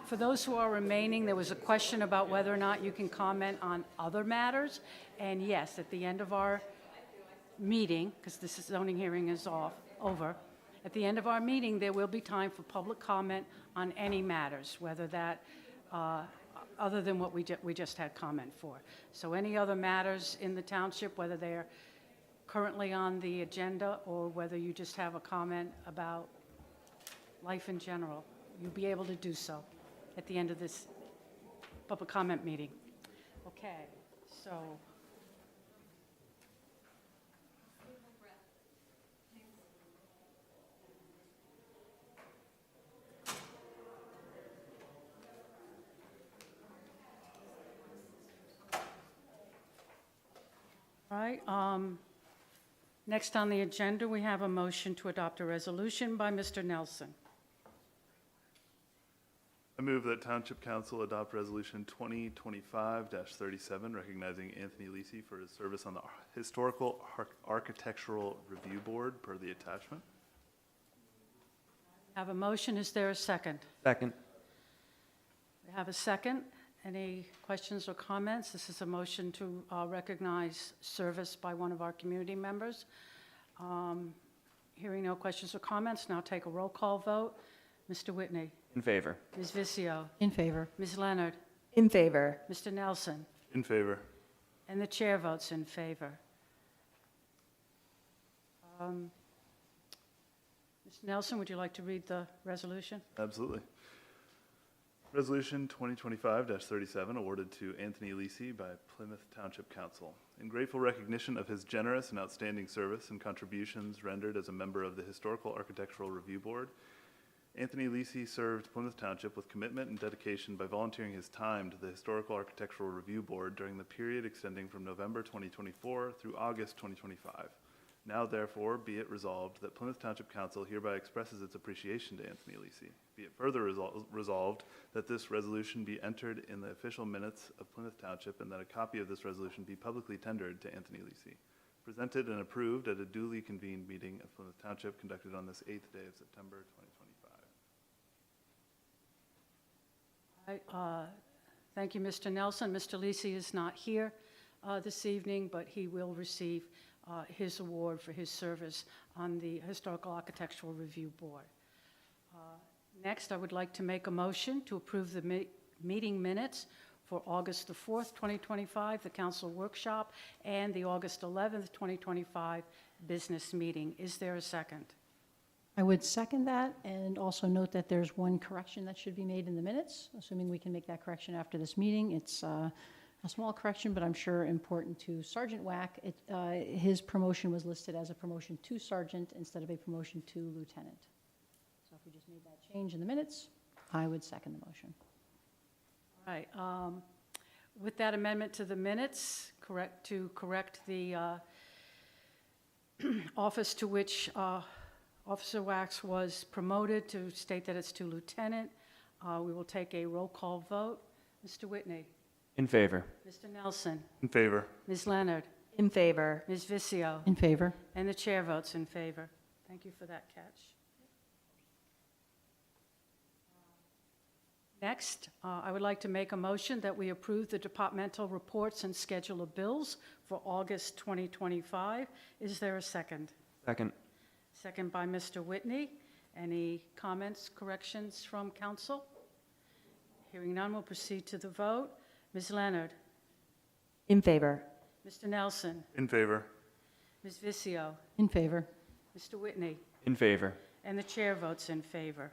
For those who are remaining, there was a question about whether or not you can comment on other matters. And yes, at the end of our meeting, because this zoning hearing is over, at the end of our meeting, there will be time for public comment on any matters, whether that, other than what we just had comment for. So any other matters in the township, whether they're currently on the agenda or whether you just have a comment about life in general, you'll be able to do so at the end of this public comment meeting. Okay, so. All right, next on the agenda, we have a motion to adopt a resolution by Mr. Nelson. I move that Township Council adopt Resolution 2025-37, recognizing Anthony Lisi for his service on the Historical Architectural Review Board per the attachment. I have a motion. Is there a second? Second. We have a second. Any questions or comments? This is a motion to recognize service by one of our community members. Hearing no questions or comments, now take a roll call vote. Mr. Whitney. In favor. Ms. Vizio. In favor. Ms. Leonard. In favor. Mr. Nelson. In favor. And the chair votes in favor. Mr. Nelson, would you like to read the resolution? Absolutely. Resolution 2025-37 awarded to Anthony Lisi by Plymouth Township Council. In grateful recognition of his generous and outstanding service and contributions rendered as a member of the Historical Architectural Review Board, Anthony Lisi served Plymouth Township with commitment and dedication by volunteering his time to the Historical Architectural Review Board during the period extending from November 2024 through August 2025. Now, therefore, be it resolved that Plymouth Township Council hereby expresses its appreciation to Anthony Lisi. Be it further resolved that this resolution be entered in the official minutes of Plymouth Township and that a copy of this resolution be publicly tendered to Anthony Lisi. Presented and approved at a duly convened meeting of Plymouth Township conducted on this 8th day of September 2025. Thank you, Mr. Nelson. Mr. Lisi is not here this evening, but he will receive his award for his service on the Historical Architectural Review Board. Next, I would like to make a motion to approve the meeting minutes for August the 4th, 2025, the council workshop, and the August 11th, 2025 business meeting. Is there a second? I would second that, and also note that there's one correction that should be made in the minutes, assuming we can make that correction after this meeting. It's a small correction, but I'm sure important to Sergeant Wack. His promotion was listed as a promotion to sergeant instead of a promotion to lieutenant. So if we just made that change in the minutes, I would second the motion. All right, with that amendment to the minutes, to correct the office to which Officer Wax was promoted, to state that it's to lieutenant, we will take a roll call vote. Mr. Whitney? In favor. Mr. Nelson? In favor. Ms. Leonard? In favor. Ms. Vizio? In favor. And the chair votes in favor. Thank you for that catch. Next, I would like to make a motion that we approve the departmental reports and schedule of bills for August 2025. Is there a second? Second. Second by Mr. Whitney. Any comments, corrections from council? Hearing none, we'll proceed to the vote. Ms. Leonard? In favor. Mr. Nelson? In favor. Ms. Vizio? In favor. Mr. Whitney? In favor. And the chair votes in favor.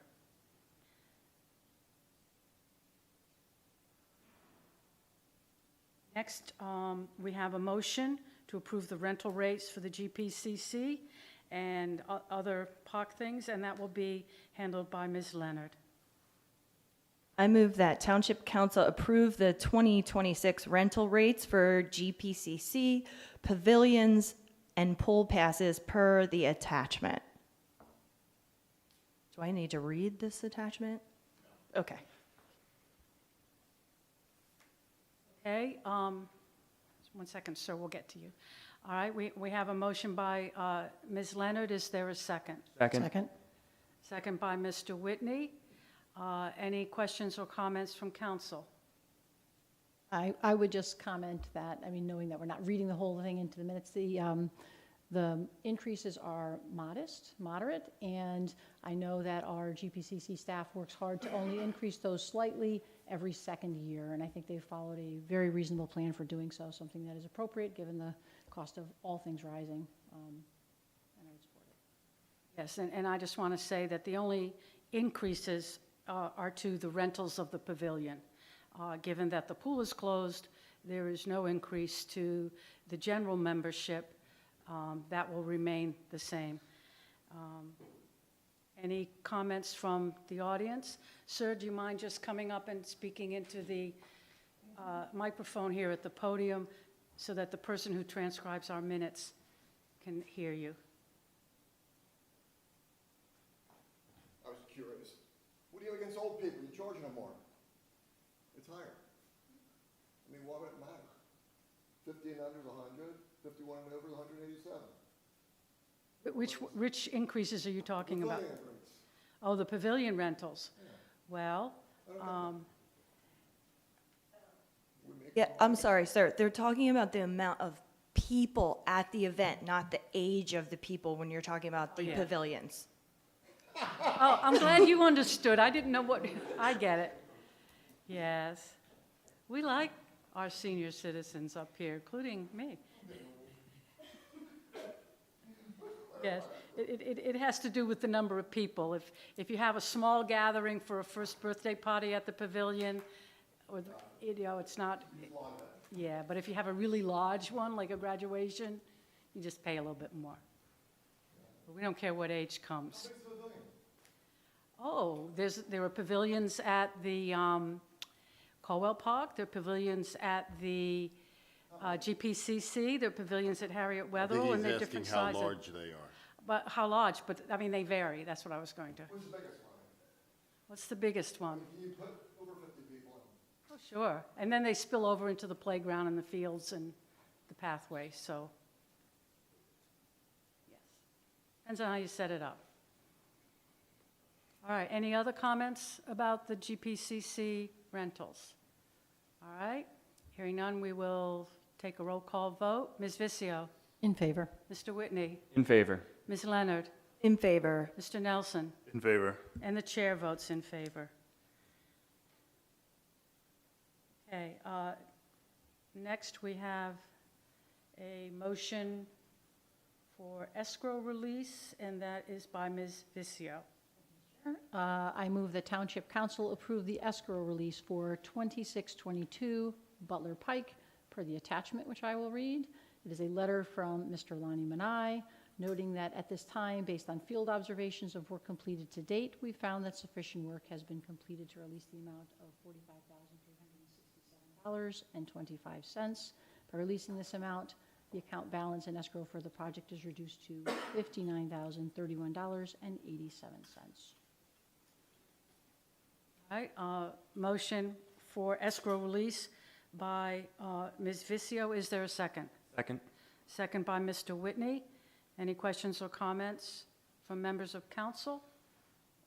Next, we have a motion to approve the rental rates for the GPCC and other park things, and that will be handled by Ms. Leonard. I move that Township Council approve the 2026 rental rates for GPCC, pavilions, and pool passes per the attachment. Do I need to read this attachment? Okay. Okay, 1 second, sir, we'll get to you. All right, we have a motion by Ms. Leonard. Is there a second? Second. Second. Second by Mr. Whitney. Any questions or comments from council? I would just comment that, I mean, knowing that we're not reading the whole thing into the minutes, the increases are moderate, and I know that our GPCC staff works hard to only increase those slightly every second year, and I think they've followed a very reasonable plan for doing so, something that is appropriate given the cost of all things rising, and I would support it. Yes, and I just want to say that the only increases are to the rentals of the pavilion. Given that the pool is closed, there is no increase to the general membership. That will remain the same. Any comments from the audience? Sir, do you mind just coming up and speaking into the microphone here at the podium so that the person who transcribes our minutes can hear you? I was curious. What do you have against old people? You're charging them more. It's higher. I mean, why would it matter? 50 and under is 100, 51 and over is 187. Which increases are you talking about? Pavilion rates. Oh, the pavilion rentals. Well, Yeah, I'm sorry, sir. They're talking about the amount of people at the event, not the age of the people when you're talking about the yeah. pavilions. oh, I'm glad you understood. I didn't know what, I get it. Yes. We like our senior citizens up here, including me. Yes, it has to do with the number of people. If you have a small gathering for a first birthday party at the pavilion, or, it's not, yeah, but if you have a really large one, like a graduation, you just pay a little bit more. But we don't care what age comes. Oh, there are pavilions at the Caldwell Park, there are pavilions at the GPCC, there are pavilions at Harriet Wetherill, and they're different sizes. How large they are. But how large? But, I mean, they vary. That's what I was going to. What's the biggest one? What's the biggest one? Can you put over 50 people in? Oh, sure. And then they spill over into the playground and the fields and the pathway, so. Yes. Depends on how you set it up. All right, any other comments about the GPCC rentals? All right, hearing none, we will take a roll call vote. Ms. Vizio? In favor. Mr. Whitney? In favor. Ms. Leonard? In favor. Mr. Nelson? In favor. And the chair votes in favor. Okay, next we have a motion for escrow release, and that is by Ms. Vizio. I move the Township Council approve the escrow release for 2622 Butler Pike per the attachment, which I will read. It is a letter from Mr. Lonnie Manai noting that at this time, based on field observations of work completed to date, we found that sufficient work has been completed to release the amount of $45,367.25. By releasing this amount, the account balance in escrow for the project is reduced to $59,031.87. All right, motion for escrow release by Ms. Vicio. Is there a second? Second. Second by Mr. Whitney. Any questions or comments from members of council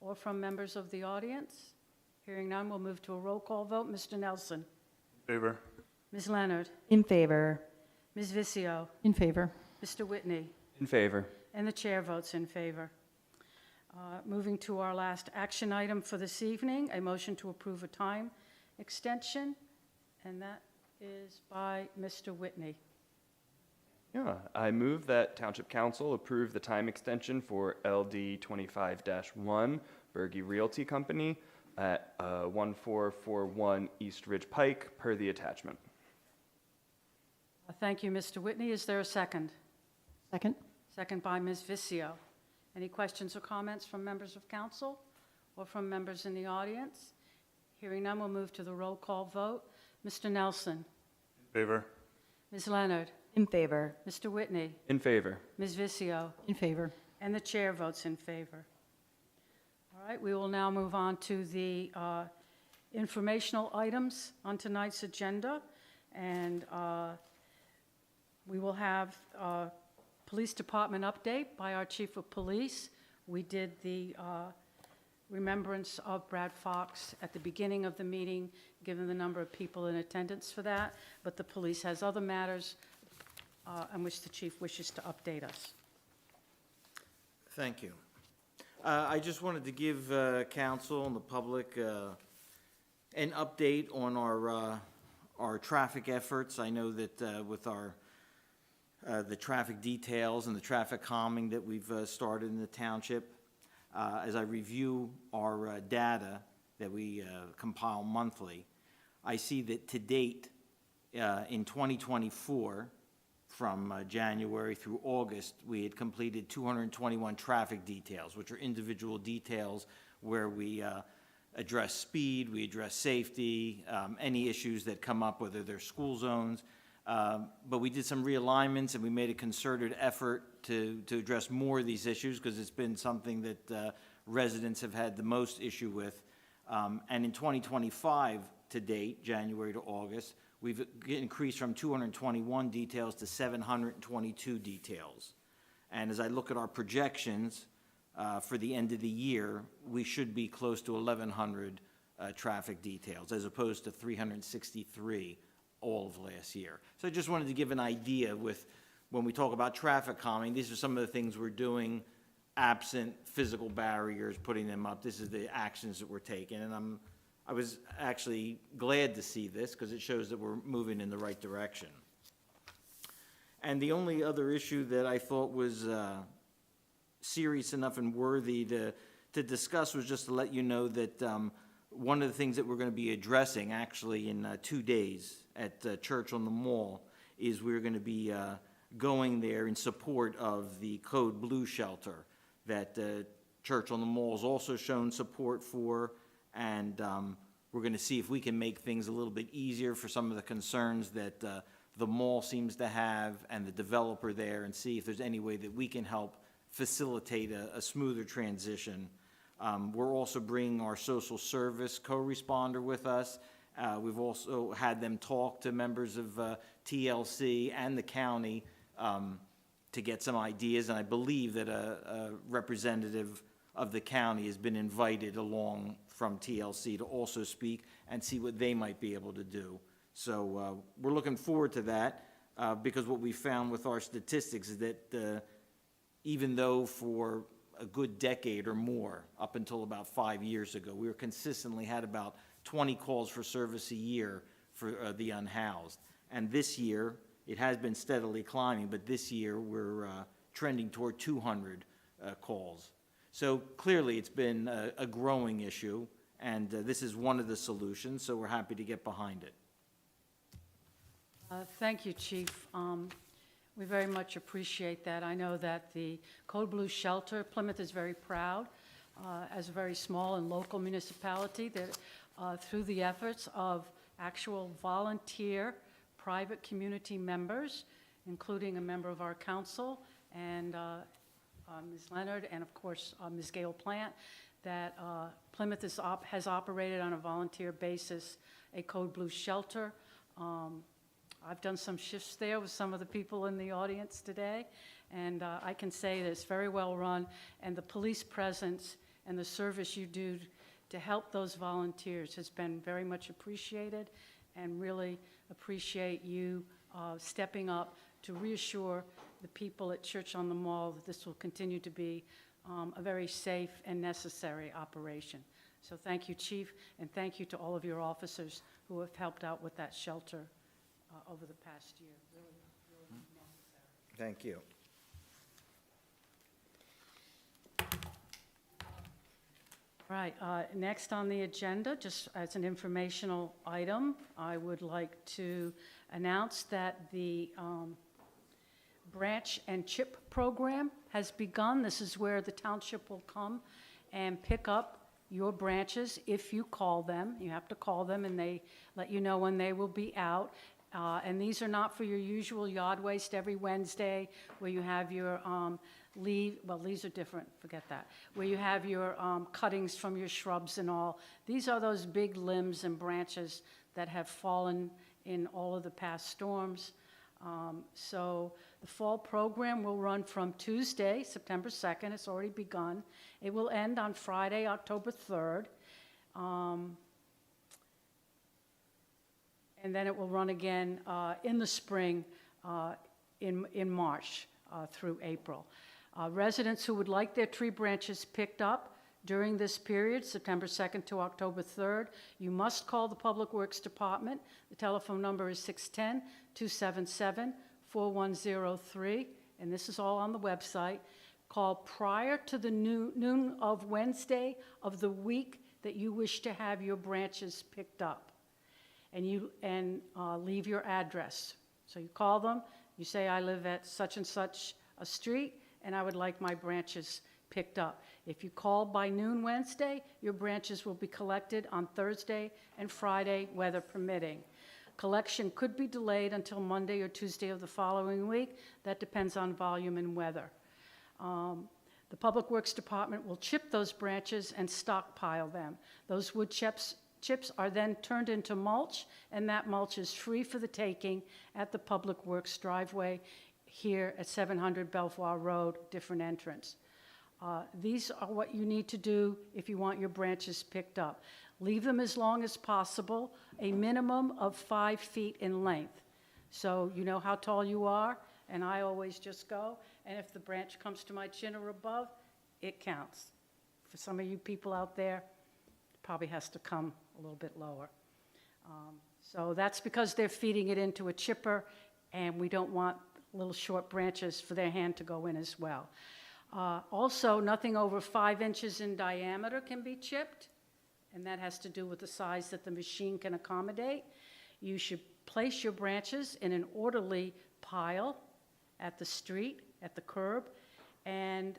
or from members of the audience? Hearing none, we'll move to a roll call vote. Mr. Nelson. Favor. Ms. Leonard. In favor. Ms. Vicio. In favor. Mr. Whitney. In favor. And the chair votes in favor. Moving to our last action item for this evening, a motion to approve a time extension, and that is by Mr. Whitney. Yeah, I move that Township Council approve the time extension for LD 25-1 Berge Realty Company at 1441 East Ridge Pike, per the attachment. Thank you, Mr. Whitney. Is there a second? Second. Second by Ms. Vicio. Any questions or comments from members of council or from members in the audience? Hearing none, we'll move to the roll call vote. Mr. Nelson. Favor. Ms. Leonard. In favor. Mr. Whitney. In favor. Ms. Vicio. In favor. And the chair votes in favor. All right, we will now move on to the informational items on tonight's agenda. And we will have Police Department update by our Chief of Police. We did the remembrance of Brad Fox at the beginning of the meeting, given the number of people in attendance for that. But the police has other matters on which the chief wishes to update us. Thank you. I just wanted to give council and the public an update on our traffic efforts. I know that with our the traffic details and the traffic calming that we've started in the township, as I review our data that we compile monthly, I see that to date in 2024, from January through August, we had completed 221 traffic details, which are individual details where we address speed, we address safety, any issues that come up, whether they're school zones. But we did some realignments and we made a concerted effort to address more of these issues because it's been something that residents have had the most issue with. And in 2025 to date, January to August, we've increased from 221 details to 722 details. And as I look at our projections for the end of the year, we should be close to 1,100 traffic details as opposed to 363 all of last year. So I just wanted to give an idea with, when we talk about traffic calming, these are some of the things we're doing absent physical barriers, putting them up. This is the actions that we're taking. And I was actually glad to see this because it shows that we're moving in the right direction. And the only other issue that I thought was serious enough and worthy to discuss was just to let you know that one of the things that we're going to be addressing actually in 2 days at Church on the Mall is we're going to be going there in support of the Code Blue shelter that Church on the Mall has also shown support for, and we're going to see if we can make things a little bit easier for some of the concerns that the mall seems to have and the developer there, and see if there's any way that we can help facilitate a smoother transition. We're also bringing our social service co-responder with us. We've also had them talk to members of TLC and the county to get some ideas, and I believe that a representative of the county has been invited along from TLC to also speak and see what they might be able to do. So we're looking forward to that because what we found with our statistics is that even though for a good decade or more, up until about 5 years ago, we were consistently had about 20 calls for service a year for the unhoused. And this year, it has been steadily climbing, but this year we're trending toward 200 calls. So clearly it's been a growing issue, and this is one of the solutions, so we're happy to get behind it. Thank you, Chief. We very much appreciate that. I know that the Code Blue Shelter, Plymouth is very proud, as a very small and local municipality, that through the efforts of actual volunteer, private community members, including a member of our council, and Ms. Leonard, and of course, Ms. Gail Plant, that Plymouth has operated on a volunteer basis a Code Blue shelter. I've done some shifts there with some of the people in the audience today, and I can say that it's very well run, and the police presence and the service you do to help those volunteers has been very much appreciated, and really appreciate you stepping up to reassure the people at Church on the Mall that this will continue to be a very safe and necessary operation. So thank you, Chief, and thank you to all of your officers who have helped out with that shelter over the past year. Really, really necessary. Thank you. Right, next on the agenda, just as an informational item, I would like to announce that the branch and chip program has begun. This is where the township will come and pick up your branches if you call them. You have to call them, and they let you know when they will be out. And these are not for your usual yard waste every Wednesday where you have your leaves are different, forget that, where you have your cuttings from your shrubs and all. These are those big limbs and branches that have fallen in all of the past storms. So the fall program will run from Tuesday, September 2nd. It's already begun. It will end on Friday, October 3rd. And then it will run again in the spring in March through April. Residents who would like their tree branches picked up during this period, September 2nd to October 3rd, you must call the Public Works Department. The telephone number is 610-277-4103, and this is all on the website. Call prior to the noon of Wednesday of the week that you wish to have your branches picked up. And leave your address. So you call them, you say, I live at such and such a street, and I would like my branches picked up. If you call by noon Wednesday, your branches will be collected on Thursday and Friday, weather permitting. Collection could be delayed until Monday or Tuesday of the following week. That depends on volume and weather. The Public Works Department will chip those branches and stockpile them. Those wood chips are then turned into mulch, and that mulch is free for the taking at the Public Works driveway here at 700 Belvoir Road, different entrance. These are what you need to do if you want your branches picked up. Leave them as long as possible, a minimum of 5 feet in length. So you know how tall you are, and I always just go, and if the branch comes to my chin or above, it counts. For some of you people out there, it probably has to come a little bit lower. So that's because they're feeding it into a chipper, and we don't want little short branches for their hand to go in as well. Also, nothing over 5 inches in diameter can be chipped, and that has to do with the size that the machine can accommodate. You should place your branches in an orderly pile at the street, at the curb, and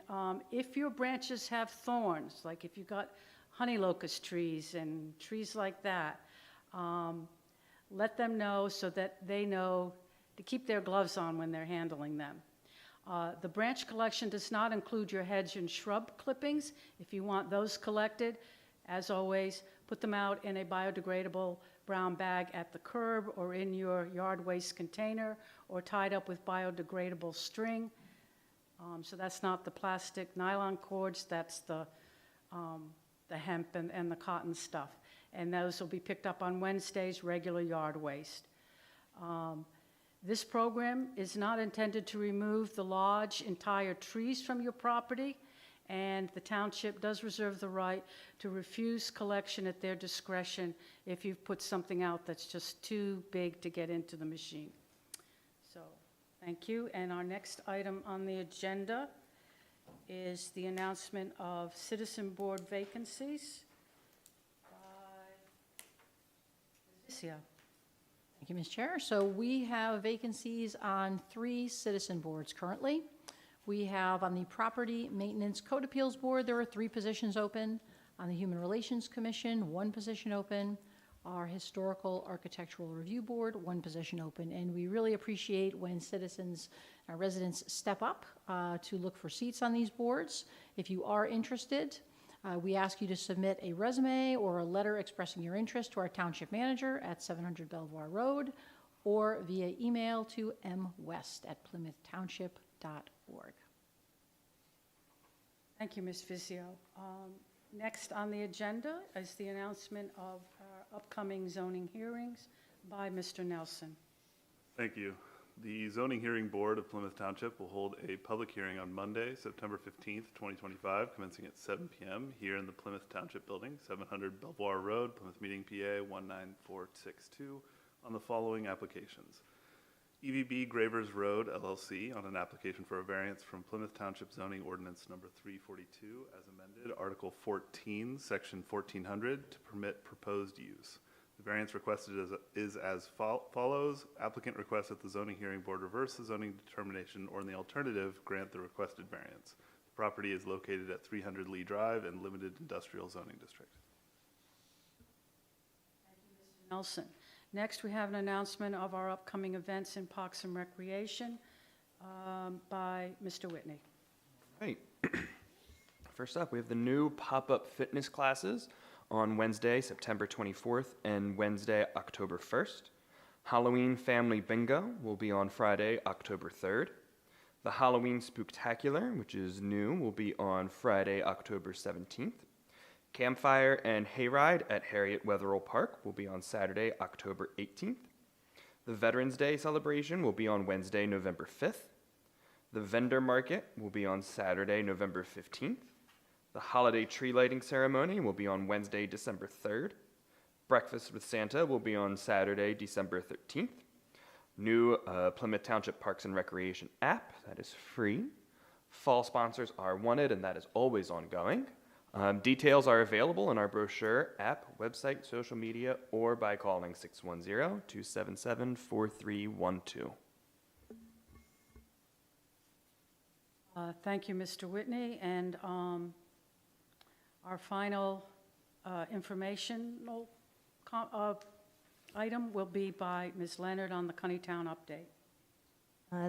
if your branches have thorns, like if you've got honey locust trees and trees like that, let them know so that they know to keep their gloves on when they're handling them. The branch collection does not include your hedge and shrub clippings. If you want those collected, as always, put them out in a biodegradable brown bag at the curb or in your yard waste container or tied up with biodegradable string. So that's not the plastic nylon cords, that's the hemp and the cotton stuff. And those will be picked up on Wednesdays, regular yard waste. This program is not intended to remove the large entire trees from your property, and the township does reserve the right to refuse collection at their discretion if you've put something out that's just too big to get into the machine. So, thank you. And our next item on the agenda is the announcement of citizen board vacancies by Leticia. Thank you, Ms. Chair. So we have vacancies on 3 citizen boards currently. We have on the Property Maintenance Code Appeals Board, there are 3 positions open. On the Human Relations Commission, 1 position open. Our Historical Architectural Review Board, 1 position open. And we really appreciate when citizens, our residents step up to look for seats on these boards. If you are interested, we ask you to submit a resume or a letter expressing your interest to our township manager at 700 Belvoir Road or via email to mwest@plymouthtownship.org. Thank you, Ms. Vizio. Next on the agenda is the announcement of our upcoming zoning hearings by Mr. Nelson. Thank you. The Zoning Hearing Board of Plymouth Township will hold a public hearing on Monday, September 15th, 2025, commencing at 7 p.m. here in the Plymouth Township Building, 700 Belvoir Road, Plymouth Meeting, PA 19462, on the following applications. EVB Gravers Road, LLC, on an application for a variance from Plymouth Township Zoning Ordinance Number 342, as amended, Article 14, Section 1400, to permit proposed use. The variance requested is as follows. Applicant requests that the Zoning Hearing Board reverse the zoning determination or in the alternative, grant the requested variance. The property is located at 300 Lee Drive in Limited Industrial Zoning District. Nelson. Next, we have an announcement of our upcoming events in Parks and Recreation by Mr. Whitney. Right. First up, we have the new pop-up fitness classes on Wednesday, September 24th and Wednesday, October 1st. Halloween Family Bingo will be on Friday, October 3rd. The Halloween Spooktacular, which is new, will be on Friday, October 17th. Campfire and Hayride at Harriet Wetherill Park will be on Saturday, October 18th. The Veterans Day celebration will be on Wednesday, November 5th. The Vendor Market will be on Saturday, November 15th. The Holiday Tree Lighting Ceremony will be on Wednesday, December 3rd. Breakfast with Santa will be on Saturday, December 13th. New Plymouth Township Parks and Recreation app, that is free. Fall sponsors are wanted, and that is always ongoing. Details are available in our brochure, app, website, social media, or by calling 610-277-4312. Thank you, Mr. Whitney. And our final informational item will be by Ms. Leonard on the Cunningtown update.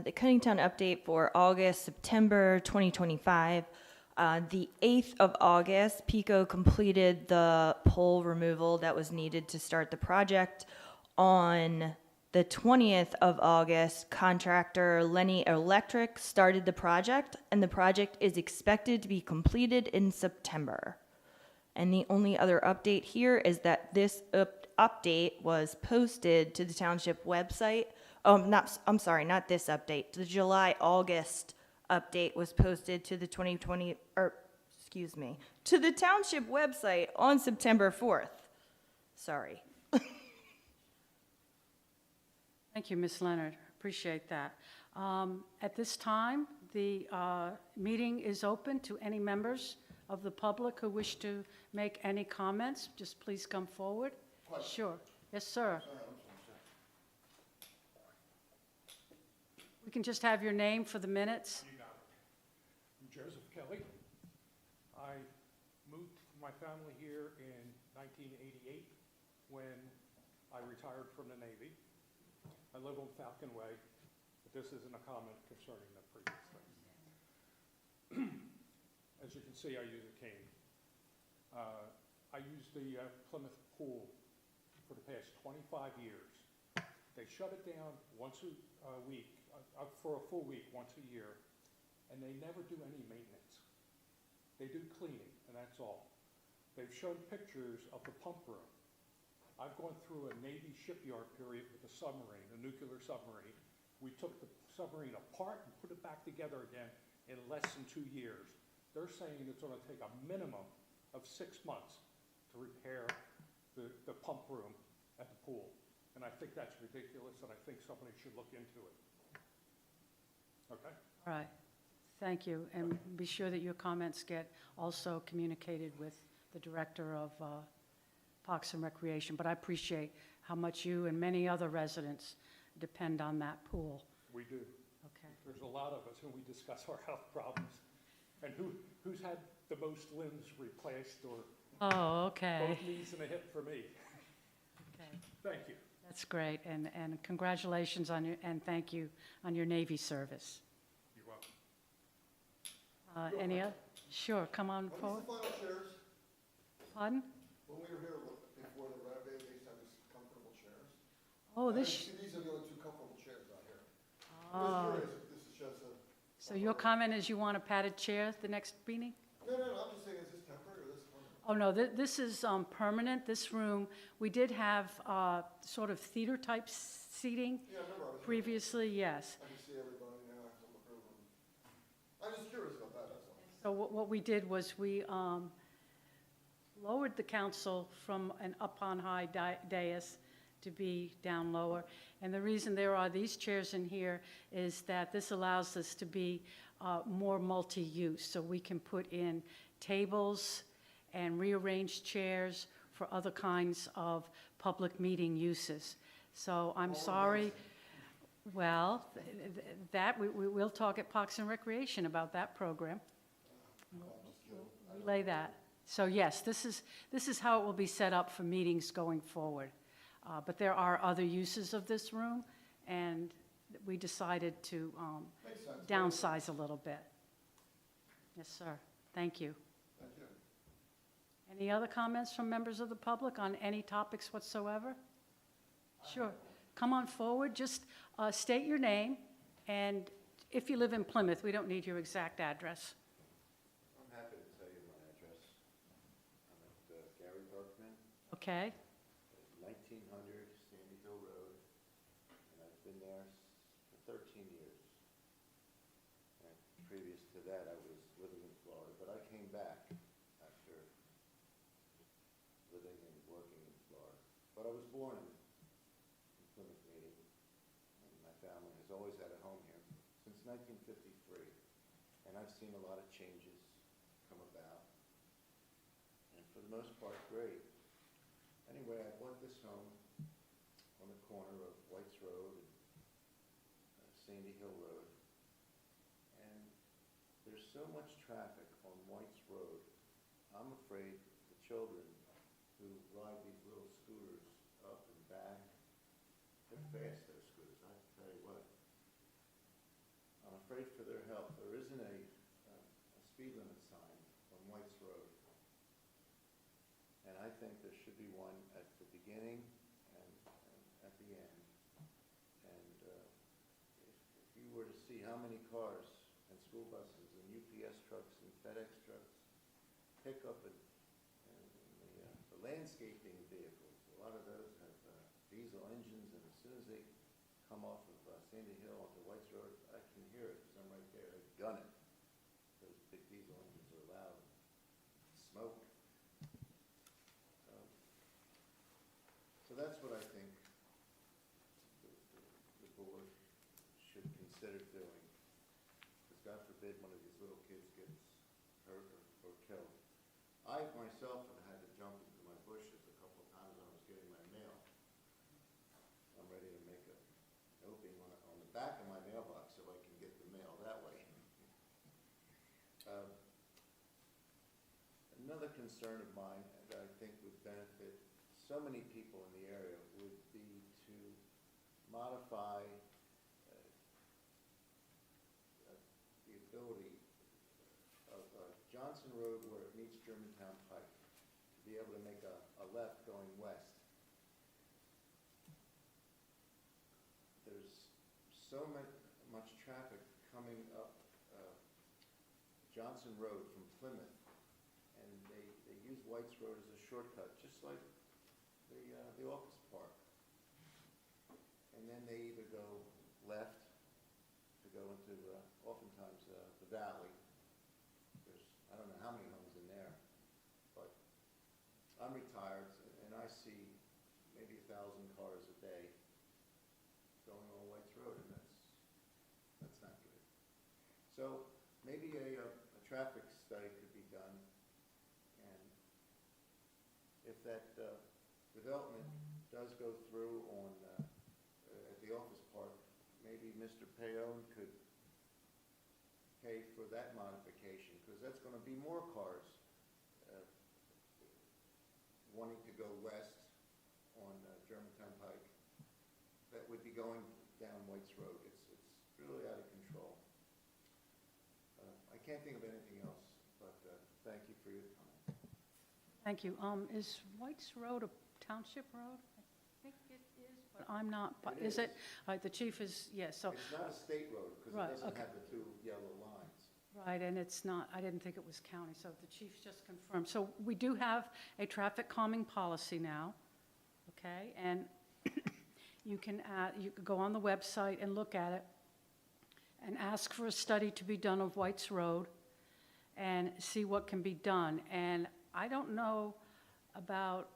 The Cunningtown update for August, September 2025. The 8th of August, PECO completed the pole removal that was needed to start the project. On the 20th of August, contractor Lenny Electric started the project, and the project is expected to be completed in September. And the only other update here is that this update was posted to the township website. Not this update. The July-August update was posted to the to the township website on September 4th. Sorry. Thank you, Ms. Leonard. Appreciate that. At this time, the meeting is open to any members of the public who wish to make any comments. Just please come forward. Sure. Yes, sir. We can just have your name for the minutes. I'm Joseph Kelly. I moved my family here in 1988 when I retired from the Navy. I live on Falcon Way, but this isn't a comment concerning the previous thing. As you can see, I use a cane. I use the Plymouth pool for the past 25 years. They shut it down once a week, for a full week, once a year, and they never do any maintenance. They do cleaning, and that's all. They've shown pictures of the pump room. I've gone through a Navy shipyard period with a submarine, a nuclear submarine. We took the submarine apart and put it back together again in less than 2 years. They're saying it's going to take a minimum of 6 months to repair the pump room at the pool. And I think that's ridiculous, and I think somebody should look into it. Okay? All right. Thank you. And be sure that your comments get also communicated with the Director of Parks and Recreation. But I appreciate how much you and many other residents depend on that pool. We do. Okay. There's a lot of us, and we discuss our health problems. And who's had the most limbs replaced, or Oh, okay. both knees and a hip for me? Okay. Thank you. That's great, and congratulations on your, and thank you on your Navy service. You're welcome. Any other? Sure, come on When forward. is the final chairs? Pardon? When we were here before they renovated, they used to have these comfortable chairs. Oh, I this, see these are the only two comfortable chairs out here. I'm Oh. just curious if this is just a. So your comment is you want a padded chair at the next meeting? No, I'm just saying, is this temporary or this permanent? Oh, no, this is permanent. This room, we did have sort of theater-type seating Yeah, I remember I was here. previously, yes. I can see everybody now, I have to look over them. I'm just curious about that, that's all. So what we did was we lowered the council from an up-on-high dais to be down lower. And the reason there are these chairs in here is that this allows us to be more multi-use. So we can put in tables and rearrange chairs for other kinds of public meeting uses. So I'm sorry. Well, that, we'll talk at Parks and Recreation about that program. Relay that. So yes, this is how it will be set up for meetings going forward. But there are other uses of this room, and we decided to Makes sense. downsize a little bit. Yes, sir. Thank you. Thank you. Any other comments from members of the public on any topics whatsoever? Sure. Come on forward, just state your name, and if you live in Plymouth, we don't need your exact address. I'm happy to tell you my address. I'm at Gary Berkman, Okay? 1900 Sandy Hill Road, and I've been there for 13 years. And previous to that, I was living in Florida, but I came back after living and working in Florida. But I was born in Plymouth Meeting, and my family has always had a home here since 1953. And I've seen a lot of changes come about, and for the most part, great. Anyway, I bought this home on the corner of White's Road and Sandy Hill Road. And there's so much traffic on White's Road, I'm afraid the children who ride these little scooters up and back, they're fast, those scooters, I have to tell you what. I'm afraid for their health. There isn't a speed limit sign on White's Road. And I think there should be one at the beginning and at the end. And if you were to see how many cars and school buses and UPS trucks and FedEx trucks pick up and the landscaping vehicles, a lot of those have diesel engines, and as soon as they come off of Sandy Hill onto White's Road, I can hear it because I'm right there. They gun it. Those big diesel engines are loud, smoke. So that's what I think the board should consider doing. Because God forbid one of these little kids gets hurt or killed. I myself have had to jump into my bushes a couple of times when I was getting my mail. I'm ready to make an opening on the back of my mailbox so I can get the mail that way. Another concern of mine that I think would benefit so many people in the area would be to modify the ability of Johnson Road where it meets Germantown Pike to be able to make a left going west. There's so much traffic coming up Johnson Road from Plymouth, and they use White's Road as a shortcut, just like the office park. And then they either go left to go into, oftentimes, the valley. There's, I don't know how many homes in there, but I'm retired, and I see maybe 1,000 cars a day going on White's Road, and that's not good. So maybe a traffic study could be done, and if that development does go through on, at the office park, maybe Mr. Payon could pay for that modification, because that's gonna be more cars wanting to go west on Germantown Pike that would be going down White's Road. It's really out of control. I can't think of anything else, but thank you for your time. Thank you. Is White's Road a township road? I think it is, but I'm not, but It is it? is. All right, the chief is, yes, so, It's not a state road, because Right, it doesn't okay. have the two yellow lines. right, and it's not, I didn't think it was county, so the chief just confirmed. So we do have a traffic calming policy now, okay? And you can go on the website and look at it and ask for a study to be done of White's Road and see what can be done. And I don't know about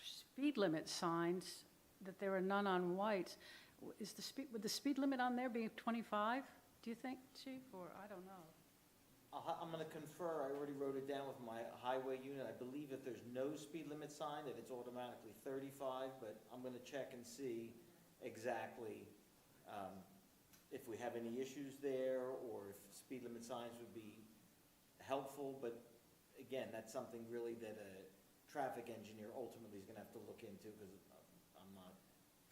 speed limit signs, that there are none on White's. Would the speed limit on there be 25, do you think, chief, or I don't know? I'm gonna confer, I already wrote it down with my highway unit. I believe if there's no speed limit sign, that it's automatically 35, but I'm gonna check and see exactly if we have any issues there, or if speed limit signs would be helpful. But again, that's something really that a traffic engineer ultimately is gonna have to look into, because I'm not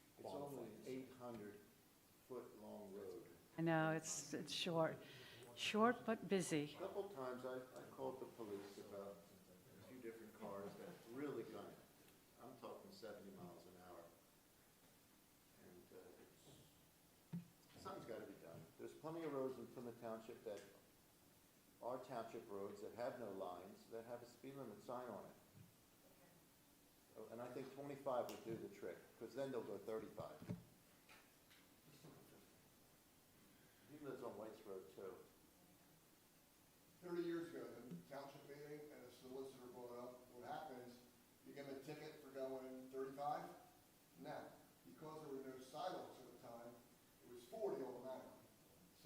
It's qualified. only an 800-foot-long road. I know, it's short but busy. A couple times I called the police about a few different cars that really gun it. I'm talking 70 miles an hour. And something's got to be done. There's plenty of roads in Plymouth Township that are township roads that have no lines, that have a speed limit sign on it. And I think 25 would do the trick, because then they'll go 35. He lives on White's Road too. 30 years ago, in the township meeting, and a solicitor brought up, what happens, you give them a ticket for going 35. Now, because there were no sidewalks at the time, it was 40 automatically.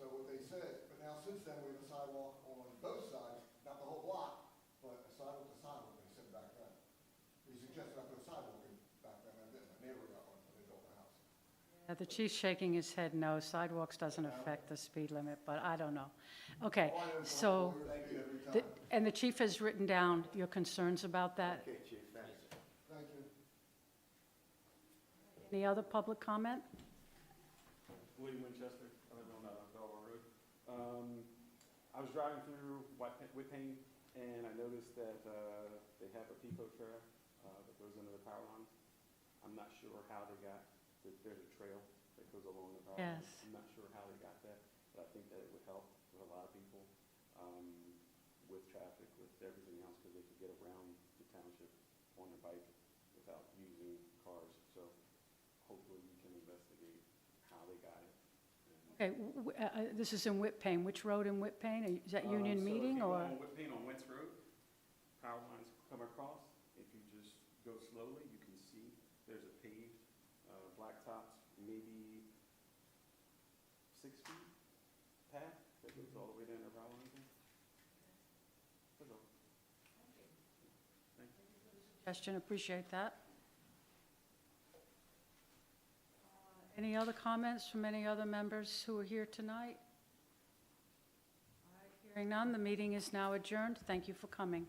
So what they said, but now since then, we have a sidewalk on both sides, not the whole block, but a sidewalk to sidewalk, they said back then. They suggested I put a sidewalk in back then, and then my neighbor got one when they built the house. The chief's shaking his head, no, sidewalks doesn't affect the speed limit, but I don't know. Okay, so, and the chief has written down your concerns about that. Okay, Chief, thanks. Thank you. Any other public comment? William Winchester, I live on Delaware Road. I was driving through Whitpain, and I noticed that they have a PICO trail that goes into the power lines. I'm not sure how they got, there's a trail that goes along the power lines. Yes. I'm not sure how they got that, but I think that it would help with a lot of people with traffic, with everything else, because they could get around the township on their bike without using cars. So hopefully we can investigate how they got it. Okay, this is in Whitpain. Which road in Whitpain? Is that Union Meeting or? So if you go on Whitpain on Wentz Road, power lines come across. If you just go slowly, you can see there's a paved blacktops, maybe 6 feet path that goes all the way down to power lines. That's all. Thank you. Suggestion, appreciate that. Any other comments from any other members who are here tonight? All right, hearing none, the meeting is now adjourned. Thank you for coming.